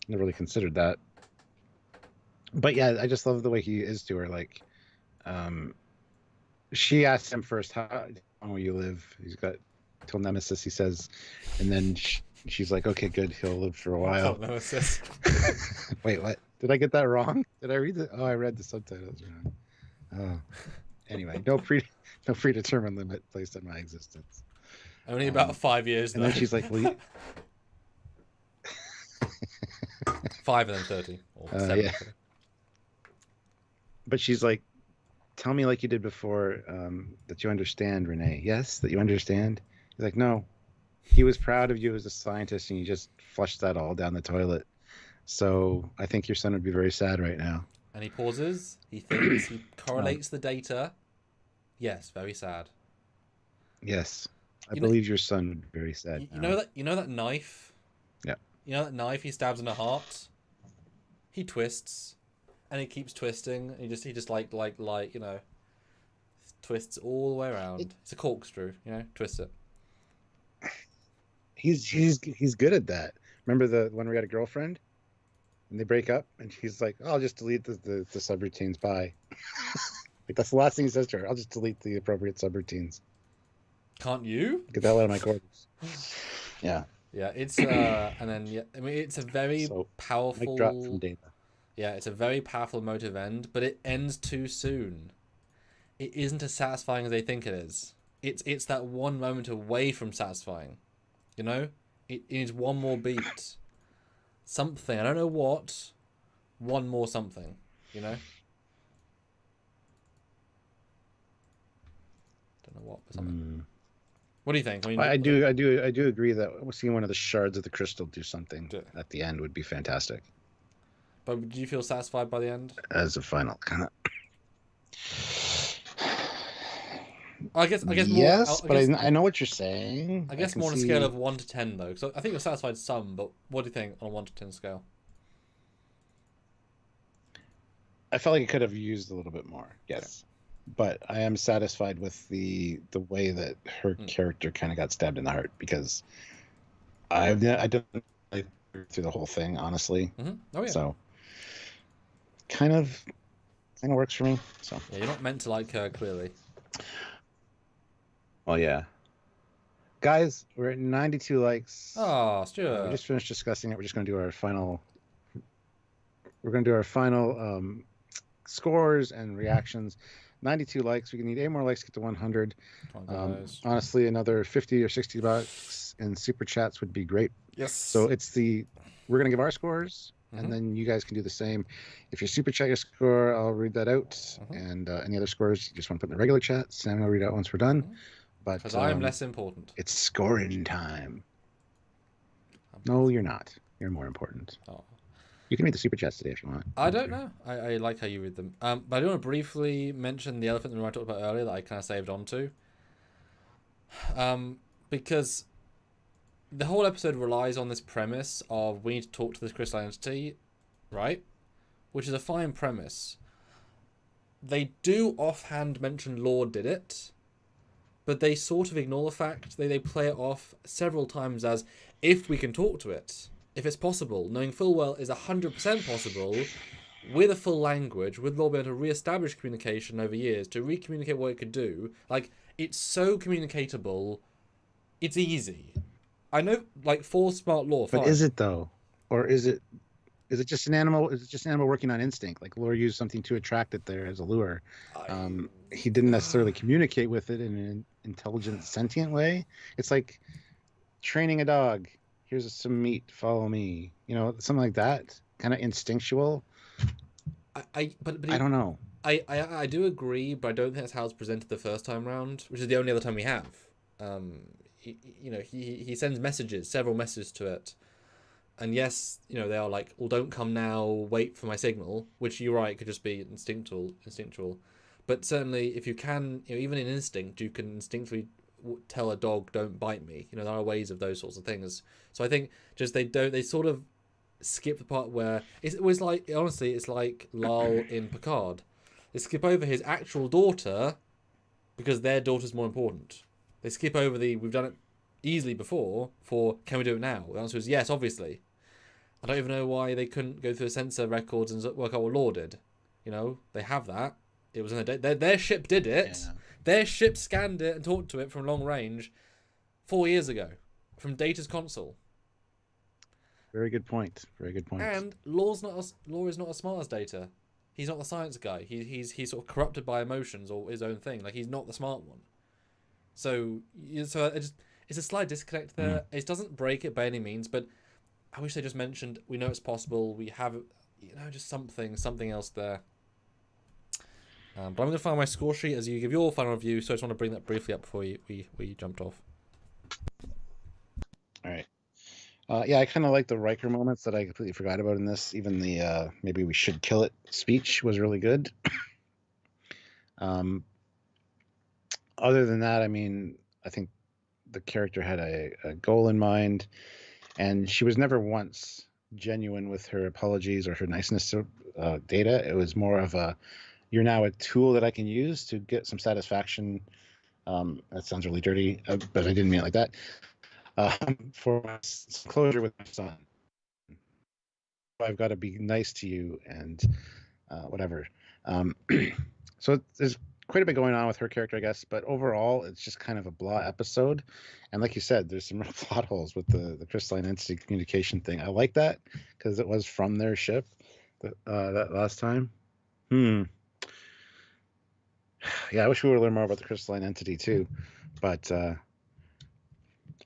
really considered that. But yeah, I just love the way he is to her. Like, she asked him first, how long will you live? He's got till Nemesis, he says. And then she's like, okay, good. He'll live for a while. Till Nemesis. Wait, what? Did I get that wrong? Did I read it? Oh, I read the subtitles wrong. Oh. Anyway, no predetermined limit placed on my existence. Only about 5 years, though. And then she's like, well, you... 5 and then 30. Or 7. Yeah. But she's like, tell me like you did before, that you understand, Renee. Yes, that you understand? He's like, no. He was proud of you as a scientist, and you just flushed that all down the toilet. So I think your son would be very sad right now. And he pauses. He thinks. He correlates the data. Yes, very sad. Yes. I believe your son would be very sad. You know that knife? Yeah. You know that knife he stabs in her heart? He twists. And he keeps twisting. And he just like you know, twists all the way around. It's a corkscrew, you know, twist it. He's good at that. Remember the when we had a girlfriend and they break up and he's like, oh, I'll just delete the subroutines. Bye. Like, that's the last thing he says to her. I'll just delete the appropriate subroutines. Can't you? Get the hell out of my quarters. Yeah. Yeah, it's and then I mean, it's a very powerful. Mic drop from Data. Yeah, it's a very powerful emotive end, but it ends too soon. It isn't as satisfying as they think it is. It's that one moment away from satisfying. You know? It needs one more beat. Something. I don't know what. One more something. You know? Don't know what, but something. What do you think? I do agree that seeing one of the shards of the crystal do something at the end would be fantastic. But do you feel satisfied by the end? As a final kind of. I guess more. Yes, but I know what you're saying. I guess more on a scale of 1 to 10 though, because I think you're satisfied some. But what do you think on a 1 to 10 scale? I felt like it could have used a little bit more. Yes. but I am satisfied with the way that her character kind of got stabbed in the heart, because I don't like through the whole thing, honestly. Oh yeah. So kind of works for me. So yeah, you're not meant to like her, clearly. well, yeah. Guys, we're at 92 likes. Oh, Stuart. We just finished discussing it. We're just going to do our final. We're going to do our final scores and reactions. 92 likes. We need 8 more likes to get to 100. Honestly, another 50 or 60 bucks in super chats would be great. Yes. So we're going to give our scores, and then you guys can do the same. If you super chat your score, I'll read that out. And any other scores you just want to put in the regular chat, Sam will read out once we're done. But because I am less important. It's scoring time. No, you're not. You're more important. Oh. You can read the super chats today if you want. I don't know. I like how you read them. But I do want to briefly mention the elephant in the room I talked about earlier that I kind of saved onto. Because the whole episode relies on this premise of we need to talk to this crystal entity, right? Which is a fine premise. They do offhand mention Lord did it, but they sort of ignore the fact they play it off several times as if we can talk to it. If it's possible, knowing full well is 100% possible, with a full language, with Lord being able to re-establish communication over years, to re-communicate what it could do. Like, it's so communicatable, it's easy. I know, like, for smart Lore, but is it though? Or is it just an animal? Is it just an animal working on instinct? Like, Lore used something to attract it there as a lure. He didn't necessarily communicate with it in an intelligent, sentient way. It's like training a dog. Here's some meat, follow me. You know, something like that. Kind of instinctual. But I don't know. I do agree, but I don't think that's how it's presented the first time round, which is the only other time we have. He sends messages, several messages to it. And yes, they are like, well, don't come now, wait for my signal, which you're right, could just be instinctual. But certainly, if you can, even in instinct, you can instinctively tell a dog, don't bite me. There are ways of those sorts of things. So I think just they sort of skip the part where it was like, honestly, it's like Lal in Picard. They skip over his actual daughter because their daughter's more important. They skip over we've done it easily before for can we do it now? The answer is yes, obviously. I don't even know why they couldn't go through the sensor records and work out what Law did. They have that. It was in their ship did it. Yeah. Their ship scanned it and talked to it from long range 4 years ago from Data's console. Very good point. And Law is not as smart as Data. He's not the science guy. He's sort of corrupted by emotions or his own thing. Like, he's not the smart one. So it's a slight disconnect there. It doesn't break it by any means, but I wish they just mentioned we know it's possible. We have just something else there. But I'm going to find my score sheet as you give your final review, so I just want to bring that briefly up before we jumped off. All right. Yeah, I kind of like the Riker moments that I completely forgot about in this. Even the maybe we should kill it speech was really good. Other than that, I mean, I think the character had a goal in mind, and she was never once genuine with her apologies or her niceness to Data. It was more of a, you're now a tool that I can use to get some satisfaction. That sounds really dirty, but I didn't mean it like that. For some closure with my son. I've got to be nice to you and whatever. So there's quite a bit going on with her character, I guess, but overall it's just kind of a blah episode. And like you said, there's some real plot holes with the crystalline entity communication thing. I like that because it was from their ship that last time. Yeah, I wish we would learn more about the crystalline entity too, but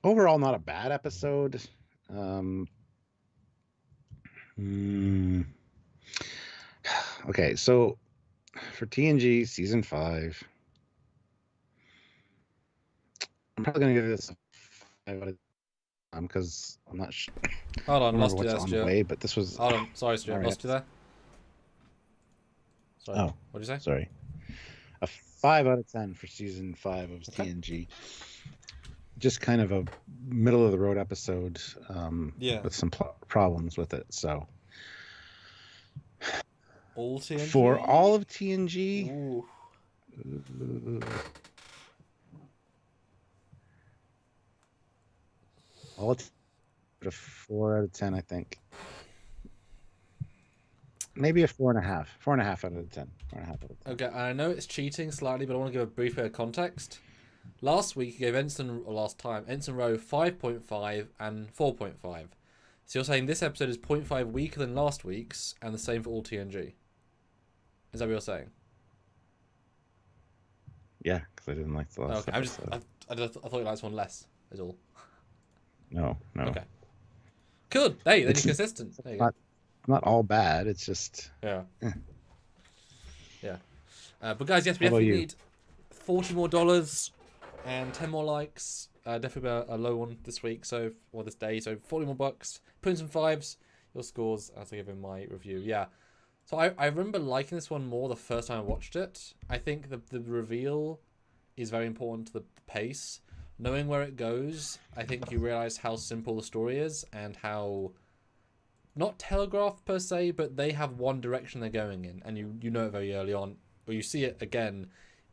overall not a bad episode. Okay, so for TNG season 5, I'm probably gonna give this a 5 out of 10 because I'm not sure. Hold on, lost you there, Stuart. Way, but this was. Hold on, sorry, Stuart, right. Lost you there. Sorry. Oh, what did you say? Sorry. A 5 out of 10 for season 5 of TNG. Just kind of a middle of the road episode. With some problems with it. So. All TNG? For all of TNG. Ooh. I'll put a 4 out of 10, I think. Maybe a 4.5. 4.5 out of 10. 4.5 out of 10. Okay, and I know it's cheating slightly, but I want to give a brief bit of context. Last week, you gave Ensign Rowe 5.5 and 4.5. So you're saying this episode is 0.5 weaker than last week's, and the same for all TNG. Is that what you're saying? Yeah, because I didn't like the last episode. I thought you liked this one less, is all. No. Okay. Good. Hey, then you're consistent. There you go. Not all bad. It's just... Yeah. Yeah. But guys, yes, we definitely need $40 more and 10 more likes. Definitely a low one this week, this day. So 40 more bucks. Put in some fives. Your scores as I give in my review. Yeah. So I remember liking this one more the first time I watched it. I think the reveal is very important to the pace. Knowing where it goes, I think you realize how simple the story is and how... not telegraphed per se, but they have one direction they're going in, and you know it very early on, or you see it again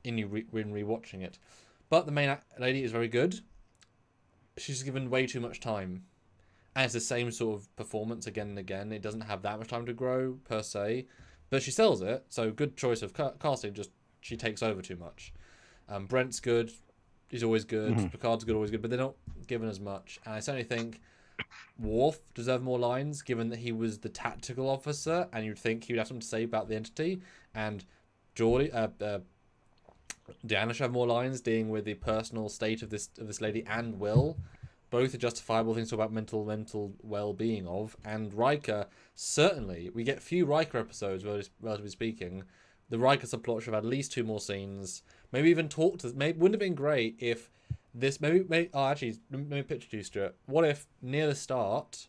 when rewatching it. But the main lady is very good. She's given way too much time, and it's the same sort of performance again and again. It doesn't have that much time to grow per se, but she sells it. So good choice of casting. Just she takes over too much. Brent's good. He's always good. Mm-hmm. Picard's good, always good, but they're not given as much. And I certainly think Worf deserved more lines, given that he was the tactical officer, and you'd think he would have something to say about the entity. And Diana should have more lines dealing with the personal state of this lady and Will. Both are justifiable things to talk about mental well-being of. And Riker, certainly, we get few Riker episodes, relatively speaking. The Riker subplot should have at least 2 more scenes. Maybe even talk to... Maybe wouldn't have been great if this... Maybe actually, let me pitch to you, Stuart. What if, near the start,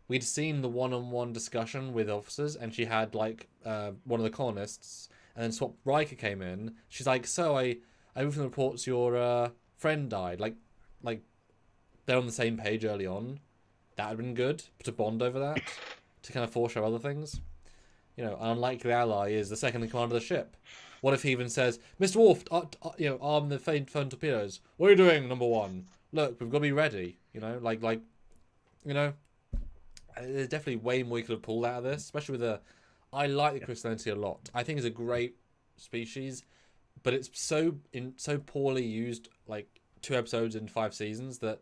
we'd seen the one-on-one discussion with officers, and she had, like, one of the colonists, and then Swap Riker came in. She's like, so I moved from the reports your friend died. Like, they're on the same page early on. That would have been good, to bond over that, to kind of foreshadow other things. You know, unlike the ally is the second in command of the ship. What if he even says, Mr. Worf, arm the phone torpedoes. What are you doing, number 1? Look, we've got to be ready. You know, there's definitely way more you could have pulled out of this, especially with I like the crystallinity a lot. I think it's a great species, but it's so poorly used, like 2 episodes in 5 seasons, that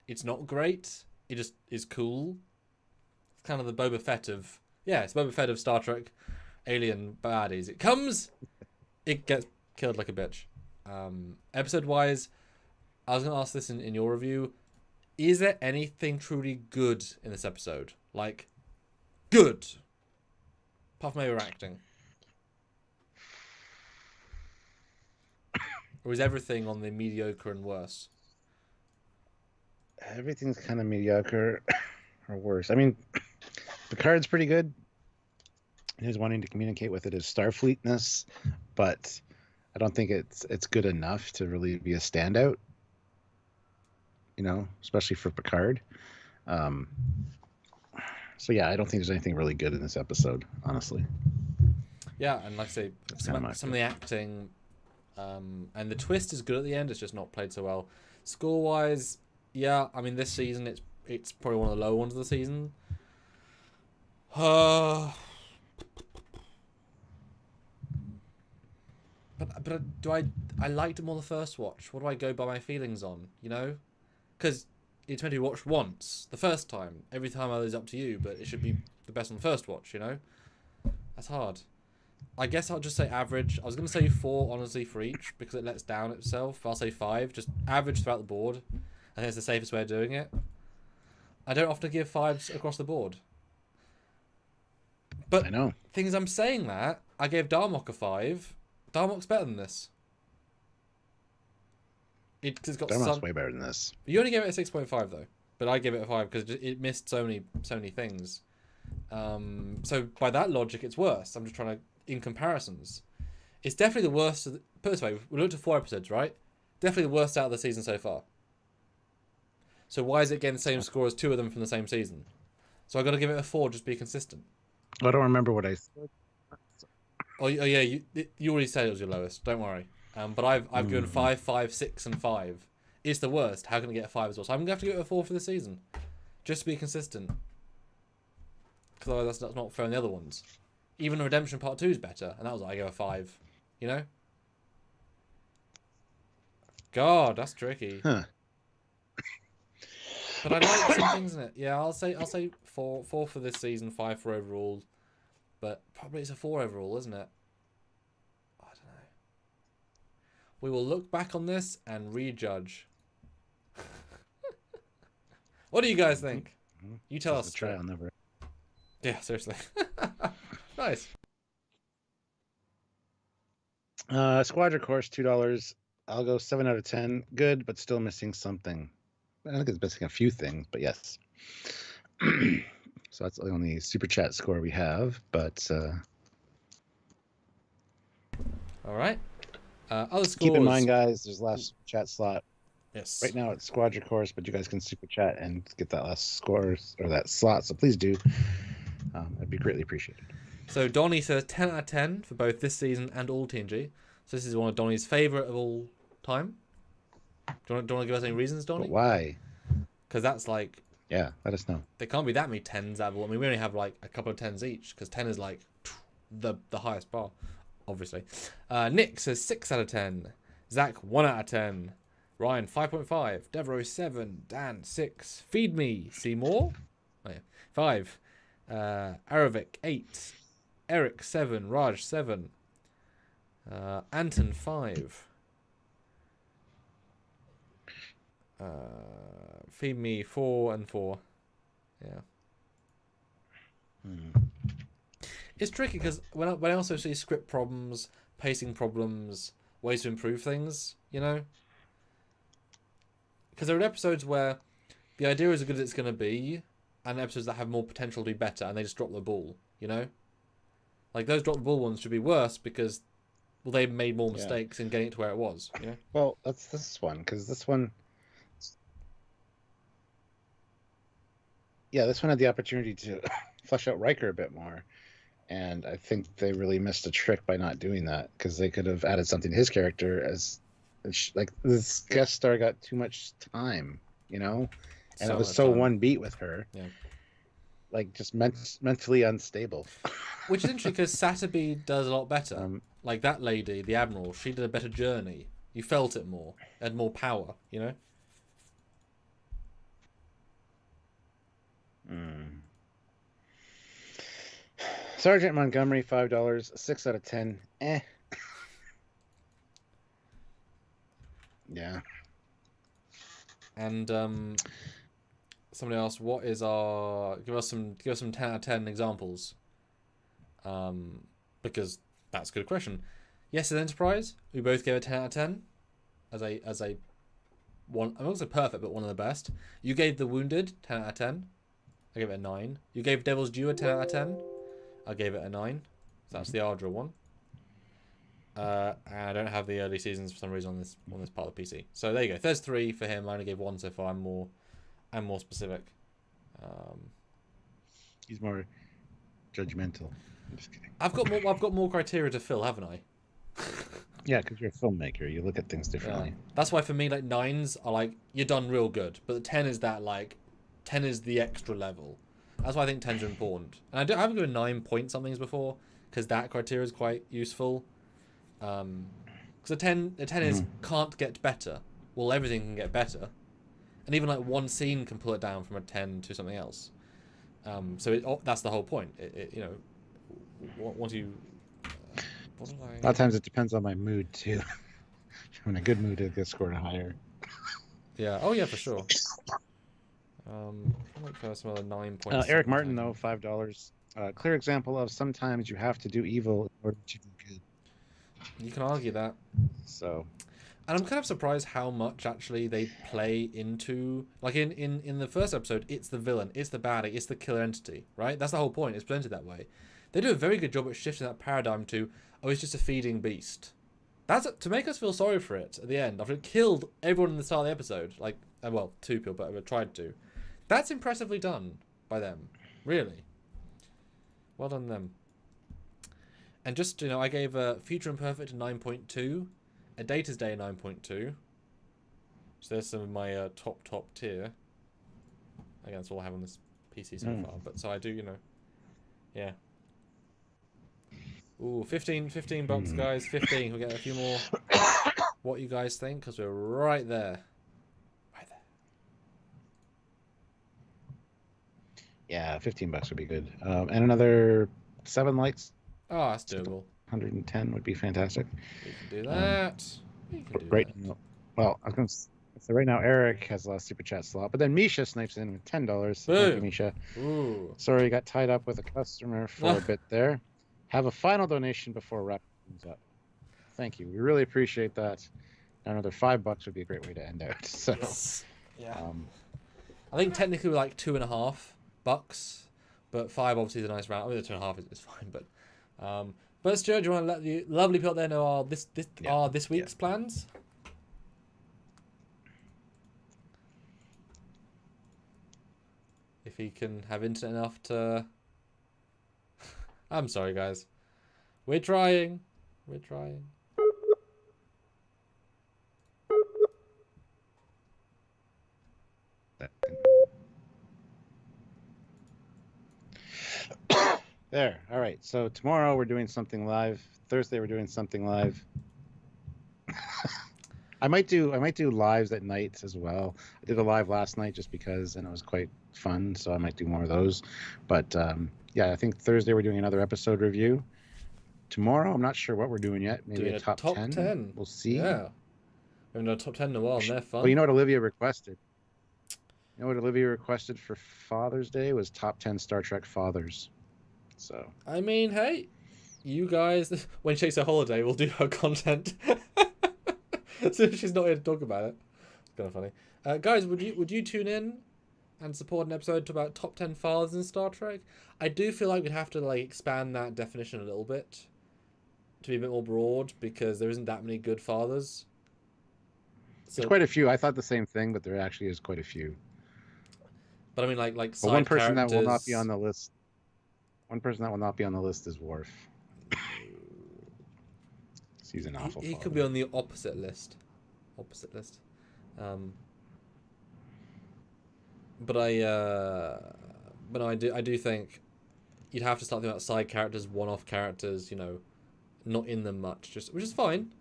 it's not great. It just is cool. It's kind of the Boba Fett of... Yeah, it's Boba Fett of Star Trek alien baddies. It gets killed like a bitch. Episode-wise, I was going to ask this in your review. Is there anything truly good in this episode? Like, good. Apart from overacting. Or is everything on the mediocre and worse? Everything's kind of mediocre or worse. I mean, Picard's pretty good. He's wanting to communicate with it as Starfleetness, but I don't think it's good enough to really be a standout. You know, especially for Picard. So yeah, I don't think there's anything really good in this episode, honestly. Yeah, and like I say, some of the acting, and the twist is good at the end. It's just not played so well. Score-wise, yeah, I mean this season it's probably one of the lower ones of the season. But I liked it more the first watch. What do I go by my feelings on? You know, because it's meant to be watched once, the first time. Every time others up to you, but it should be the best on the first watch. You know, that's hard. I guess I'll just say average. I was gonna say 4, honestly, for each because it lets down itself. I'll say 5, just average throughout the board. I think it's the safest way of doing it. I don't often give 5s across the board. But I know. Thing is, I'm saying that I gave Darmok a 5. Darmok's better than this. It's got Darmok's way better than this. You only gave it a 6.5 though, but I gave it a 5 because it missed so many things. So by that logic, it's worse. I'm just trying to in comparisons. It's definitely the worst. Put it this way, we looked at 4 episodes, right? Definitely the worst out of the season so far. So why is it getting the same score as 2 of them from the same season? So I got to give it a 4 just to be consistent. I don't remember what I said. Oh yeah, you already said it was your lowest. Don't worry. But I've given 5, 5, 6, and 5. It's the worst. How can I get a 5 as well? So I'm gonna have to give it a 4 for the season, just to be consistent. Because otherwise that's not fair on the other ones. Even Redemption Part 2 is better, and that was I gave a 5. You know. God, that's tricky. Huh. But I like some things in it. Yeah, I'll say 4 for this season, 5 for overall. But probably it's a 4 overall, isn't it? I don't know. We will look back on this and rejudge. What do you guys think? You tell us. Try on never. Yeah, seriously. Nice. Squadron Course, $2. I'll go 7 out of 10. Good, but still missing something. I think it's missing a few things, but yes. So that's the only super chat score we have. But all right. Other scores. Keep in mind, guys, there's last super chat slot. Yes. Right now it's Squadron Course, but you guys can super chat and get that last score or that slot. So please do. That'd be greatly appreciated. So Donnie says 10 out of 10 for both this season and all TNG. So this is one of Donnie's favourite of all time. Do you want to give us any reasons, Donnie? But why? Because that's like... Yeah, let us know. There can't be that many 10s out of all. I mean, we only have like a couple of 10s each, because 10 is like the highest bar, obviously. Nick says 6 out of 10. Zach, 1 out of 10. Ryan, 5.5. Devereaux, 7. Dan, 6. Feed me. See more? Oh, yeah. 5. Aravik, 8. Eric, 7. Raj, 7. Anton, 5. Feed me, 4 and 4. Yeah. It's tricky because when I also see script problems, pacing problems, ways to improve things, you know? Because there are episodes where the idea is as good as it's going to be, and episodes that have more potential to be better, and they just drop the ball, you know? Like, those drop the ball ones should be worse because, well, they made more mistakes in getting it to where it was, you know? Well, that's this one, because this one... Yeah, this one had the opportunity to flesh out Riker a bit more. And I think they really missed a trick by not doing that, because they could have added something to his character as... Like, this guest star got too much time, you know? And it was so one beat with her. Yeah. Like, just mentally unstable. Which is interesting, because Sataby does a lot better. Like, that lady, the Admiral, she did a better journey. You felt it more. It had more power, you know? Sergeant Montgomery, $5, 6 out of 10. Yeah. And somebody asked, what is our... Give us some 10 out of 10 examples. Because that's a good question. Yes, as Enterprise, we both gave a 10 out of 10. As a one, I'm not going to say perfect, but one of the best. You gave The Wounded 10 out of 10. I gave it a 9. You gave Devil's Due a 10 out of 10. I gave it a 9. So that's the Ardra one. And I don't have the early seasons for some reason on this part of the PC. So there you go. There's 3 for him. I only gave 1 so far. I'm more specific. He's more judgmental. I'm just kidding. I've got more criteria to fill, haven't I? Yeah, because you're a filmmaker. You look at things differently. Yeah. That's why for me, like 9s are like you're done real good, but the 10 is that like 10 is the extra level. That's why I think 10s are important. And I haven't given 9 point somethings before because that criteria is quite useful. Because the 10 is can't get better. Well, everything can get better, and even like one scene can pull it down from a 10 to something else. So that's the whole point. You know, once you. A lot of times it depends on my mood too. If I'm in a good mood, it gets scored higher. Yeah. Oh yeah, for sure. Some other 9 points. Eric Martin though, $5. Clear example of sometimes you have to do evil in order to do good. You can argue that. So. And I'm kind of surprised how much actually they play into, like in the first episode, it's the villain, it's the baddie, it's the killer entity, right? That's the whole point. It's presented that way. They do a very good job at shifting that paradigm to, oh, it's just a feeding beast. That's to make us feel sorry for it at the end after it killed everyone in the start of the episode. Like, well, 2 people, but I tried to. That's impressively done by them, really. Well done them. And just, I gave Future Imperfect a 9.2, A Data's Day a 9.2. So there's some of my top tier. Again, that's all I have on this PC so far. But so I do, yeah. Ooh, 15 bucks, guys. 15. We'll get a few more. What you guys think? Because we're right there. Right there. Yeah, $15 would be good. And another 7 lights. Oh, that's doable. 110 would be fantastic. We can do that. We can do that. Well, I was going to say right now, Eric has the last super chat slot, but then Misha snipes in with $10. Thank you, Misha. Ooh. Sorry, got tied up with a customer for a bit there. Have a final donation before wrapping things up. Thank you. We really appreciate that. Another $5 would be a great way to end out. So, yes. Yeah. I think technically we're like $2.50, but 5 obviously is a nice round. I mean, the 2.5 is fine, but Stuart, do you want to let the lovely people out there know our this week's plans? If he can have internet enough to. I'm sorry, guys. We're trying. There. All right. So tomorrow we're doing something live. Thursday we're doing something live. I might do lives at night as well. I did a live last night just because, and it was quite fun. So I might do more of those. But yeah, I think Thursday we're doing another episode review. Tomorrow I'm not sure what we're doing yet. Maybe doing a top 10. We'll see. Yeah. We haven't done a top 10 in a while, and they're fun. Well, you know what Olivia requested? You know what Olivia requested for Father's Day was top 10 Star Trek fathers. So I mean, hey, you guys, when she takes a holiday, we'll do her content. So she's not here to talk about it. It's kind of funny. Guys, would you tune in and support an episode about top 10 fathers in Star Trek? I do feel like we'd have to expand that definition a little bit to be a bit more broad because there isn't that many good fathers. So, there's quite a few. I thought the same thing, but there actually is quite a few. But I mean, like side one person characters... that will not be on the list. One person that will not be on the list is Worf. He's an awful. He could be on the opposite list. But I do think you'd have to start thinking about side characters, one-off characters. Not in them much, which is fine.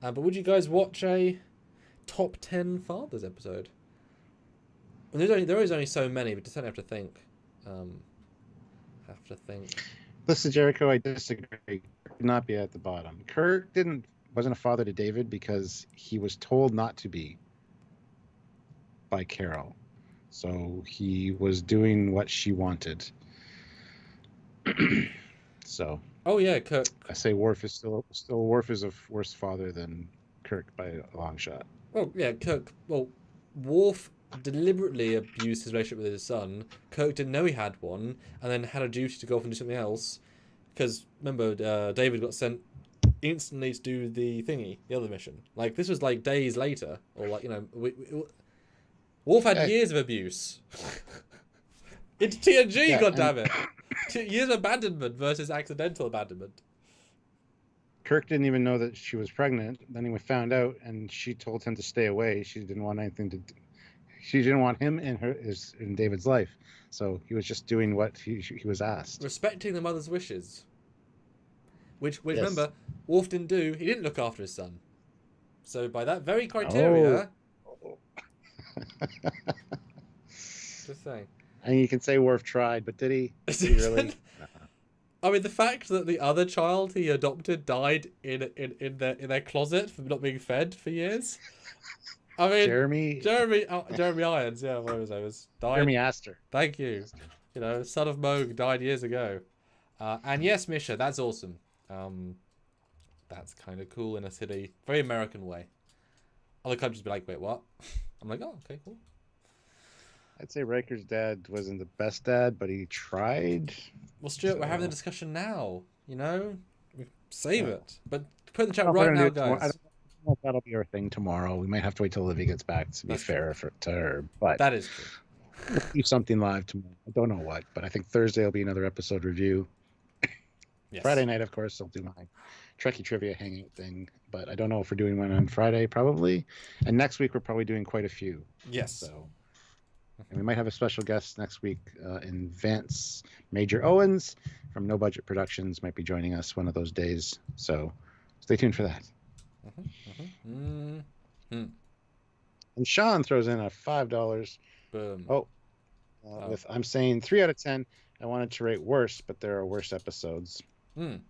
But would you guys watch a top 10 fathers episode? And there is only so many, but you certainly have to think. Listen, Jericho, I disagree. Kirk could not be at the bottom. Kirk wasn't a father to David because he was told not to be by Carol. So he was doing what she wanted. So. Oh yeah, Kirk. I say Worf is still Worf is a worse father than Kirk by a long shot. Well, yeah, Kirk. Well, Worf deliberately abused his relationship with his son. Kirk didn't know he had one, and then had a duty to go off and do something else. Because remember, David got sent instantly to do the other mission. This was days later, or Worf had years of abuse. It's TNG, yeah, goddammit. Years of abandonment versus accidental abandonment. Kirk didn't even know that she was pregnant. Then he found out, and she told him to stay away. She didn't want anything to do. She didn't want him in David's life. So he was just doing what he was asked. Respecting the mother's wishes. Which yes. Remember, Worf didn't do. He didn't look after his son. So by that very criteria... Oh. Just saying. And you can say Worf tried, but did he? Did he really? I mean, the fact that the other child he adopted died in their closet from not being fed for years. I mean, Jeremy Irons, yeah, whatever his name is, died. Jeremy Astor. Thank you. Son of Moog died years ago. And yes, Misha, that's awesome. That's kind of cool in a city, very American way. Other countries be like, wait, what? I'm like, oh, okay, cool. I'd say Riker's dad wasn't the best dad, but he tried. Well, Stuart, we're having the discussion now. Save it. But put in the chat right now, guys. I don't know if that'll be our thing tomorrow. We might have to wait till Olivia gets back to be fair to her. But that is true. We'll do something live tomorrow. I don't know what, but I think Thursday will be another episode review. Yes. Friday night, of course, I'll do my Trekkie trivia hangout thing, but I don't know if we're doing one on Friday, probably. And next week, we're probably doing quite a few. Yes. So, and we might have a special guest next week in Vance Major Owens from No Budget Productions might be joining us one of those days. So, stay tuned for that. And Sean throws in a $5. Boom. With I'm saying 3 out of 10. I wanted to rate worse, but there are worse episodes. And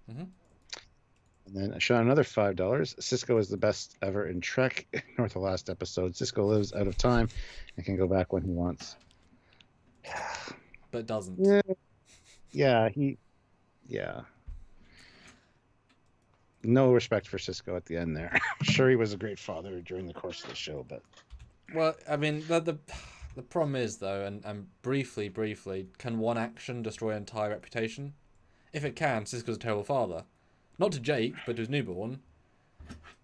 then I shot another $5. Cisco is the best ever in Trek. Ignore the last episode. Cisco lives out of time and can go back when he wants. But doesn't. Yeah. No respect for Cisco at the end there. Sure, he was a great father during the course of the show, but... Well, I mean, the problem is, though, and briefly, can one action destroy an entire reputation? If it can, Cisco's a terrible father. Not to Jake, but to his newborn.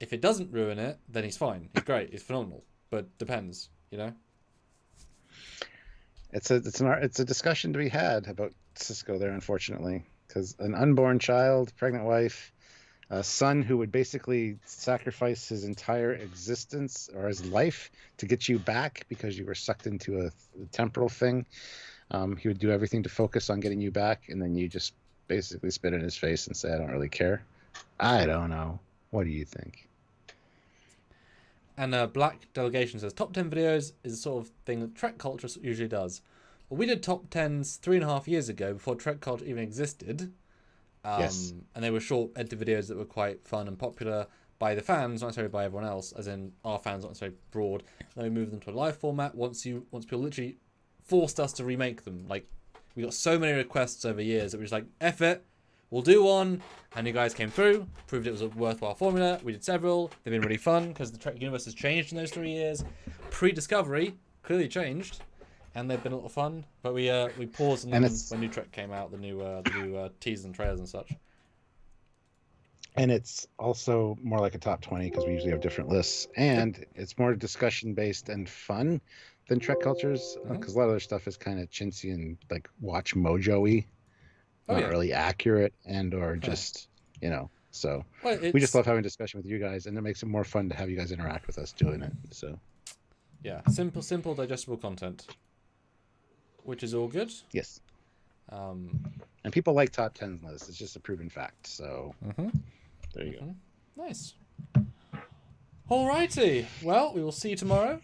If it doesn't ruin it, then he's fine. He's great. He's phenomenal. But depends, you know? It's a discussion to be had about Cisco there, unfortunately. Because an unborn child, pregnant wife, a son who would basically sacrifice his entire existence or his life to get you back because you were sucked into a temporal thing. He would do everything to focus on getting you back, and then you just basically spit in his face and say, I don't really care. I don't know. What do you think? And Black Delegation says, top 10 videos is the sort of thing that Trek culture usually does. Well, we did top 10s 3.5 years ago before Trek culture even existed. Yes. And they were short edited videos that were quite fun and popular by the fans, not necessarily by everyone else, as in our fans, not necessarily broad. Then we moved them to a live format once people literally forced us to remake them. Like, we got so many requests over years that we were just like, F it, we'll do one. And you guys came through, proved it was a worthwhile formula. We did several. They've been really fun because the Trek universe has changed in those 3 years. Pre-Discovery clearly changed, and they've been a lot of fun. But we paused on them when New Trek came out, the new teasers and trailers and such. And it's also more like a top 20 because we usually have different lists, and it's more discussion based and fun than Trek cultures because a lot of their stuff is kind of chintzy and like watch mojo-y, not really accurate and or just So we just love having a discussion with you guys, and it makes it more fun to have you guys interact with us doing it. So yeah, simple, digestible content, which is all good. Yes. And people like top 10 lists. It's just a proven fact. So there you go. Nice. Alrighty. Well, we will see you tomorrow.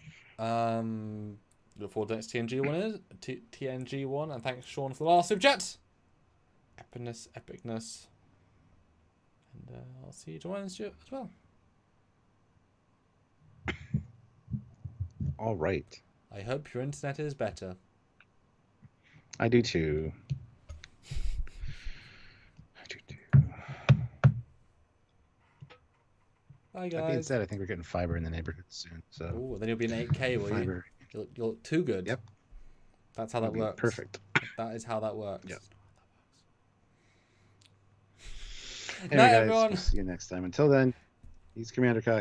Look forward to the next TNG one, and thanks Sean for the last super chat. Epicness. And I'll see you tomorrow as well. All right. I hope your internet is better. I do too. Bye, guys. That being said, I think we're getting fiber in the neighborhood soon. So. Ooh, then you'll be in 8K, will you? You'll look too good. Yep. That's how that works. Perfect. That is how that works. Yep. Night, everyone. We'll see you next time. Until then, he's Commander Cocky.